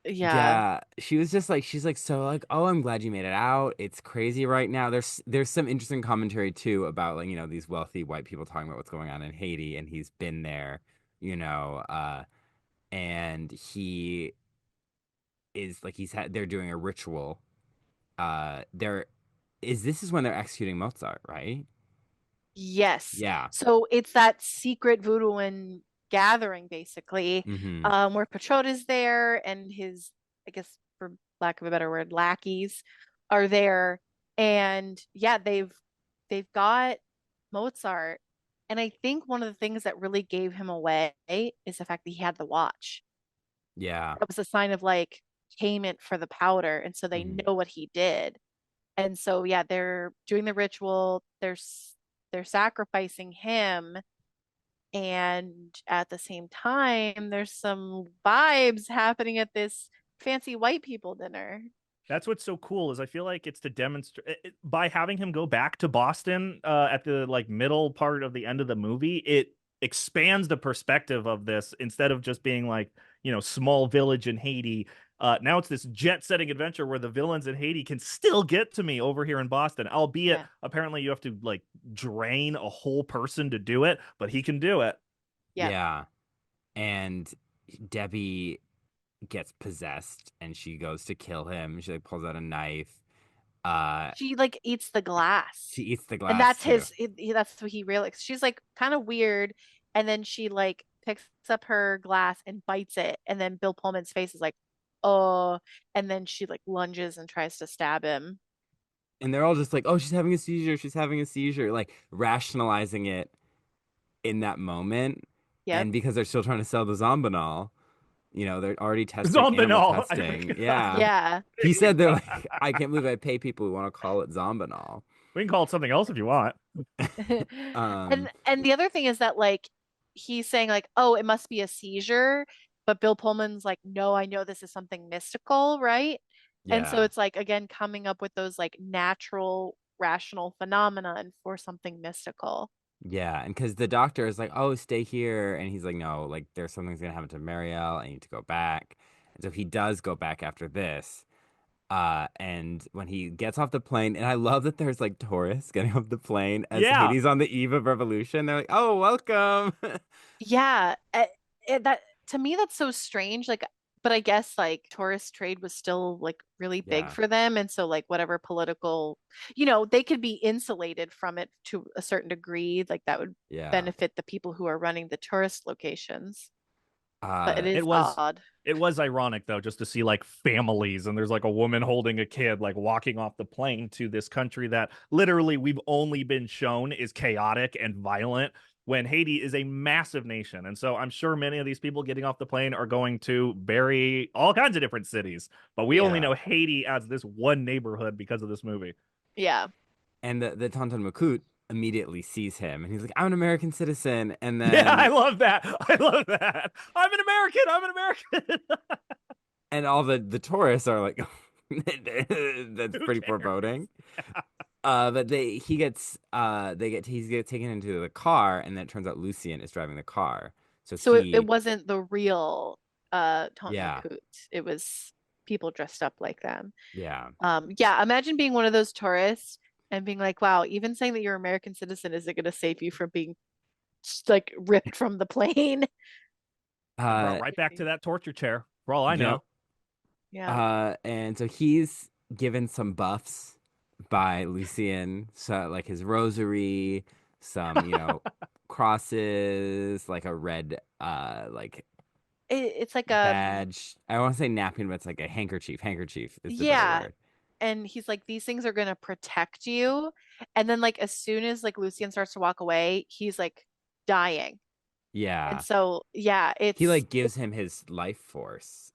Yeah. Yeah, she was just like, she's like, so like, oh, I'm glad you made it out. It's crazy right now. There's some interesting commentary too about like, these wealthy white people talking about what's going on in Haiti, and he's been there, you know, uh, and he is like, they're doing a ritual. This is when they're executing Mozart, right? Yes. Yeah. So it's that secret Voodooan gathering, basically, Mm-hmm. where Pachote is there and his, I guess, for lack of a better word, lackeys are there. And yeah, they've got Mozart. And I think one of the things that really gave him away is the fact that he had the watch. Yeah. That was a sign of like payment for the powder. And so they Mhm. know what he did. And so yeah, they're doing the ritual. They're sacrificing him. And at the same time, there's some vibes happening at this fancy white people dinner. That's what's so cool is I feel like it's to demonstrate by having him go back to Boston at the like middle part of the end of the movie, it expands the perspective of this instead of just being like, small village in Haiti. Now it's this jet-setting adventure where the villains in Haiti can still get to me over here in Boston, albeit Yeah. apparently you have to like drain a whole person to do it, but he can do it. Yeah. Yeah. And Debbie gets possessed and she goes to kill him. She like pulls out a knife. Uh She like eats the glass. she eats the And glass that's too. that's what he realized. She's like kind of weird. And then she like picks up her glass and bites it. And then Bill Pullman's face is like, oh. And then she like lunges and tries to stab him. And they're all just like, "Oh, she's having a seizure. She's having a seizure." Like rationalizing it in that moment. Yep. And because they're still trying to sell the Zombinol, they're already testing animal Zombinol. I testing. forgot. Yeah. Yeah. He said they're like, I can't believe I pay people who want to call it Zombinol. We can call it something else if you want. Um, And the other thing is that like he's saying like, oh, it must be a seizure, but Bill Pullman's like, no, I know this is something mystical, right? And so yeah. it's like again coming up with those like natural rational phenomenon for something mystical. Yeah. And because the doctor is like, oh, stay here. And he's like, no, like there's something's going to happen to Marielle. I need to go back. And so he does go back after this. And when he gets off the plane, and I love that there's like tourists getting off the plane as Yeah. Haiti's on the eve of revolution. They're like, oh, welcome. Yeah, that to me that's so strange. Like, but I guess like tourist trade was still like really big Yeah. for them, and so like whatever political, they could be insulated from it to a certain degree. Like that would Yeah. benefit the people who are running the tourist locations. But it Uh, It is was odd. it was ironic though, just to see like families and there's like a woman holding a kid like walking off the plane to this country that literally we've only been shown is chaotic and violent when Haiti is a massive nation. And so I'm sure many of these people getting off the plane are going to bury all kinds of different cities, but we only Yeah. yeah. know Haiti as this one neighborhood because of this movie. Yeah. And the Tonton Makut immediately sees him and he's like, I'm an American citizen. And Yeah, I then love that. I love that. I'm an American. I'm an American. and all the tourists are like that's Who pretty cares? foreboding. But he gets taken into the car, and then it turns out Lucien is driving the car. So So it he, wasn't the real Tonton yeah, Macoute. It was people dressed up like them. yeah, Yeah, imagine being one of those tourists and being like, wow, even saying that you're an American citizen isn't going to save you from being like ripped from the plane. Brought uh, right back to that torture chair, for all I yep. know. Yeah. And so he's given some buffs by Lucien, so like his rosary, some crosses, like a red like It's like badge. I want to say napkin, but it's like a handkerchief. Handkerchief is the better yeah. word. And he's like, these things are going to protect you. And then like as soon as like Lucien starts to walk away, he's like dying. And Yeah. so yeah, He like gives him his life force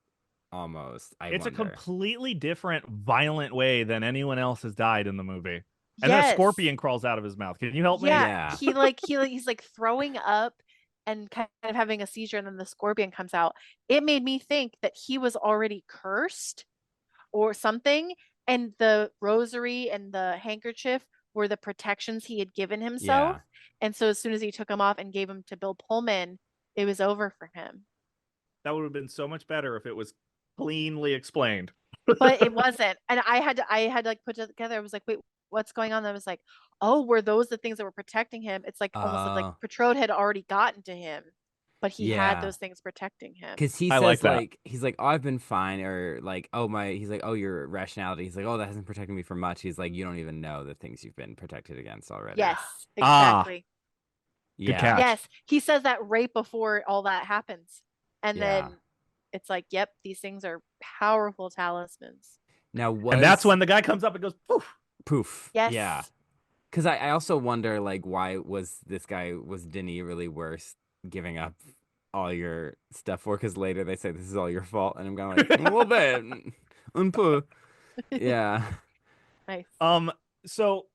almost, I It's a wonder. completely different, violent way than anyone else has died in the movie. And then a yes. scorpion crawls out of his mouth. Can you help me? Yeah, Yeah. he's like throwing up and kind of having a seizure, and then the scorpion comes out. It made me think that he was already cursed or something, and the rosary and the handkerchief were the protections he had given himself. Yeah. And so as soon as he took them off and gave them to Bill Pullman, it was over for him. That would have been so much better if it was cleanly explained. But it wasn't. And I had to like put it together. I was like, wait, what's going on? I was like, oh, were those the things that were protecting him? It's like almost like Uh Patrode had already gotten to him, but he had yeah. those things protecting him. Cause he I like says that. like he's like, oh, I've been fine, or like, oh my he's like, oh, your rationality. He's like, oh, that hasn't protected me from much. He's like, you don't even know the things you've been protected against already. Yes, Ah, exactly. good Yeah. catch. Yes, he says that right before all that happens. And Yeah. then it's like, yep, these things are powerful talismans. Now And that's was when the guy comes up and goes, poof. poof. Yeah. Yes. Because I also wonder, like, why was this guy, was Denny really worse giving up all your stuff for? Because later they say this is all your fault. And I'm kind of like, a little bit. Poo. Yeah. Nice. So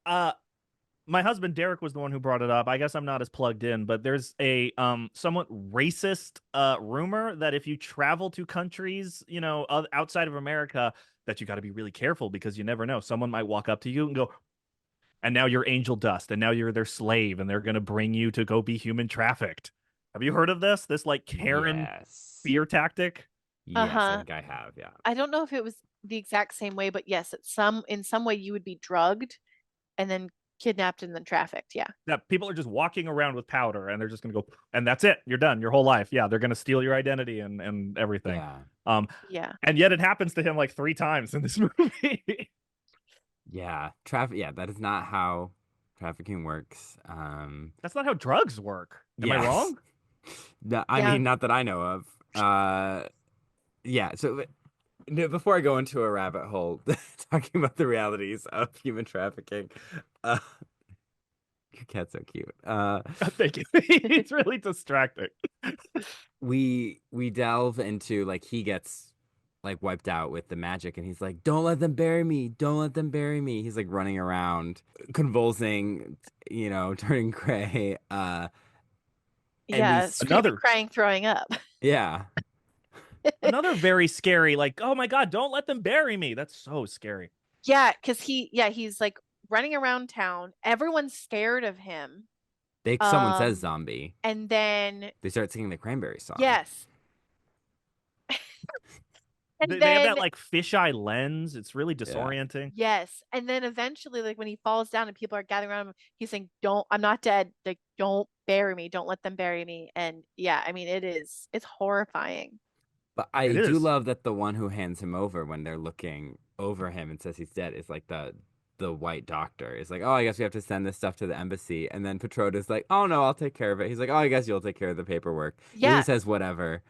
my husband Derek was the one who brought it up. I guess I'm not as plugged in, but there's a somewhat racist rumor that if you travel to countries, outside of America, that you got to be really careful because you never know. Someone might walk up to you and go, and now you're angel dust, and now you're their slave, and they're gonna bring you to go be human trafficked. Have you heard of this? This like Karen Yes. fear tactic? Yes, I Uh-huh. think I have. Yeah. I don't know if it was the exact same way, but yes, in some way you would be drugged and then kidnapped and then trafficked. Yeah. That people are just walking around with powder, and they're just gonna go, and that's it. You're done. Your whole life. Yeah, they're gonna steal your identity and everything. Yeah. Um, Yeah. and yet it happens to him like 3 times in this movie. Yeah. Traffic. Yeah. That is not how trafficking works. That's not how drugs work. Am I Yes. wrong? No, I Yeah. mean, not that I know of. Yeah. So before I go into a rabbit hole talking about the realities of human trafficking, uh, your cat's so cute. Thank you. It's really distracting. We delve into, like, he gets like wiped out with the magic, and he's like, "Don't let them bury me! Don't let them bury me!" He's like running around, convulsing, turning gray. And Yeah. these, Screaming, Another crying, throwing up. yeah, another very scary, like, oh my God, don't let them bury me. That's so scary. Yeah, because he's like running around town. Everyone's scared of him. someone says Um, zombie. and then They start singing the Cranberry song. yes. And They have that then like fisheye lens. It's really Yeah. disorienting. yes. And then eventually, like when he falls down and people are gathering around him, he's saying, "Don't, I'm not dead. Like, don't bury me. Don't let them bury me." And yeah, I mean, it's horrifying. But It I do is. love that the one who hands him over when they're looking over him and says he's dead is like the white doctor. Is like, "Oh, I guess we have to send this stuff to the embassy." And then Petroda's like, "Oh no, I'll take care of it." He's like, "Oh, I guess you'll take care of the paperwork." He Yeah, literally says whatever.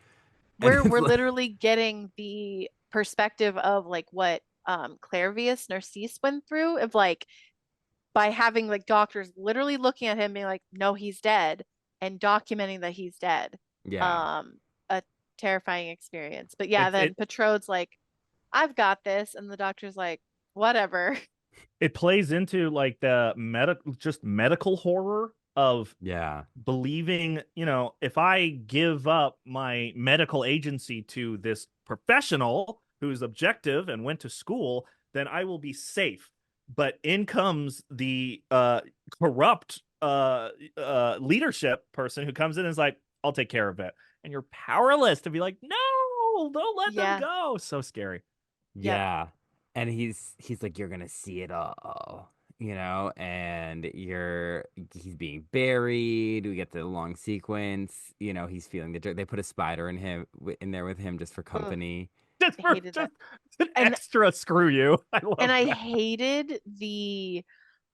And we're it's we're like, literally getting the perspective of like what Clairvius Narcisse went through of like by having like doctors literally looking at him being like, no, he's dead, and documenting that he's dead. yeah. A terrifying experience. But yeah, It then it Patrod's like, I've got this, and the doctor's like, whatever. it plays into like the medical horror of Yeah. believing, if I give up my medical agency to this professional who's objective and went to school, then I will be safe. But in comes the corrupt leadership person who comes in and is like, I'll take care of it. And you're powerless to be like, no, don't let them Yeah. go. So scary. Yep. Yeah. And he's like, "You're gonna see it all," and he's being buried. We get the long sequence. He's feeling the dirt. They put a spider in there with him just for Ugh, company. Just I for hated that. just an And extra screw you. I and love I that. hated the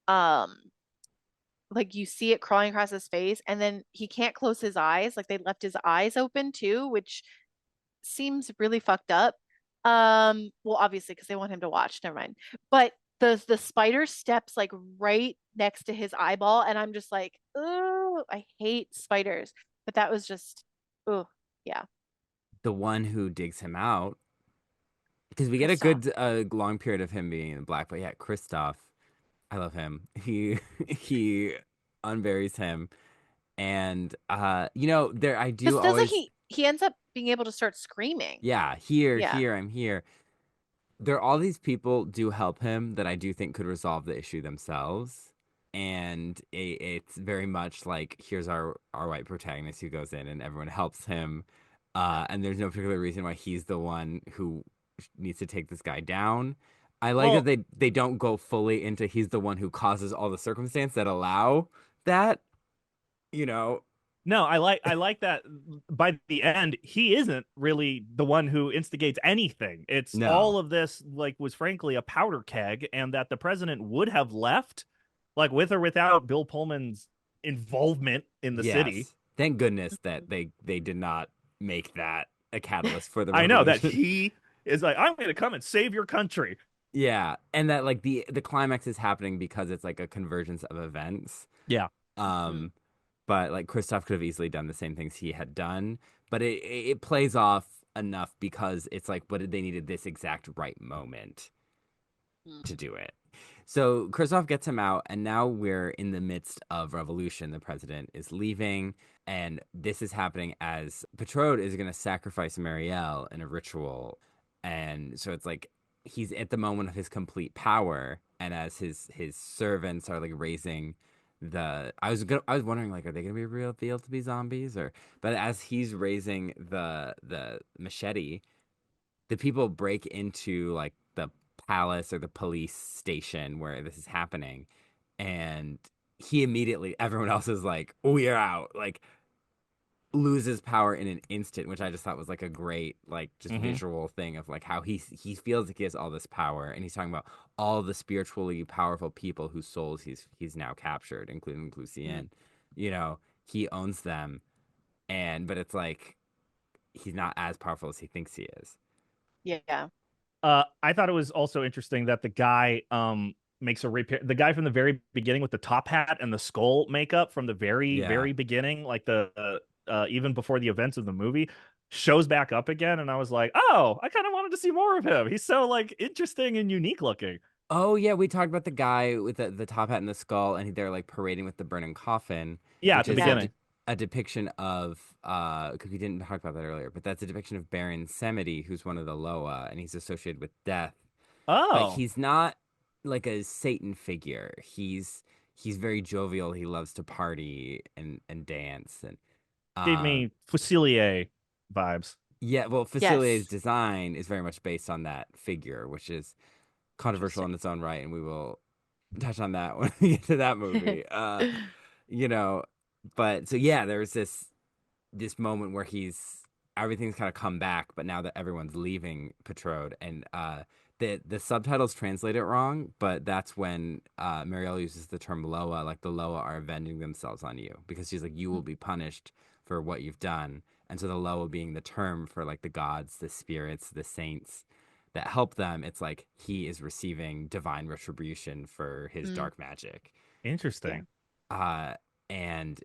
um like you see it crawling across his face and then he can't close his eyes. Like they left his eyes open too, which seems really fucked up. Well, obviously, because they want him to watch. Never mind. But the spider steps like right next to his eyeball, and I'm just like, oh, I hate spiders. But that was just, oh, yeah, The one who digs him out, because we get a Kristoff. good long period of him being in black. But yeah, Kristoff, I love him. He unburies him, and there I do Because doesn't always, he ends up being able to start screaming? yeah, Yeah. here, I'm here. All these people do help him that I do think could resolve the issue themselves. And it's very much like, here's our white protagonist who goes in and everyone helps him. And there's no particular reason why he's the one who needs to take this guy down. I like that Well, they don't go fully into he's the one who causes all the circumstance that allow that, you know. no, I like that by the end, he isn't really the one who instigates anything. It's No. all of this like was frankly a powder keg, and that the president would have left, like with or without Bill Pullman's involvement in the city. Yes. Thank goodness Mhm. that they did not make that a catalyst for the I know that revolution. he is like, I'm going to come and save your country. Yeah, and that like the climax is happening because it's like a convergence of events. Yeah. Mm, Um, but like Kristoff could have easily done the same things he had done, but it plays off enough because it's like, but they needed this exact right moment mm, to do it. So Kristoff gets him out, and now we're in the midst of revolution. The president is leaving, and this is happening as Petrode is going to sacrifice Marielle in a ritual, and so it's like he's at the moment of his complete power, and as his servants are like raising the I was wondering like are they gonna be revealed to be zombies or but as he's raising the machete the people break into like the palace or the police station where this is happening and he immediately everyone else is like we are out like loses power in an instant which I just thought was like a great like just Hmm. visual thing of like how he feels like he has all this power and he's talking about all the spiritually powerful people whose souls he's now captured including mm. Lucien you know he owns them and but it's like he's not as powerful as he thinks he is. Yeah. I thought it was also interesting that the guy makes a repair. The guy from the very beginning with the top hat and the skull makeup from the very Yeah. very beginning, like the even before the events of the movie, shows back up again, and I was like, oh, I kind of wanted to see more of him. He's so like interesting and unique looking. Oh yeah, we talked about the guy with the top hat and the skull, and they're like parading with the burning coffin, Yeah, at which the is Yeah. beginning. a depiction of because we didn't talk about that earlier, but that's a depiction of Baron Samedi, who's one of the Loa, and he's associated with death. But Oh, he's not like a Satan figure. He's very jovial. He loves to party and dance and gave uh me Fusilier vibes. yeah. Well, Facilier's Yes. design is very much based on that figure, which is controversial in Interesting. its own right, and we will touch on that when we get to that movie. You know, but so yeah, there's this moment where he's everything's kind of come back, but now that everyone's leaving Petrode, and the subtitles translate it wrong, but that's when Marielle uses the term Loa, like the Loa are avenging themselves on you because she's like, you will be punished for what you've done, and so the Loa being the term for like the gods, the spirits, the saints that help them, it's like he is receiving divine retribution for his Mm, dark magic. yeah. Interesting. And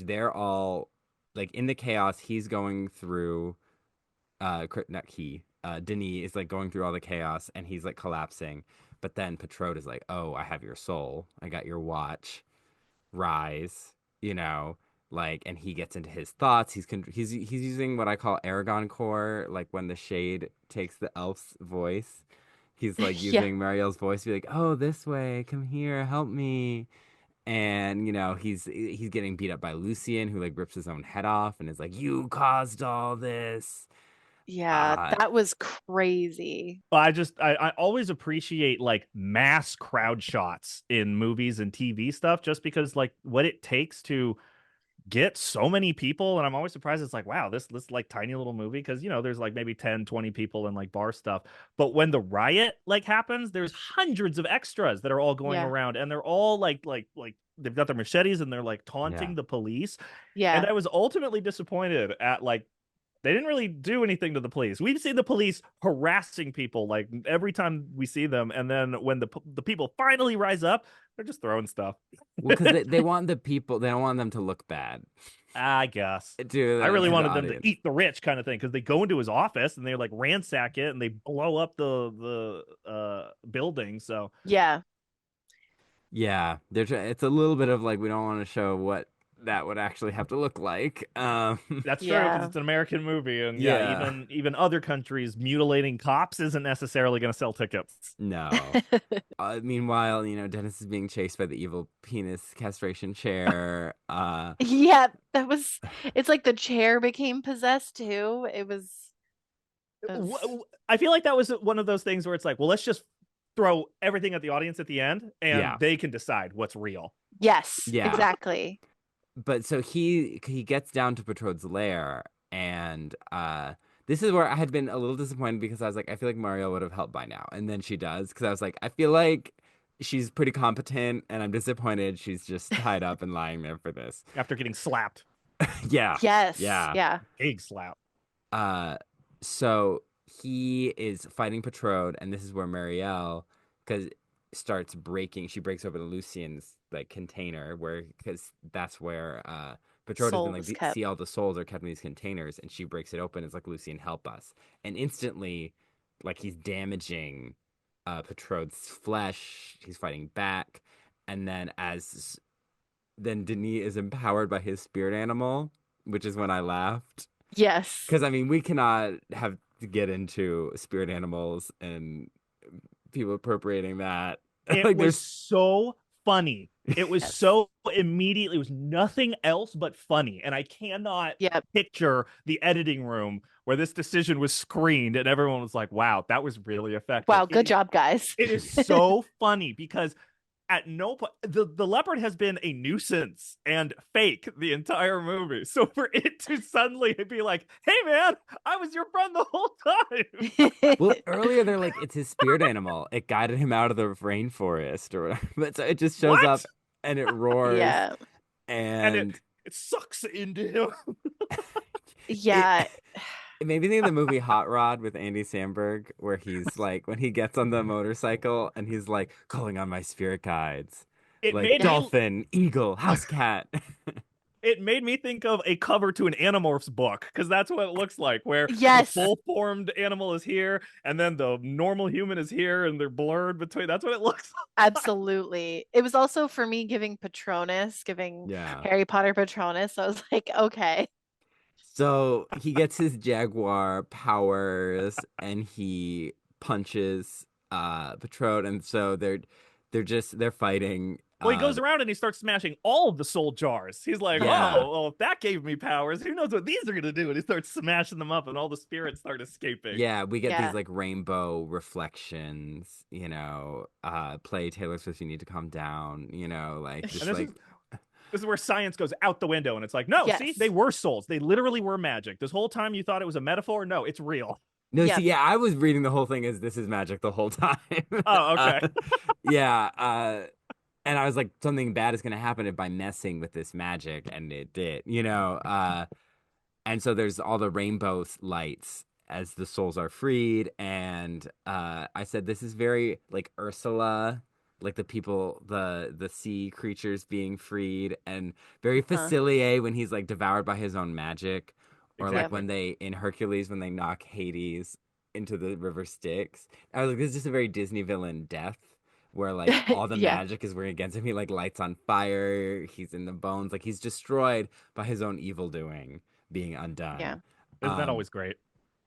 they're all like in the chaos he's going through not he Denis is like going through all the chaos and he's like collapsing but then Petrode is like oh I have your soul I got your watch rise you know like and he gets into his thoughts he's using what I call Aragon core like when the shade takes the elf's voice he's like Yeah. using Marielle's voice to be like oh this way come here help me and he's getting beat up by Lucien who like rips his own head off and is like you caused all this Yeah. uh That was crazy. Well, I always appreciate like mass crowd shots in movies and TV stuff just because like what it takes to get so many people, and I'm always surprised it's like wow, this like tiny little movie because there's like maybe 10, 20 people in like bar stuff, but when the riot like happens there's hundreds of extras that are all going Yeah. around and they're all like they've got their machetes and they're like yeah taunting the police, and Yeah. I was ultimately disappointed at like they didn't really do anything to the police. We've seen the police harassing people like every time we see them, and then when the people finally rise up, they're just throwing stuff. well because they want the people they don't want them to look bad I guess. I really to the wanted them to audience eat the rich kind of thing because they go into his office and they like ransack it and they blow up the building. So Yeah. yeah it's a little bit of like we don't want to show what that would actually have to look like that's true because Yeah. it's an American movie, and yeah, yeah even other countries mutilating cops isn't necessarily going to sell tickets. no meanwhile, Dennis is being chased by the evil penis castration chair. Yeah, it's like the chair became possessed too. It was I feel like that was one of those things where it's like, well, let's just throw everything at the audience at the end, and Yeah, they can decide what's real. yes, yeah. exactly. But so he gets down to Petrode's lair, and this is where I had been a little disappointed because I was like, I feel like Mario would have helped by now, and then she does because I was like, I feel like she's pretty competent, and I'm disappointed she's just tied up and lying there for this. After getting slapped, Yeah, Yes, yeah. yeah. big slap. Uh, so he is fighting Patrode, and this is where Marielle, because starts breaking. She breaks open Lucien's like container, where because that's where Patrode has been like Souls kept. see all the souls are kept in these containers, and she breaks it open. It's like Lucien, help us, and instantly, like he's damaging Patrode's flesh. He's fighting back, and then Denis is empowered by his spirit animal, which is when I laughed. Yes. Because I mean, we cannot have to get into spirit animals and people appropriating that. It Like, was there's so funny. It was Yes. so immediately, it was nothing else but funny. And I cannot Yep. picture the editing room where this decision was screened and everyone was like, wow, that was really effective. Wow, good job, guys. It is so funny because at no point the leopard has been a nuisance and fake the entire movie. So for it to suddenly be like, hey man, I was your friend the whole time. well, earlier they're like, it's his spirit animal. It guided him out of the rainforest or whatever. But so it just shows What? up and it roars Yeah. And and it sucks into him. Yeah. it made me think of the movie Hot Rod with Andy Samberg, where he's like, when he gets on the motorcycle and he's like, calling on my spirit guides, It like made me dolphin, eagle, house cat. it made me think of a cover to an Animorphs book because that's what it looks like, where the Yes. full formed animal is here and then the normal human is here and they're blurred between. That's what it looks like. Absolutely. It was also for me giving Yeah. Harry Potter Patronus. So I was like, okay. So he gets his jaguar powers and he punches Patrode, and so they're fighting. Well, he goes around and he starts smashing all of the soul jars. He's like, Yeah. oh, well, if that gave me powers, who knows what these are going to do? And he starts smashing them up and all the spirits start escaping. Yeah, we get Yeah. these like rainbow reflections, play Taylor Swift, you need to calm down, like just And this like is this is where science goes out the window and it's like, no, see, Yes. they were souls. They literally were magic. This whole time you thought it was a metaphor. No, it's real. no, Yep. see, yeah, I was reading the whole thing as this is magic the whole time. Oh, okay. Yeah, and I was like, something bad is gonna happen by messing with this magic, and it did. And so there's all the rainbow lights as the souls are freed, and I said this is very like Ursula, like the sea creatures being freed, and very Facilier when he's like devoured by his own magic, or like Exactly. when they in Hercules when they knock Hades into the river Styx. I was like, this is just a very Disney villain death. Where like all the Yeah. magic is working against him. He like lights on fire. He's in the bones. Like he's destroyed by his own evil doing being undone. Yeah. Isn't that Um, always great?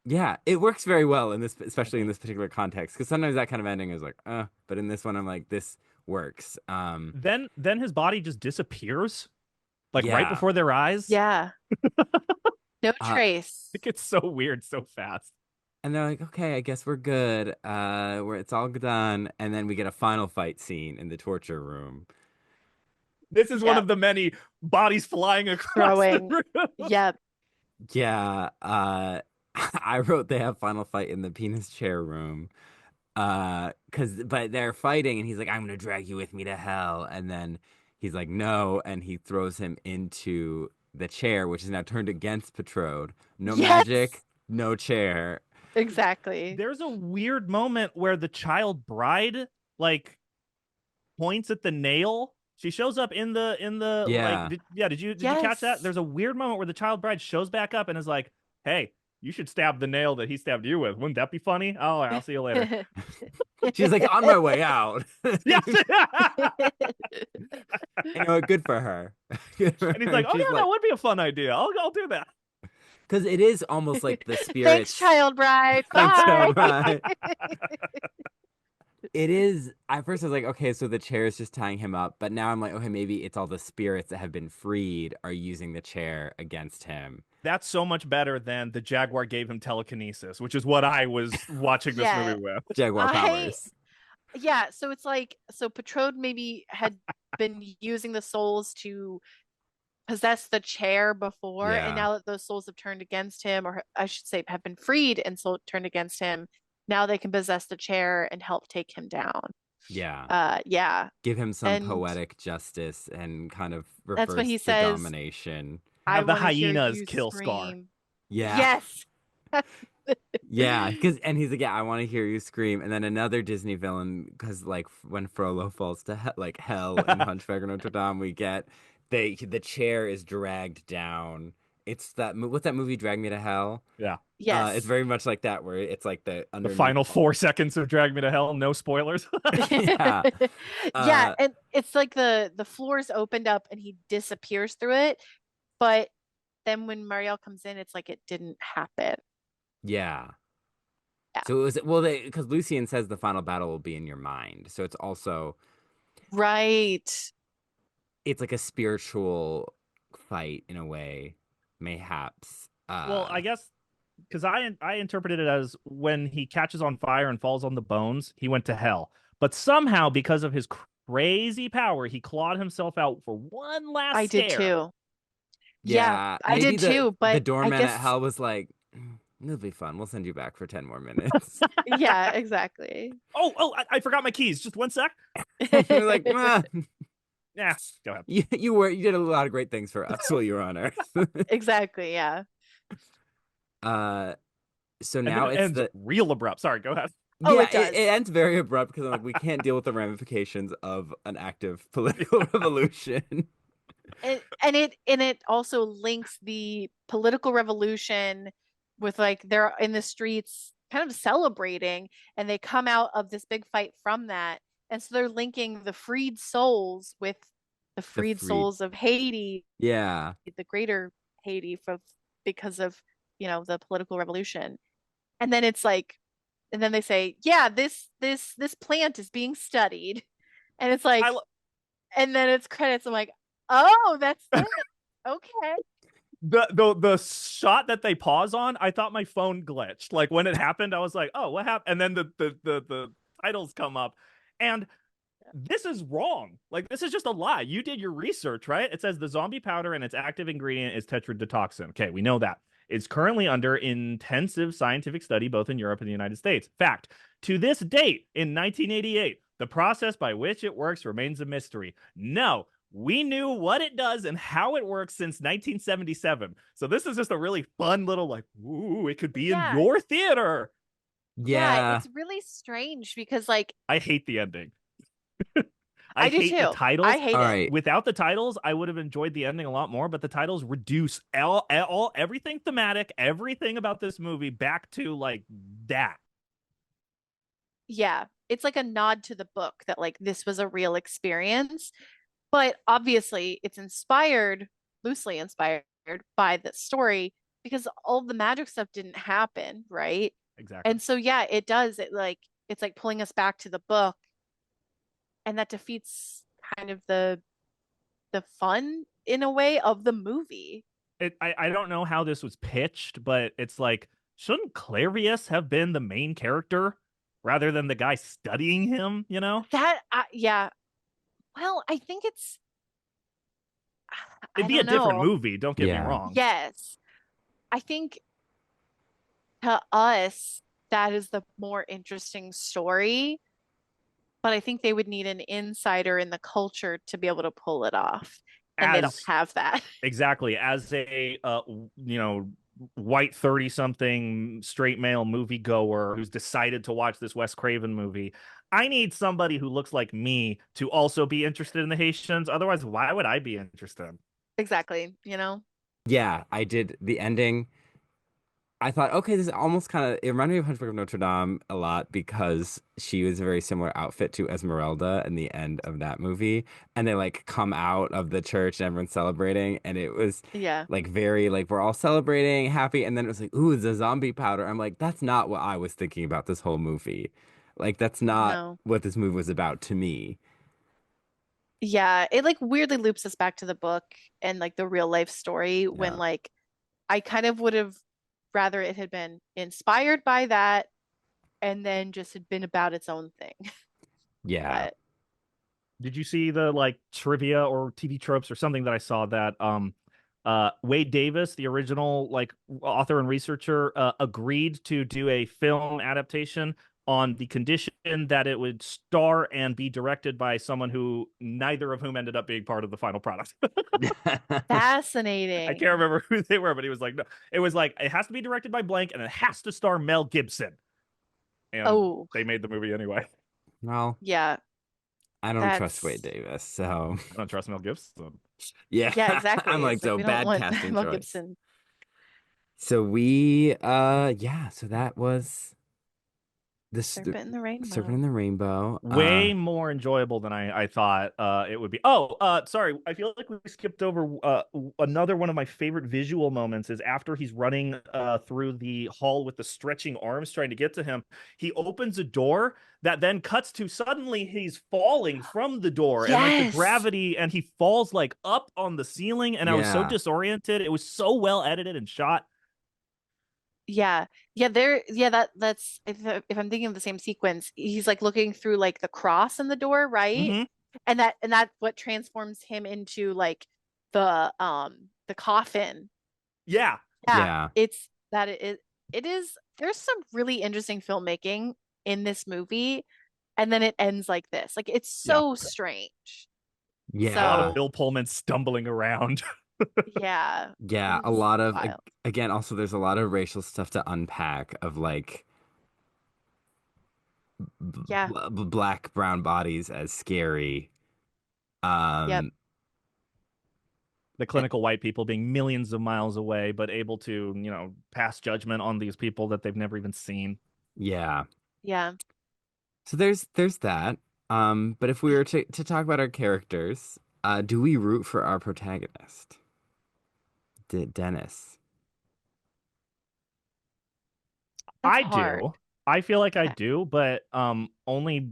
yeah, it works very well in this, especially in this particular context. Because sometimes that kind of ending is like, but in this one, I'm like, this works. Then his body just disappears, like right Yeah. before their eyes. Yeah. No trace. It gets so weird so fast. And they're like, okay, I guess we're good. Where it's all done, and then we get a final fight scene in the torture room. This is one Yep. of the many bodies flying across Throwing. the room. Yep. Yeah, I wrote they have final fight in the penis chair room. But they're fighting and he's like, I'm gonna drag you with me to hell. And then he's like, no, and he throws him into the chair, which is now turned against Patrode. No Yes. magic, no chair. Exactly. There's a weird moment where the child bride like points at the nail. She shows up in the Yeah. did you catch that? Yes. There's a weird moment where the child bride shows back up and is like, hey, you should stab the nail that he stabbed you with. Wouldn't that be funny? Oh, I'll see you later. She's like, on my way out. Yes. You know what? Good for her. Good for And he's her. like, oh She's yeah, that would be a fun idea. I'll do that. because it is almost like the Thanks, spirits. child bride. Thanks, Bye. child bride. It is. At first, I was like, okay, so the chair is just tying him up. But now I'm like, okay, maybe it's all the spirits that have been freed are using the chair against him. That's so much better than the Jaguar gave him telekinesis, which is what I was watching this Yeah. movie with. Jaguar powers. Yeah, so it's like, so Patrode maybe had been using the souls to possess the chair before, Yeah. and now that those souls have turned against him, or I should say have been freed and turned against him, now they can possess the chair and help take him down. Yeah. Yeah. Give him some And poetic justice and kind of That's reverse when he the says, domination. I Have the wanna hear hyenas you kill Scar. scream. Yeah. Yes. Yeah, and he's like, yeah, I want to hear you scream. And then another Disney villain, because like when Frollo falls to like hell in Hunchback of Notre Dame, we get the chair is dragged down. It's what's that movie, Drag Me to Hell? Yeah. It's Yes. very much like that, where it's like the The underneath. final 4 seconds of Drag Me to Hell, no spoilers. Yeah. Yeah, Uh, and it's like the floor's opened up and he disappears through it, but then when Marielle comes in, it's like it didn't happen. yeah. Yeah. So it was well, because Lucian says the final battle will be in your mind. So it's also Right. it's like a spiritual fight in a way, mayhaps. Well, I guess because I interpreted it as when he catches on fire and falls on the bones, he went to hell. But somehow, because of his crazy power, he clawed himself out for one last I did scare. too. Yeah, Yeah, I maybe did too, the but I doorman at guess hell was like, it'll be fun. We'll send you back for 10 more minutes. yeah, exactly. I forgot my keys. Just one sec. We're like, "Ah, Yeah, go ahead. you did a lot of great things for us while you were on Earth." Exactly, yeah. uh, so And then now it it's ends the real abrupt. Sorry, go ahead. Oh, yeah, it it does. ends very abrupt because I'm like, we can't deal with the ramifications of an active political revolution. And it also links the political revolution with like they're in the streets kind of celebrating and they come out of this big fight from that. And so they're linking the freed souls with the The freed freed, souls of Haiti, yeah, the greater Haiti for because of, the political revolution. And then it's like and then they say, "Yeah, this plant is being studied." And it's I like and then it's credits. I'm like, "Oh, that's it. Okay." the shot that they pause on, I thought my phone glitched. Like when it happened, I was like, "Oh, what happened?" And then the titles come up, and this is wrong. Like this is just a lie. You did your research, right? It says the zombie powder and its active ingredient is tetrodotoxin. Okay, we know that. It's currently under intensive scientific study both in Europe and the United States. Fact, to this date in 1988, the process by which it works remains a mystery. No, we knew what it does and how it works since 1977. So this is just a really fun little like, ooh, it could be in Yeah. your theater. Yeah, yeah. it's really strange because like I hate the ending. I I do hate the too. I titles. hate All it. right, Without the titles, I would have enjoyed the ending a lot more, but the titles reduce all everything thematic, everything about this movie back to like that. Yeah. It's like a nod to the book that like this was a real experience, but obviously it's loosely inspired by the story because all the magic stuff didn't happen, right? Exactly. And so yeah, it does. It's like pulling us back to the book and that defeats kind of the fun in a way of the movie. I don't know how this was pitched, but it's like, shouldn't Clavius have been the main character rather than the guy studying him, you know? Yeah. Well, I think I It'd be a don't different know. movie, don't get me yeah, wrong. Yes. I think to us that is the more interesting story, but I think they would need an insider in the culture to be able to pull it off, and they don't As have that. exactly as a white 30 something straight male moviegoer who's decided to watch this Wes Craven movie, I need somebody who looks like me to also be interested in the Haitians. Otherwise, why would I be interested? Exactly, yeah. I did the ending. I thought, okay, this is almost kind of, it reminded me of Hunchback of Notre Dame a lot because she was a very similar outfit to Esmeralda in the end of that movie. And they like come out of the church and everyone's celebrating. And it was Yeah. like very, like, we're all celebrating, happy. And then it was like, ooh, the zombie powder. I'm like, that's not what I was thinking about this whole movie. Like, that's not No. what this movie was about to me. Yeah, it like weirdly loops us back to the book and like the real life story when Yeah. like I kind of would have rather it had been inspired by that and then just had been about its own thing. Yeah. But Did you see the like trivia or TV tropes or something that I saw that Wade Davis, the original like author and researcher, agreed to do a film adaptation on the condition that it would star and be directed by someone who neither of whom ended up being part of the final product. I Fascinating. can't remember who they were, but he was like, no, it was like it has to be directed by blank and it has to star Mel Gibson. And Oh, they made the movie anyway. Well, yeah. I don't trust Wade That's Davis, so I don't trust Mel Gibson. yeah, yeah, I'm exactly. like, It's like so we don't bad want casting Mel choice. Gibson. So we, yeah, so that was the Serpent in the Serpent in Rainbow. the Rainbow. Way more enjoyable than I thought it would be. Sorry. I feel like we skipped over another one of my favorite visual moments is after he's running through the hall with the stretching arms trying to get to him. He opens a door that then cuts to suddenly he's falling from the door and like the Yes. gravity and he falls like up on the ceiling and I was so Yeah, disoriented. It was so well edited and shot. Yeah. Yeah, that's if I'm thinking of the same sequence, he's like looking through like the cross in the door, right? Mm-hmm. And that what transforms him into like the coffin. Yeah. Yeah, yeah, it is there's some really interesting filmmaking in this movie, and then it ends like this. Like it's Yeah. so strange. A lot of yeah, So Bill Pullman stumbling around. yeah, it yeah. A is lot of wild. again, also there's a lot of racial stuff to unpack of like Yeah. black brown bodies as scary. Yep. Um, The eh, clinical white people being millions of miles away, but able to, pass judgment on these people that they've never even seen. yeah. Yeah. So there's that. But if we were to talk about our characters, do we root for our protagonist, Dennis? That's I hard. do. I feel like I Okay. do, but only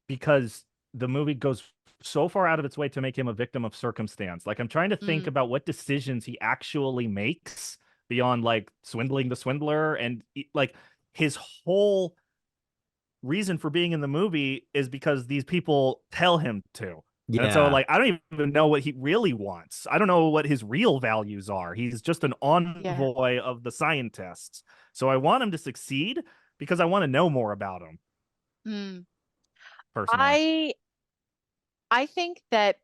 because the movie goes so far out of its way to make him a victim of circumstance. Like I'm trying to think Mm, about what decisions he actually makes beyond like swindling the swindler and like his whole reason for being in the movie is because these people tell him to. And so, Yeah, like, I don't even know what he really wants. I don't know what his real values are. He's just an yeah. envoy of the scientists. So I want him to succeed because I want to know more about him Mm. personally. I I think that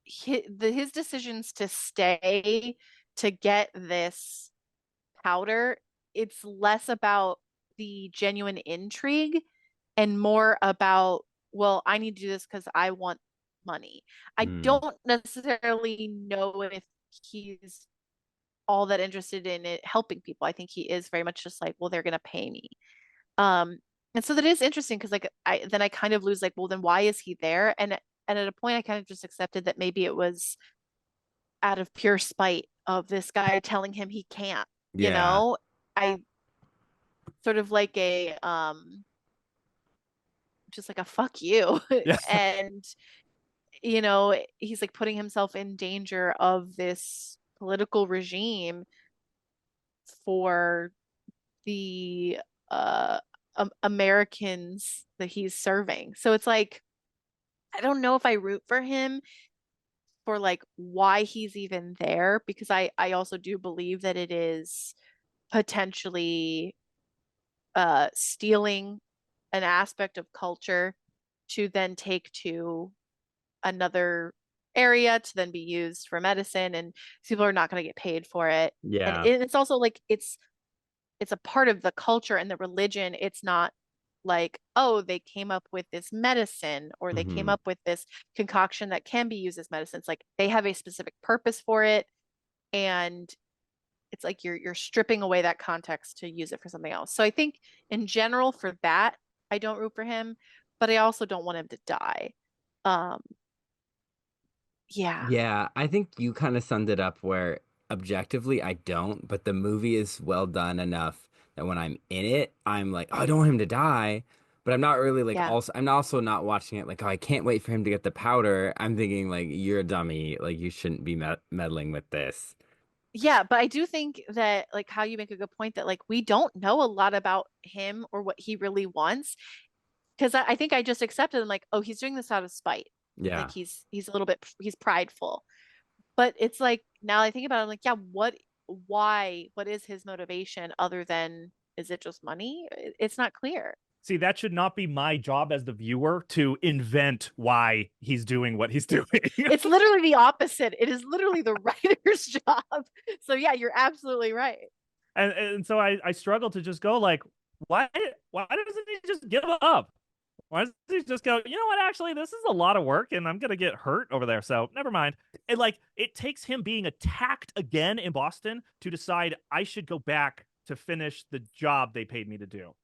his decisions to stay to get this powder, it's less about the genuine intrigue and more about, well, I need to do this because I want money. I mm, don't necessarily know if he's all that interested in it helping people. I think he is very much just like, well, they're gonna pay me. Um, and so that is interesting because like I kind of lose like, well, then why is he there? And at a point I kind of just accepted that maybe it was out of pure spite of this guy telling him he can't, you yeah, know? I sort of like a just like a fuck you. Yeah. And he's like putting himself in danger of this political regime for the Americans that he's serving. So it's like I don't know if I root for him for like why he's even there because I also do believe that it is potentially stealing an aspect of culture to then take to another area to then be used for medicine and people are not going to get paid for it. And yeah. it's also like it's a part of the culture and the religion. It's not like, oh, they came up with this medicine or they came Hmm. up with this concoction that can be used as medicine. It's like they have a specific purpose for it. And it's like you're stripping away that context to use it for something else. So I think in general for that, I don't root for him, but I also don't want him to die. Um, yeah, Yeah, I think you kind of summed it up where objectively I don't, but the movie is well done enough that when I'm in it, I'm like, oh, I don't want him to die. But I'm not really like yeah. I'm also not watching it like, oh, I can't wait for him to get the powder. I'm thinking like you're a dummy, like you shouldn't be meddling with this. Yeah, but I do think that like how you make a good point that like we don't know a lot about him or what he really wants because I think I just accepted him like, oh, he's doing this out of spite. Like Yeah. he's a little bit he's prideful. But it's like now I think about it, I'm like, yeah, what is his motivation other than Is it just money? It's not clear. See, that should not be my job as the viewer to invent why he's doing what he's doing. It's literally the opposite. It is literally the writer's job. So yeah, you're absolutely right. And so I struggle to just go like, why doesn't he just give up? Why doesn't he just go, you know what, actually, this is a lot of work and I'm gonna get hurt over there. So never mind. And like it takes him being attacked again in Boston to decide I should go back to finish the job they paid me to do.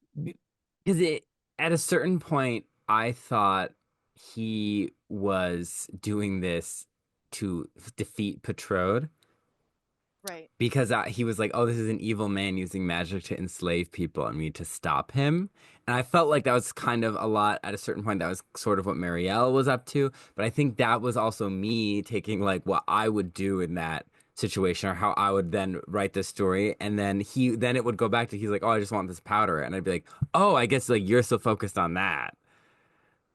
Because at a certain point, I thought he was doing this to defeat Patrode Right. because he was like, "Oh, this is an evil man using magic to enslave people, and we need to stop him." And I felt like that was kind of a lot at a certain point. That was sort of what Marielle was up to, but I think that was also me taking like what I would do in that situation or how I would then write this story, and then it would go back to he's like, "Oh, I just want this powder," and I'd be like, "Oh, I guess like you're so focused on that."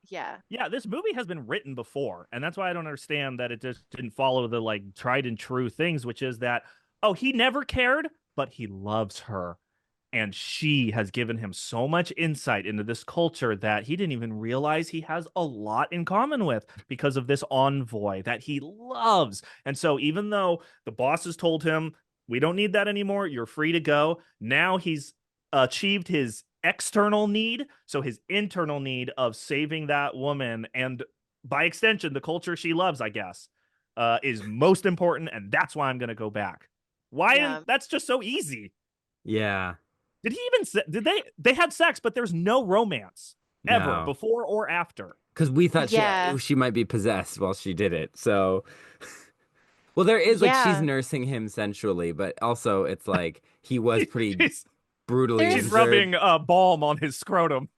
Yeah. Yeah, this movie has been written before, and that's why I don't understand that it just didn't follow the like tried and true things, which is that, oh, he never cared, but he loves her. And she has given him so much insight into this culture that he didn't even realize he has a lot in common with because of this envoy that he loves. And so, even though the bosses told him, we don't need that anymore, you're free to go, now he's achieved his external need. So, his internal need of saving that woman and by extension, the culture she loves, I guess, is most important. And that's why I'm going to go back. Why? Yeah. That's just so easy. Yeah, Did he even did they had sex, but there's no romance ever no, before or after. because we thought Yeah. she might be possessed while she did it. So, well, there is like she's Yeah. nursing him sensually, but also it's like he was pretty she's brutally she's There's injured. rubbing balm on his scrotum.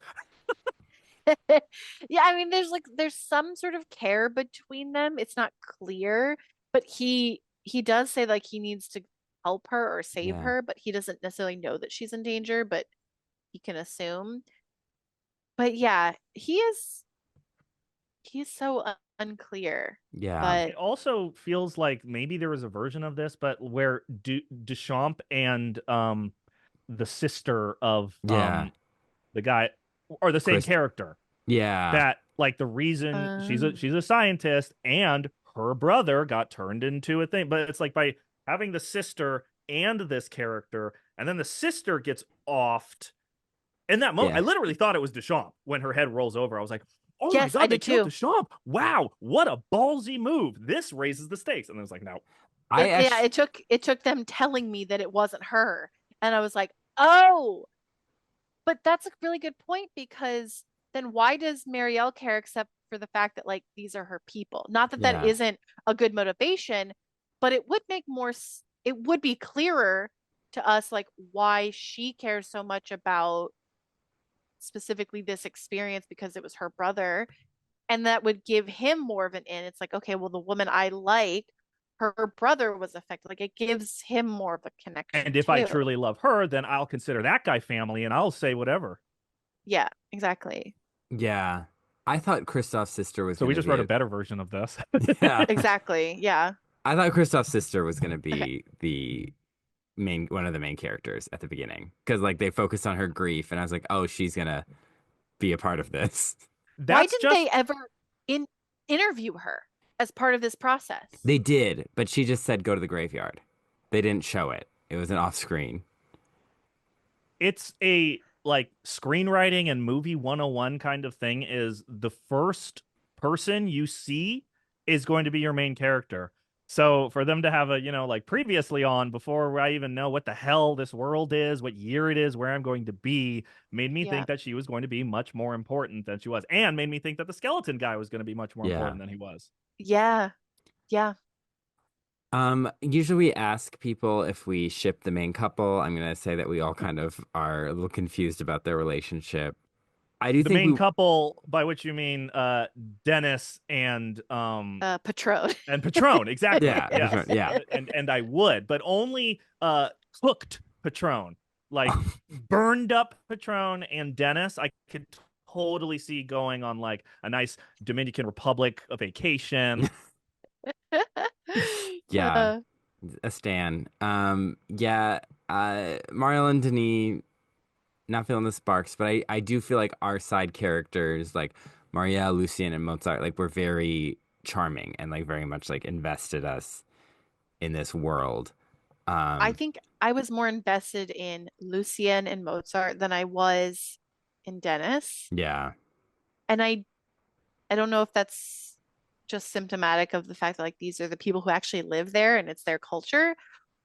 yeah, I mean there's some sort of care between them. It's not clear, but he does say like he needs to help her or save Yeah, her, but he doesn't necessarily know that she's in danger, but he can assume. But yeah, he's so unclear. yeah, But It also feels like maybe there was a version of this, but where Deschamps and the sister of yeah, the guy are the same Chris. character. Yeah, That like the reason um she's a scientist and her brother got turned into a thing, but it's like by having the sister and this character, and then the sister gets offed. In that moment, I yeah. literally thought it was Deschamps when her head rolls over. I was like, "Oh my yes, I god, they did killed too. Deschamps! Wow, what a ballsy move! This raises the stakes." And I was like, "No, I Yeah, actually, it took them telling me that it wasn't her. And I was like, "Oh, but that's a really good point because then why does Marielle care except for the fact that like these are her people? Not that that yeah, isn't a good motivation, but it would it would be clearer to us like why she cares so much about specifically this experience because it was her brother, and that would give him more of an in. It's like, okay, well, the woman I like, her brother was affected. Like it gives him more of a connection and if I too. truly love her, then I'll consider that guy family, and I'll say whatever." Yeah, exactly. yeah. I thought Kristoff's sister was So we gonna just be wrote a a better version of this. yeah. Exactly. Yeah. I thought Kristoff's sister was gonna Okay. be the main one of the main characters at the beginning because like they focused on her grief, and I was like, oh, she's gonna be a part of this. Why That's didn't just they ever in interview her as part of this process? They did, but she just said go to the graveyard. They didn't show it. It was an off screen. it's a like screenwriting and movie 101 kind of thing is the first person you see is going to be your main character. So for them to have a, like previously on before I even know what the hell this world is, what year it is, where I'm going to be, made me Yeah. think that she was going to be much more important than she was, and made me think that the skeleton guy was going to be much more Yeah. important than he was. Yeah. Yeah. Usually we ask people if we ship the main couple. I'm gonna say that we all kind of are a little confused about their relationship. I do The think main we, couple, by which you mean Dennis Patron. and Patron, exactly. yeah, Yes. yeah. And I would, but only cooked Patron. Like burned up Patron and Dennis, I could totally see going on like a nice Dominican Republic vacation. Yeah, Uh, a stan. Yeah, Mario and Denis. not feeling the sparks, but I do feel like our side characters, like Marielle, Lucien, and Mozart, like were very charming and like very much like invested us in this world. I Um, think I was more invested in Lucien and Mozart than I was in Dennis. yeah, And I don't know if that's just symptomatic of the fact that like these are the people who actually live there and it's their culture,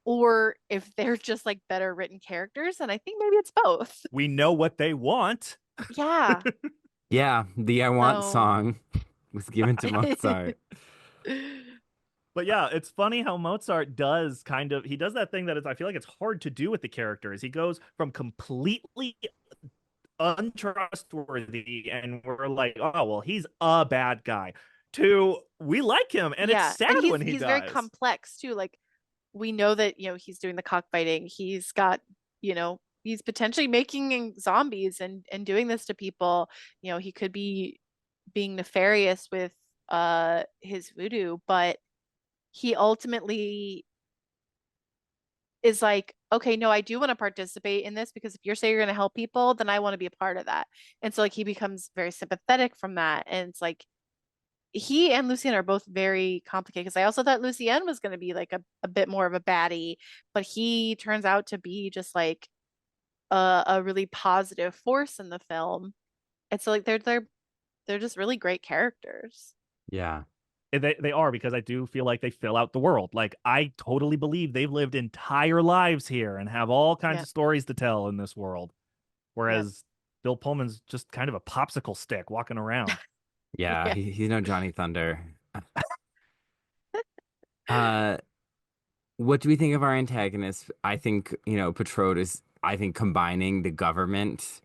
or if they're just like better written characters. And I think maybe it's both. We know what they want. Yeah. yeah. The "I Want" So song was given to Mozart. But yeah, it's funny how Mozart does he does that thing that is I feel like it's hard to do with the characters. He goes from completely untrustworthy and we're like, oh well, he's a bad guy to we like him and it's yeah. And sad he's when he he's very dies. complex too. Like we know that, he's doing the cockfighting. He's got, he's potentially making zombies and doing this to people. He could be being nefarious with his voodoo, but he ultimately is like, okay, no, I do want to participate in this because if you're saying you're going to help people, then I want to be a part of that. And so like he becomes very sympathetic from that. And it's like he and Lucien are both very complicated because I also thought Lucien was going to be like a bit more of a baddie, but he turns out to be just like a really positive force in the film. And so like they're just really great characters. Yeah, They are because I do feel like they fill out the world. Like I totally believe they've lived entire lives here and have all kinds Yeah. of stories to tell in this world. Yeah. Whereas Bill Pullman's just kind of a popsicle stick walking around. yeah. Yeah. He's no Johnny Thunder. Uh, what do we think of our antagonist? I think, Patrode is, I think combining the government,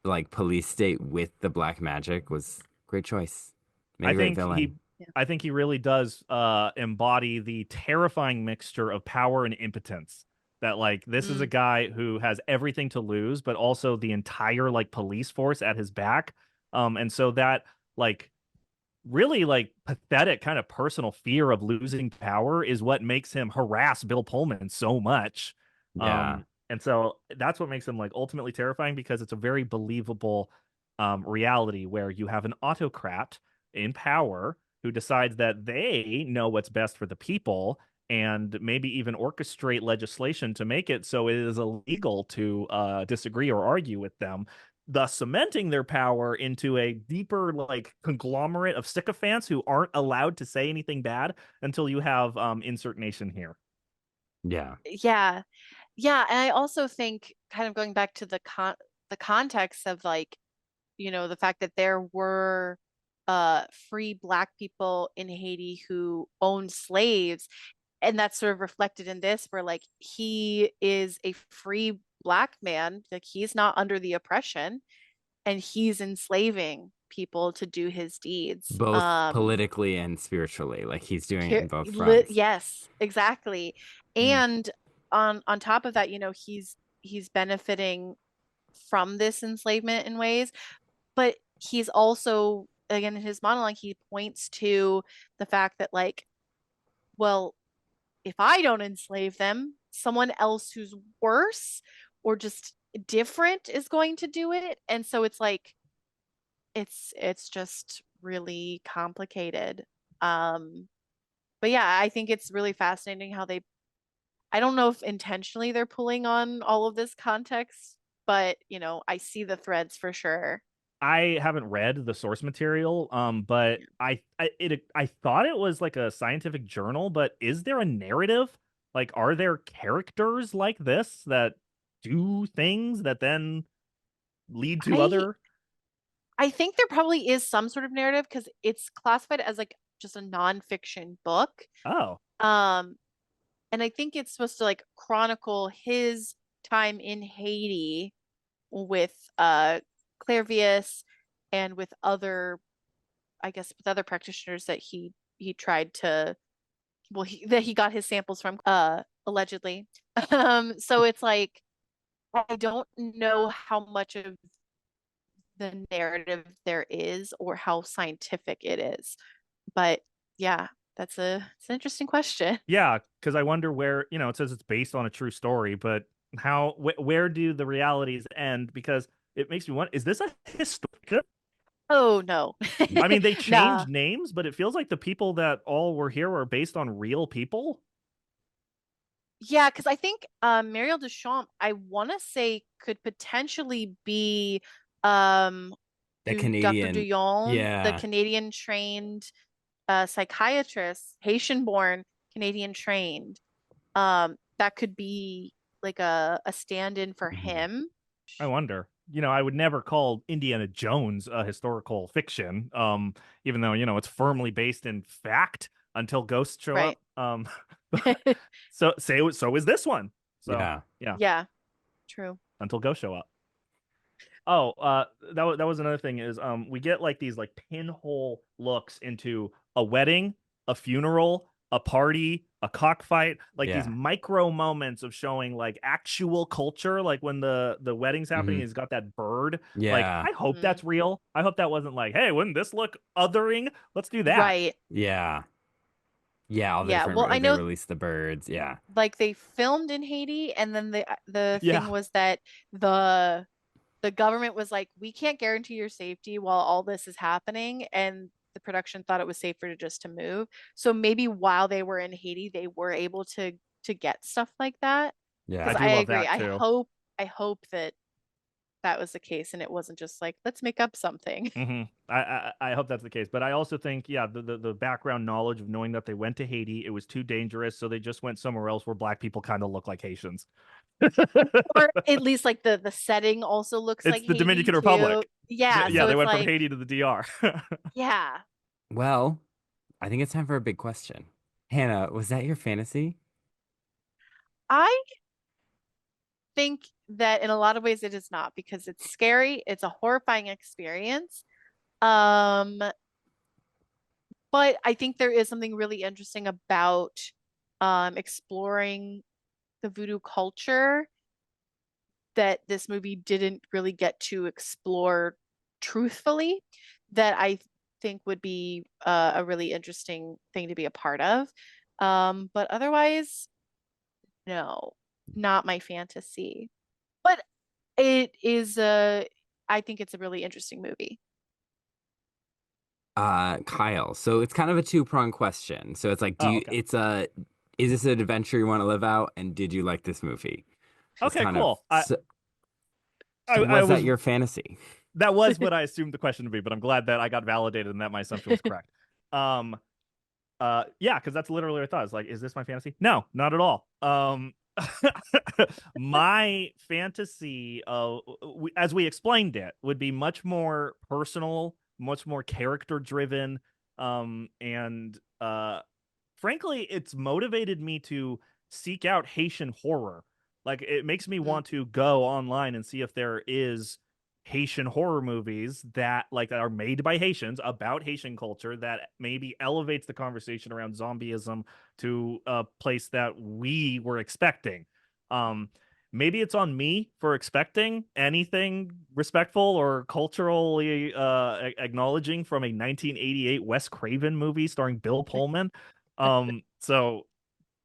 like police state with the black magic was great choice. Made I a great think villain. he I think he really does embody the terrifying mixture of power and impotence. That like this is a Mm. guy who has everything to lose, but also the entire like police force at his back. And so that like really like pathetic kind of personal fear of losing power is what makes him harass Bill Pullman so much. Yeah. And so that's what makes him like ultimately terrifying because it's a very believable reality where you have an autocrat in power who decides that they know what's best for the people and maybe even orchestrate legislation to make it so it is illegal to disagree or argue with them, thus cementing their power into a deeper like conglomerate of sycophants who aren't allowed to say anything bad until you have insert nation here. Yeah. Yeah. Yeah, and I also think kind of going back to the context of like, the fact that there were free black people in Haiti who owned slaves, and that's sort of reflected in this where like he is a free black man, like he's not under the oppression and he's enslaving people to do his deeds. Both politically and spiritually. Like he's doing it Here, in both fronts. yes, exactly. Mm. And on top of that, he's benefiting from this enslavement in ways, but he's also again in his monologue he points to the fact that like, well, if I don't enslave them, someone else who's worse or just different is going to do it. And so it's like it's just really complicated. Um but yeah, I think it's really fascinating how I don't know if intentionally they're pulling on all of this context, but I see the threads for sure. I haven't read the source material, but I thought it was like a scientific journal, but is there a narrative? Like, are there characters like this that do things that then lead to I other? I think there probably is some sort of narrative because it's classified as like just a nonfiction book. Oh, Um, and I think it's supposed to like chronicle his time in Haiti with Clairvius and with other, I guess, with other practitioners that he tried to, well, that he got his samples from, allegedly. So it's like I don't know how much of the narrative there is or how scientific it is. But yeah, it's an interesting question. yeah, because I wonder where, it says it's based on a true story, but Where do the realities end? Because it makes me wonder, is this a historical? Oh no. I mean, they Nah. changed names, but it feels like the people that all were here were based on real people. Yeah, because I think Muriel Deschamps, I want to say, could potentially be um The Dr. Canadian. Duyon, the Yeah. Canadian trained psychiatrist, Haitian born, Canadian trained. That could be like a stand-in for Mhm. him. I wonder. I would never call Indiana Jones a historical fiction, even though, it's firmly based in fact until ghosts show Right. up. So is this one. So, Yeah. yeah, Yeah, true. until ghosts show up. Oh, that was another thing is we get like these like pinhole looks into a wedding, a funeral, a party, a cockfight, like these Yeah. micro moments of showing like actual culture, like when the wedding's happening, Hmm. he's got that bird. Like, Yeah. I hope Mhm. that's real. I hope that wasn't like, hey, wouldn't this look othering? Let's do that. Right. Yeah. Yeah. All the Yeah. Well, I different, they know released the birds. Yeah. like they filmed in Haiti, and then the thing Yeah. was that the the government was like, we can't guarantee your safety while all this is happening, and the production thought it was safer to move. So maybe while they were in Haiti, they were able to get stuff like that. I Because Yeah. do I love agree. that too. I hope that that was the case and it wasn't just like, let's make up something. I hope that's the case, but I also think, yeah, the background knowledge of knowing that they went to Haiti, it was too dangerous, so they just went somewhere else where black people kind of look like Haitians. Or at least like the setting also looks It's like the Haiti Dominican too. Republic. Yeah, Yeah, so they it's went from like, Haiti to the DR. yeah. Well, I think it's time for a big question. Hannah, was that your fantasy? I think that in a lot of ways it is not because it's scary, it's a horrifying experience. Um, but I think there is something really interesting about exploring the voodoo culture that this movie didn't really get to explore truthfully that I think would be a really interesting thing to be a part of. But otherwise, no, not my fantasy. But it is I think it's a really interesting movie. Kyle. So it's kind of a two-pronged question. So it's like, Oh, okay. is this an adventure you want to live out? And did you like this movie? It's Okay, kind of, cool. so, I was that was your fantasy? that was what I assumed the question to be, but I'm glad that I got validated and that my assumption was correct. Um, yeah, because that's literally what I thought. It's like, is this my fantasy? No, not at all. My fantasy, as we explained it, would be much more personal, much more character driven, and frankly, it's motivated me to seek out Haitian horror. Like, it makes me Mm. want to go online and see if there is Haitian horror movies that are made by Haitians about Haitian culture that maybe elevates the conversation around zombieism to a place that we were expecting. Um, Maybe it's on me for expecting anything respectful or culturally acknowledging from a 1988 Wes Craven movie starring Bill Pullman. So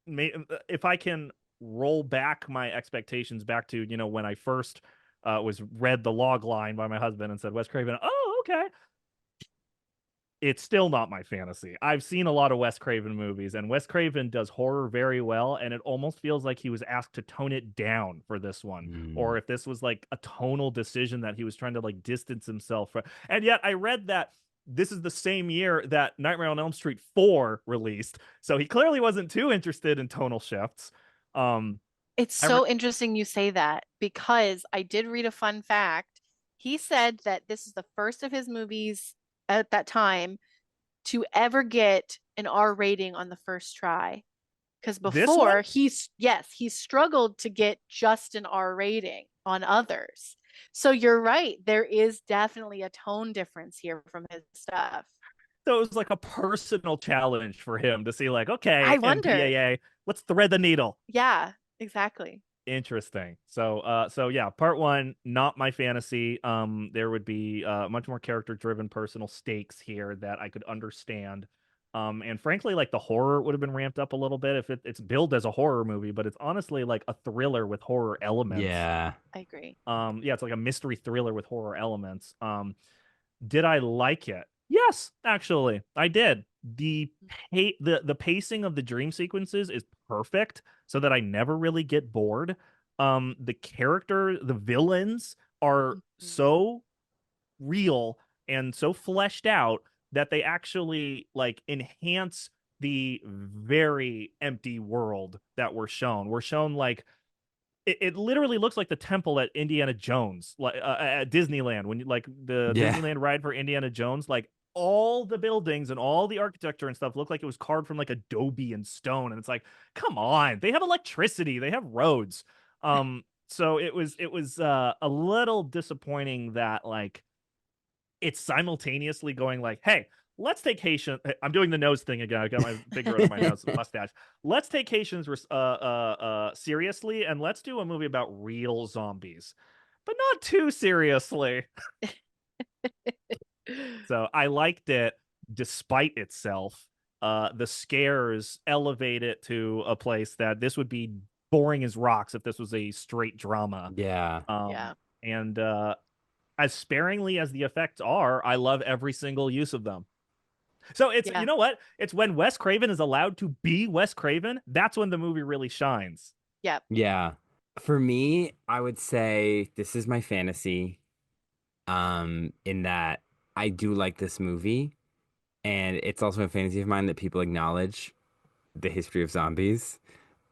if I can roll back my expectations back to when I first was read the log line by my husband and said Wes Craven, oh okay, it's still not my fantasy. I've seen a lot of Wes Craven movies, and Wes Craven does horror very well, and it almost feels like he was asked to tone it down for this one, Mm. or if this was like a tonal decision that he was trying to like distance himself from. And yet, I read that this is the same year that Nightmare on Elm Street 4 released, so he clearly wasn't too interested in tonal shifts. Um, It's I re- so interesting you say that because I did read a fun fact. He said that this is the first of his movies at that time to ever get an R rating on the first try. Because this one. before yes, he struggled to get just an R rating on others. So you're right. There is definitely a tone difference here from his stuff. So it was like a personal challenge for him to see, like, okay, I wonder. MPAA, let's thread the needle. Yeah, exactly. Interesting. So yeah, part one, not my fantasy. There would be much more character driven personal stakes here that I could understand. And frankly, like the horror would have been ramped up a little bit if it's billed as a horror movie, but it's honestly like a thriller with horror elements. Yeah. I agree. Yeah, it's like a mystery thriller with horror elements. Did I like it? Yes, actually, I did. The pacing of the dream sequences is perfect, so that I never really get bored. The villains are Mhm. so real and so fleshed out that they actually like enhance the very empty world that we're shown. We're shown like it literally looks like the temple at Indiana Jones, like at Disneyland, when you like the Yeah. Disneyland ride for Indiana Jones, like all the buildings and all the architecture and stuff look like it was carved from like adobe and stone, and it's like, come on, they have electricity, they have roads. So it was a little disappointing that like it's simultaneously going like, hey, let's take Haitian. I'm doing the nose thing again. I got my finger under my nose, mustache. Let's take Haitians seriously, and let's do a movie about real zombies, but not too seriously. So I liked it despite itself. The scares elevate it to a place that this would be boring as rocks if this was a straight drama. Yeah. Yeah. And as sparingly as the effects are, I love every single use of them. So it's, Yeah. you know what? It's when Wes Craven is allowed to be Wes Craven, that's when the movie really shines. Yeah. Yeah. For me, I would say this is my fantasy, in that I do like this movie, and it's also a fantasy of mine that people acknowledge the history of zombies.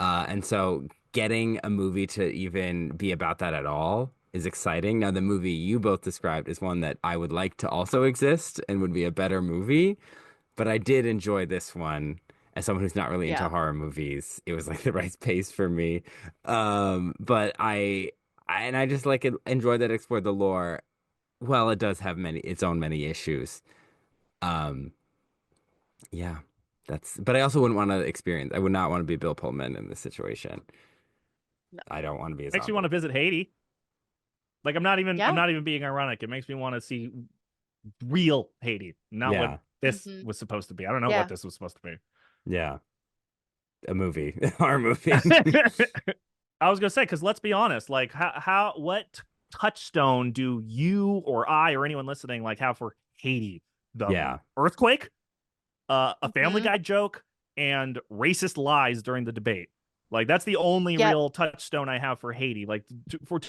And so getting a movie to even be about that at all is exciting. Now, the movie you both described is one that I would like to also exist and would be a better movie, but I did enjoy this one. As someone who's not really into Yeah. horror movies, it was like the right pace for me. But I just like enjoy that it explored the lore. Well, it does have its own many issues. Um, yeah, but I also wouldn't want to experience, I would not want to be Bill Pullman in this situation. No. I don't want to be a Makes me want to zombie. visit Haiti. Like I'm Yeah. not even being ironic. It makes me want to see real Haiti, not what Yeah, this Hmm. was supposed to be. I don't know what Yeah. this was supposed to be. yeah, a movie, our movie. I was gonna say, because let's be honest, like what touchstone do you or I or anyone listening like have for Haiti? The Yeah, earthquake, a Family Hmm. Guy joke, and racist lies during the debate. Like that's the only Yep. real touchstone I have for Haiti. Like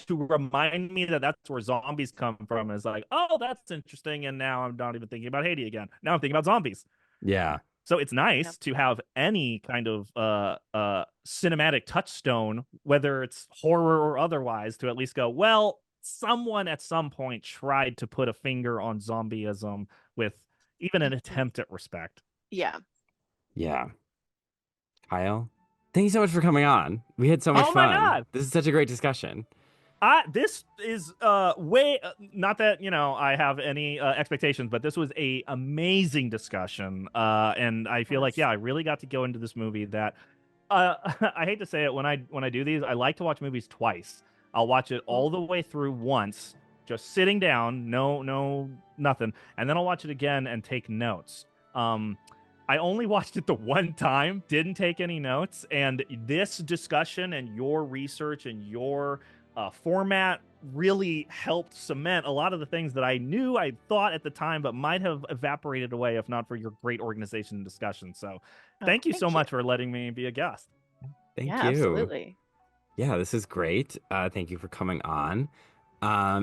to remind me that that's where zombies come from is like, oh, that's interesting. And now I'm not even thinking about Haiti again. Now I'm thinking about zombies. yeah, So it's Yep. nice to have any kind of cinematic touchstone, whether it's horror or otherwise, to at least go, well, someone at some point tried to put a finger on zombieism with even an Hmm. attempt at respect. Yeah. yeah. Kyle, thank you so much for coming on. We had so much Oh my fun. god. This is such a great discussion. This is way not that I have any expectations, but this was a amazing discussion. And I feel like Was. I really got to go into this movie that I hate to say it, when I do these, I like to watch movies twice. I'll watch it all the Mhm. way through once, just sitting down, no nothing, and then I'll watch it again and take notes. I only watched it the one time, didn't take any notes, and this discussion and your research and your format really helped cement a lot of the things that I knew I thought at the time, but might have evaporated away if not for your great organization and discussion. So Oh, thank you so thank you. much for letting me be a guest. Thank Yeah, you. absolutely. Yeah, this is great. Thank you for coming on.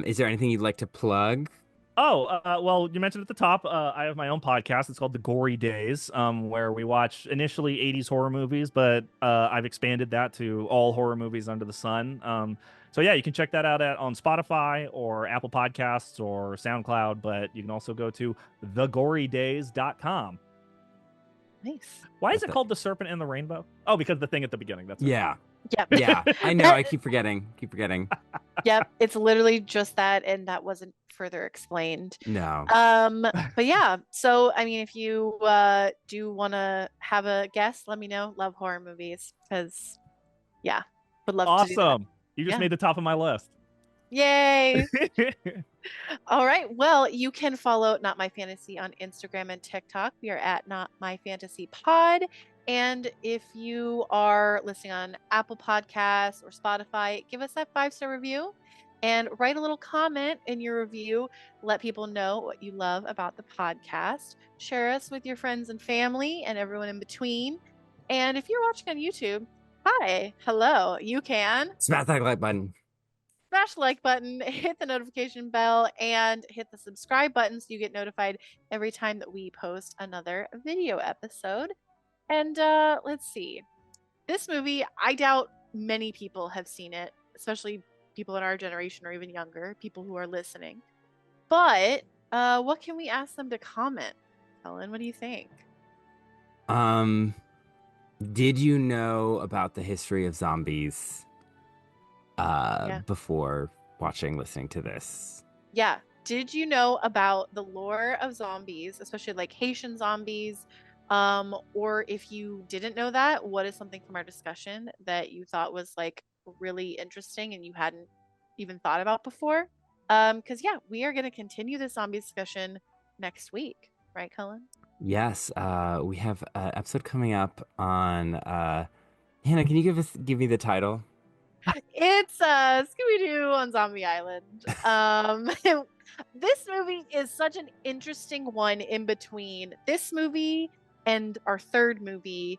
Is there anything you'd like to plug? Oh, well, you mentioned at the top, I have my own podcast. It's called The Gory Days, where we watch initially 80s horror movies, but I've expanded that to all horror movies under the sun. So yeah, you can check that out on Spotify or Apple Podcasts or SoundCloud, but you can also go to thegorydays.com. Nice. Why is That's it it. called The Serpent and the Rainbow? Oh, because the thing at the beginning. That's right. Yeah, Yep. yeah. I know. I keep forgetting. Keep forgetting. Yep. It's literally just that, and that wasn't further explained. No. But yeah, so I mean, if you do want to have a guest, let me know. Love horror movies because, yeah, would love to do that. Awesome. You just Yeah. made the top of my list. Yay. All right. Well, you can follow Not My Fantasy on Instagram and TikTok. We are at Not My Fantasy Pod. And if you are listening on Apple Podcasts or Spotify, give us that 5-star review and write a little comment in your review. Let people know what you love about the podcast. Share us with your friends and family and everyone in between. And if you're watching on YouTube, hi, hello, you can Smash that like button. smash the like button, hit the notification bell, and hit the subscribe button so you get notified every time that we post another video episode. And let's see. This movie, I doubt many people have seen it, especially people in our generation or even younger, people who are listening. But what can we ask them to comment? Helen, what do you think? Did you know about the history of zombies Yeah. before listening to this? Yeah. Did you know about the lore of zombies, especially like Haitian zombies? Or if you didn't know that, what is something from our discussion that you thought was like really interesting and you hadn't even thought about before? Because yeah, we are going to continue this zombie discussion next week, right, Cullen? Yes, we have an episode coming up on Hannah, can you give me the title? It's Scooby-Doo on Zombie Island. This movie is such an interesting one in between this movie and our third movie,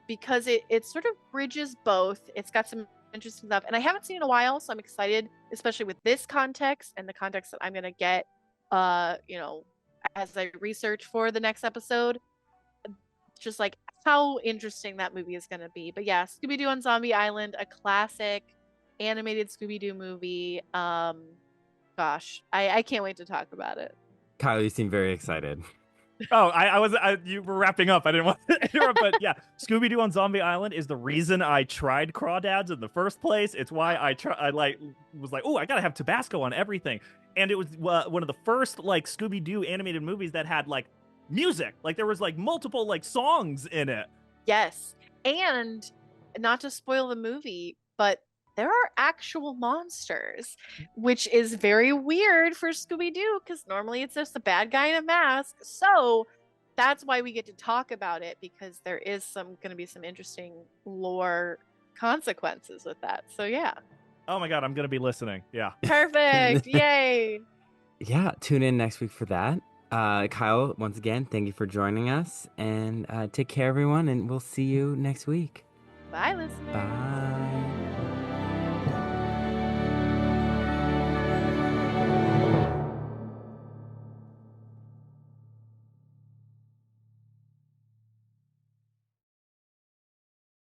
because it sort of bridges both. It's got some interesting stuff, and I haven't seen it in a while, so I'm excited, especially with this context and the context that I'm gonna get, as I research for the next episode. Just like how interesting that movie is going to be. But yeah, Scooby-Doo on Zombie Island, a classic animated Scooby-Doo movie. Gosh, I can't wait to talk about it. Kyle, you seem very excited. Oh, you were wrapping up. I didn't want to interrupt, but yeah, Scooby-Doo on Zombie Island is the reason I tried crawdads in the first place. It's why I was like, oh, I gotta have Tabasco on everything. And it was one of the first like Scooby-Doo animated movies that had like music. Like there was like multiple like songs in it. Yes. And not to spoil the movie, but there are actual monsters, which is very weird for Scooby-Doo because normally it's just a bad guy in a mask. So that's why we get to talk about it, because there is going to be some interesting lore consequences with that. So yeah. Oh my God, I'm going to be listening. Yeah. Perfect. Yay. Yeah, tune in next week for that. Kyle, once again, thank you for joining us, and take care, everyone, and we'll see you next week. Bye, listeners. Bye.